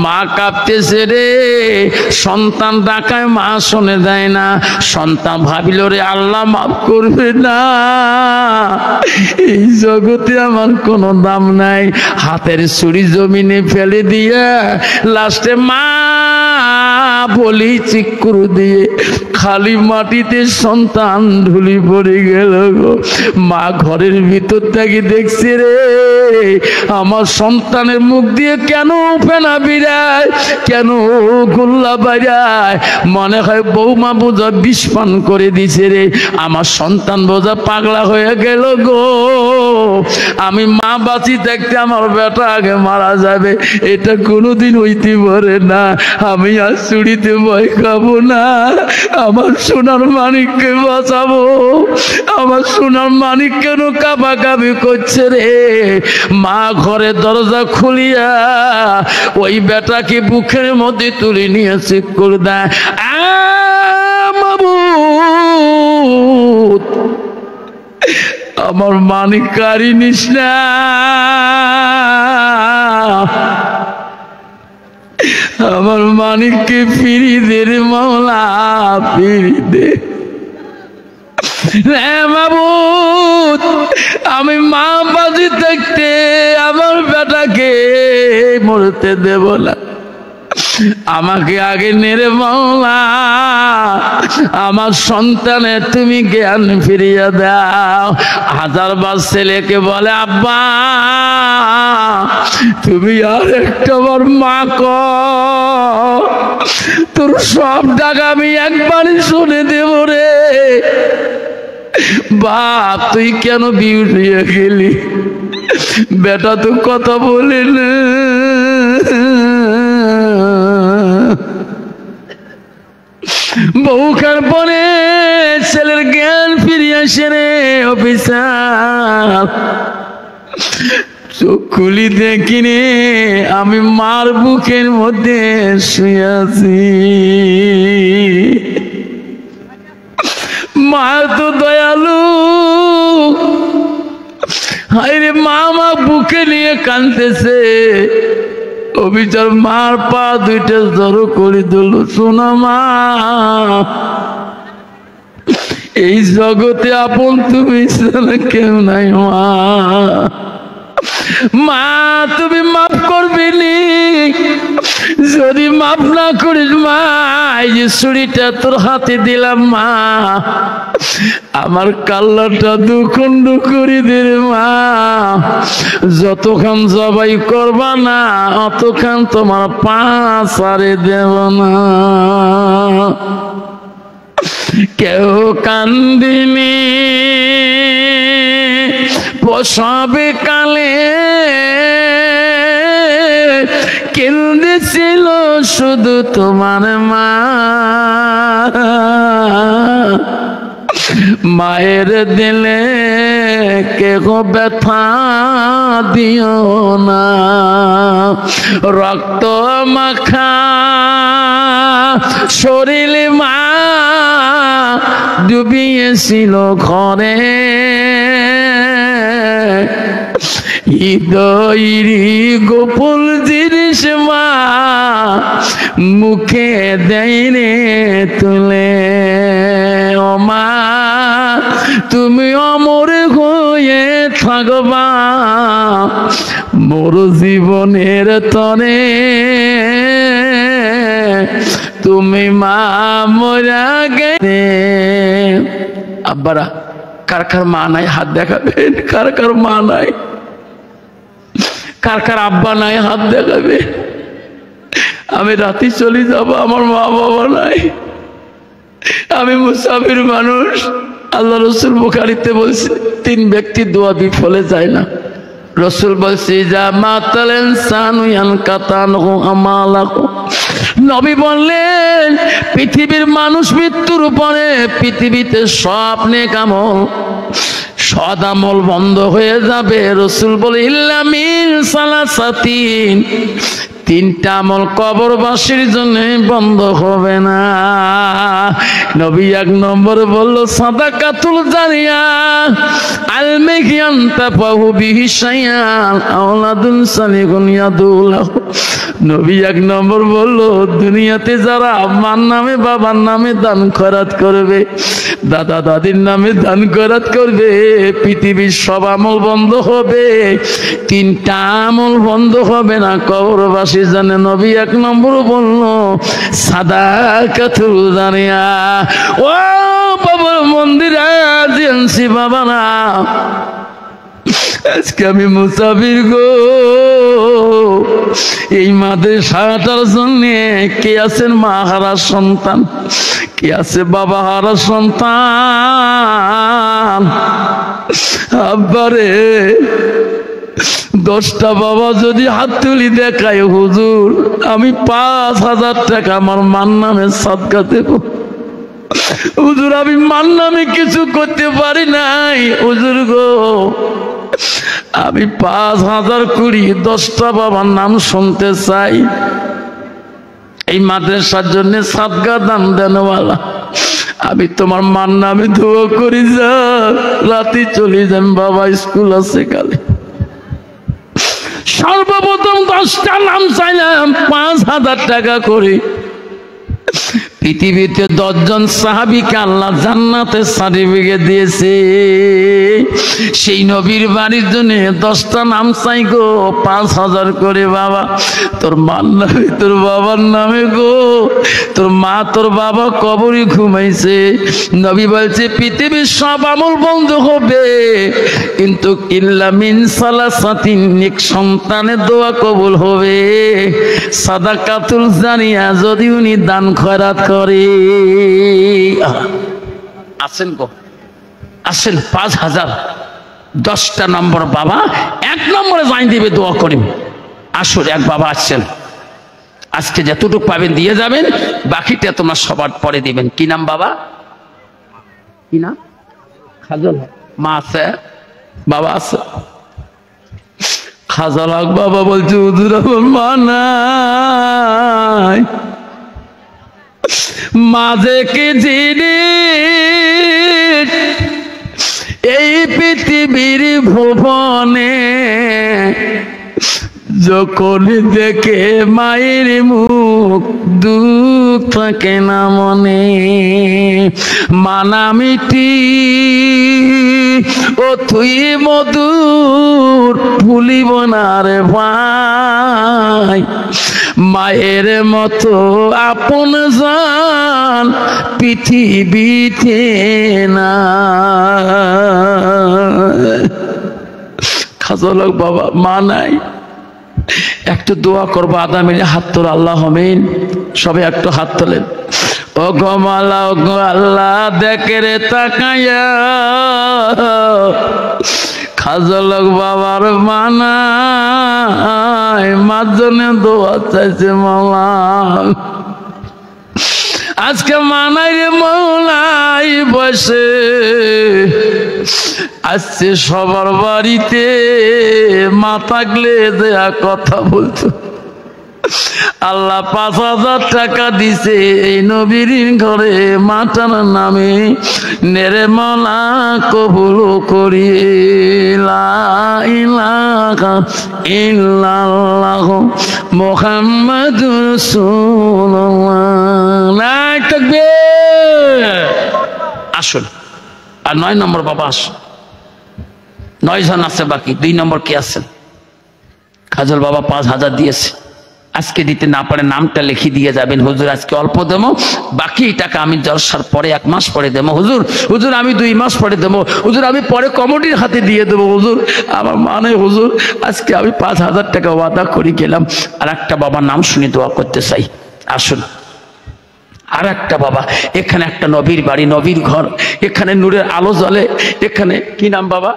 মা কাঁপতেছে রে। সন্তান ডাকায় মা শুনে দেয় না। সন্তান ভাবিল রে আল্লাহ মাফ করবে না, এই জগতে আমার কোনো দাম নাই। হাতের ছুরি জমিনে ফেলে দিয়া লাস্টে মা বলি চিকুর দিয়ে খালি মাটিতে সন্তান ঢুলি পড়ে গেল গো। মা ঘরের ভিতর থেকে দেখছে রে আমার সন্তানের মুখ দিয়ে কেন ফেনা বিরায়, কেন গোল্লা বাইরায়, মনে হয় বৌমা বোঝা বিষ পান করে দিছে রে, আমার সন্তান বোঝা পাগলা হয়ে গেল গো। আমি মা বাঁচি থাকতে আমার বেটা আগে মারা যাবে, এটা কোনোদিন হইতে পারে না। আমি আর চুরিতে ভয় খাবো না, আমার সোনার মানিককে বাঁচাবো। আমার সোনার মানিক কেন কাবাকাবি করছে রে। মা ঘরে দরজা খুলিয়া ওই বেটাকে বুকের মধ্যে তুলে নিয়ে চেক করে দেয়, মাবুদ আমার মানিক কারি নিস না, আমার মানিককে ফিরিয়ে দে রে মাওলা, ফিরিয়ে দে। মাবুদ আমি মা বাজি থাকতে আমার বেটাকে মরতে দেব না, আমাকে আগে নেরে মাওলা, আমার সন্তানে তুমি জ্ঞান ফিরিয়ে দাও। হাজারবার ছেলেকে বলে আব্বা তুমি আর একটা বার মা কর, তোর সব ডাক আমি একবারই শুনে দেব রে। বাপ তুই কেন বিউট হয়ে গেলি, বেটা তো কথা বলে না। বহুকার পরে ছেলের জ্ঞান ফিরিয়ে আসে রে অফিসার, চোখ খুলি দেখিনি আমি মার বুকের মধ্যে শুয়ে আছি। মা তো দয়ালু, হায়রে মা আমার বুকে নিয়ে কাঁদতেছে। অভিচার মার পা দুইটা জড়ো করে দিল, শোনা মা এই জগতে আপন তুমি ছাড়া কেউ নাই মা, মা তুমি মাফ করবি নি, যদি মাফ না করিস মা এই যে ছুরিটা তোর হাতে দিলাম মা, আমার কাল্লাটা দুখণ্ড করে দে রে মা, যতক্ষণ জবাই করবা না অতক্ষণ তোমার পা ছাড়ে দেব না। কেউ কান্দিনি প্রসবে কালে, কেঁদেছিল শুধু তোমার মা, মায়ের দিলে কেহ ব্যথা দিও না, রক্ত মাখা শরীরে মা ডুবিয়েছিল ঘরে, হৃদয়েরই গোপন জিনিস মা মুখে দেয় রে তুলে। ও মা তুমি অমর হয়ে থাকবা মোর জীবনের তরে, তুমি মা মোরা গেলে। আব্বারা কার কার মা নাই হাত দেখাবেন, কার কার মা নাই, কার কার আব্বা নাই হাত দেখাবে। আমি রাতে চলে যাব, আমার মা বাবা নাই, আমি মুসাফির মানুষ। আল্লাহ রসুল বুখারীতে বলছে 3 ব্যক্তি দোয়া বিফলে যায় না। রসুল বলছে যা মাতাল ইনসানু ইয়ানকাতানহু আমালাহু, নবী বললেন পৃথিবীর মানুষ মৃত্যুর পরে পৃথিবীতে সব নেক আমল সদ আমল বন্ধ হয়ে যাবে। রসুল বলে ইল্লা মিন সালাসাতিন, 3টা আমল কবরবাসীর জন্য বন্ধ হবে না। নবী 1 নম্বর বলল সাদাকাতুল জারিয়া, আলমিয়ান তাফাহু বিহি শাইআন আওলাদুন সালিহুন ইয়াদুলাহু, নবী এক নম্বর বলল, দুনিয়াতে যারা আমার নামে বাবার নামে দান খয়রাত করবে, দাদা দাদির নামে দান খয়রাত করবে, পৃথিবীর সব আমল বন্ধ হবে, তিনটা আমল বন্ধ হবে না, কবরবাসী জানে। নবী এক নম্বর বলল সাদাকাতুল জারিয়া। ও বাবার মন্দিরে আনছি বাবা না, আজকে আমি মুসাফির গো, এই মাদ্রাসাটার জন্য কে আছেন মা হারা সন্তান, কে আছে বাবা হারা সন্তান। আব্বারে 10টা বাবা যদি হাত তুলি দেখায়, হুজুর আমি 5,000 টাকা আমার মার নামে সাদকা দেব, হুজুর আমি মার নামে কিছু করতে পারি নাই, হুজুর গো আমি 5,000 করি 10টা বাবার নাম শুনতে চাই, এই মাদ্রাসার জন্য সাদকা দান দেনওয়ালা, আমি তোমার মার নামে দোয়া করি, যা রাতে চলে যান বাবা, স্কুল আছে কালে। সর্বপ্রথম 10টা নাম চাইলাম 5,000 টাকা করে। পৃথিবীতে 10 জন সাহাবীকে আল্লাহ জান্নাতের সার্টিফিকেট দিয়েছে, সেই নবীর বাড়ির জন্য 10টা নাম চাই গো, 5,000 করে। বাবা তোর মার নামে তোর বাবার নামে গো, তোর মা তোর বাবা কবরে ঘুমাইছে, নবী বলছে পৃথিবীর সব আমল বন্ধ হবে, কিন্তু ইল্লা মিন সালাসাতিন, নেক সন্তানের দোয়া কবুল হবে, সাদাকাতুল জারিয়া, যদি উনি দান খয়রাত করে। আসেন গো, আসেন 5,000, 10টা নম্বর বাবা 1 নম্বরে যাই দিবে, দোয়া করিম। আসুন, এক বাবা আসছেন, আজকে যতটুকু পাবেন দিয়ে যাবেন, বাকিটা তোমার সবার পরে দিবেন। কি নাম বাবা, কি নাম? খাজল। মা আছে, বাবা আছে? খাজল হক বাবা বলছে, হুজুর আমার মা নাই, মাঝে কি জিনিস এই পৃথিবীর ভুবনে, যখন দেখে মায়ের মুখ দুঃখ থাকে না মনে, মানামিটি ও তুই মধুর ভুলিব না রে ভাই, মায়ের মতো আপন জান পৃথিবীতে না। খাজলক বাবা মা নাই, একটু দোয়া করবো, আদা মিলে হাত তোল, আল্লাহ আমিন। সবে একটু হাত তোলেন। ও গো মালা, ও গো আল্লাহ, দেখে রে তাকাইয়া, খাজলক বাবার মা নাই, মার জন্য দোয়া চাইছে মাওলা। আজকে মানাই রে মৌলাই বসে আসছে সবার বাড়িতে, মা থাকলে দেয়া কথা বলতো। আল্লাহ 5,000 টাকা দিছে এই নবীর ঘরে, মাটার নামে নেরে মলা কবুল করিয়ে। লা ইলাহা ইল্লাল্লাহ মুহাম্মাদুর রাসূলুল্লাহ। তাকবীর। আসুন, আর 9 নম্বর বাবা আসুন। 9 জন আছে, বাকি 2 নম্বর কে আছেন? খাজল বাবা 5,000 দিয়েছে, আজকে দিতে না পারে নামটা লিখে দিয়ে যাবেন। হুজুর আজকে অল্প দেবো, বাকি টাকা আমি জলসার পরে 1 মাস পরে দেবো। হুজুর, হুজুর আমি 2 মাস পরে দেবো। হুজুর আমি পরে কমিটির হাতে দিয়ে দেবো। হুজুর আমার মানে হুজুর আজকে আমি 5,000 টাকা ওয়াদা করে গেলাম। আর একটা বাবার নাম শুনে দোয়া করতে চাই। আসুন, আর একটা বাবা, এখানে একটা নবীর বাড়ি, নবীর ঘর, এখানে নূরের আলো জ্বলে। এখানে কি নাম বাবা?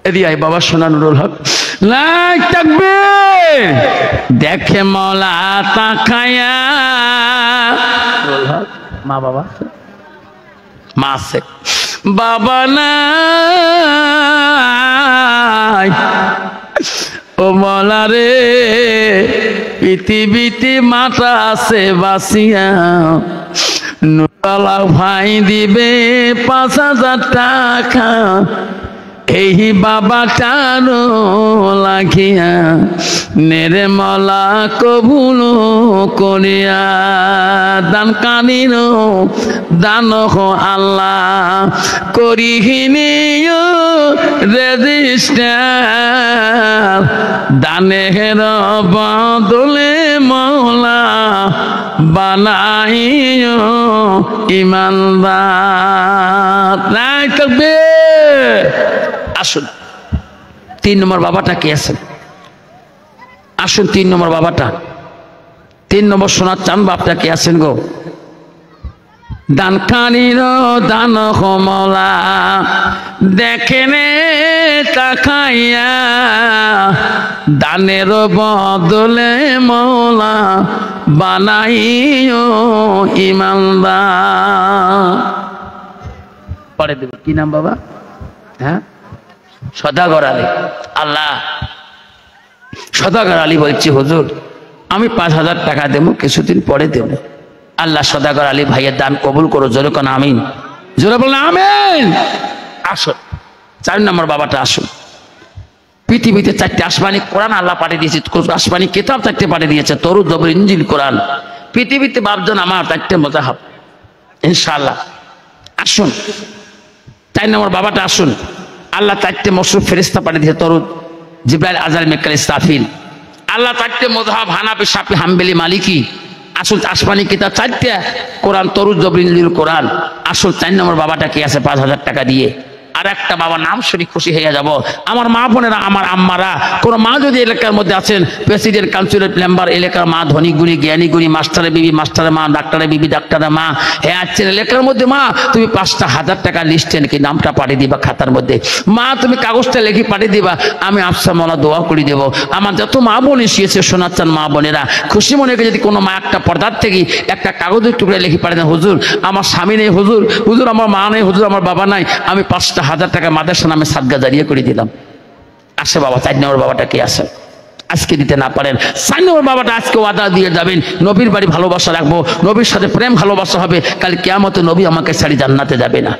এদিকে বাবা সোনা নুরুল হক। দেখে মৌলা তাকায়া, মা বাবা মা আছে, বাবা নাই। ও মৌলা রে, পৃথিবীতে মাটা আছে বাসিয়া, নুরালা ভাই দিবে 5,000 টাকা, এই বাবাটার লাগিয়া নির্মলা কবুল করিয়া দান কানির দান আল্লাহ করিহিনি রেজিস্টার দানের বদলে মৌলা বানাইও ইমানদার। নাই তাকবীর। আসুন 3 নম্বর বাবাটা কে আছেন? আসুন 3 নম্বর বাবাটা, 3 নম্বর সোনার চান বাপটা কে আছেন গো? দান কানির দান কমলা দেখেনে তাকাইয়া দানের বদলে মৌলা বানাইও ইমানদার। পরে দেব কি নাম বাবা? হ্যাঁ, সদাগর আলী। আল্লাহ, সদাগর আলী বলছি হুজুর আমি 5,000 টাকা দেবো, কিছুদিন পরে দেব। আল্লাহ সদাগর আলী ভাইয়ের দান কবুল করো, জোরে কোন আমিন, জোরে বলেন আমিন। আসুন 4 নম্বর বাবাটা আসুন। পৃথিবীতে 4টে আসমানি কোরআন আল্লাহ পাঠিয়ে দিয়েছে, আসমানি কিতাব 4টে পাঠিয়ে দিয়েছে, তরুদ জবর ইনজিল কোরআন। পৃথিবীতে বাপজন আমার 4টে মুজাহাব ইনশাআল্লাহ। আসুন 4 নম্বর বাবাটা আসুন। আল্লাহ 4টে মশরুফ ফেরেশতা পাঠিয়ে দিয়েছে, তরুদ জিবরাইল আজরাইল মিকাইল ইসরাফিল। আল্লাহ 4টে মুজাহাব হানাফি শাফি হাম্বলি মালিকি। আসল আসমানি কিতাব 4টে, কোরআন তরুদ জবর ইনজিল কোরআন। আসল 4 নম্বর বাবাটা কে আছে? 5,000 টাকা দিয়ে। আর একটা বাবা নাম শুনি খুশি হয়ে যাব। আমার মা বোনেরা, আমার আম্মারা, কোনো মা যদি এলাকার মধ্যে আছেন, প্রেসিডেন্ট কাউন্সিলর মেম্বার, এলাকার মা, ধনী গুণী জ্ঞানী গুণী, মাস্টারের বিবি মাস্টারের মা, ডাক্তারের বিবি ডাক্তারের মা, হ্যাঁ আছেন এলাকার মধ্যে মা, তুমি 5,000 টাকা লিস্টে নাকি নামটা পাঠিয়ে দিবা খাতার মধ্যে। মা তুমি কাগজটা লিখে পাঠিয়ে দিবা, আমি আফসা মৌলা দোয়া করে দেব। আমার যত মা বোন এসেছে শোনাচ্ছেন মা বোনেরা, খুশি মনে করে যদি কোনো মা একটা পর্দার থেকে একটা কাগজের টুকরা লিখে পাঠিয়ে দেন, হুজুর আমার স্বামী নেই, হুজুর হুজুর আমার মা নেই, হুজুর আমার বাবা নাই, আমি 5,000 টাকা মাদ্রাসা নামে সাদগা জারিয়া করে দিলাম। আসে বাবা 4 নম্বর বাবাটা কে আছে? আজকে দিতে না পারেন 4 নম্বর বাবাটা আজকে ওয়াদা দিয়ে যাবেন, নবীর বাড়ি ভালোবাসা রাখবো, নবীর সাথে প্রেম ভালোবাসা হবে, কাল কিয়ামতে নবী আমাকে ছাড়ি জান্নাতে যাবে না।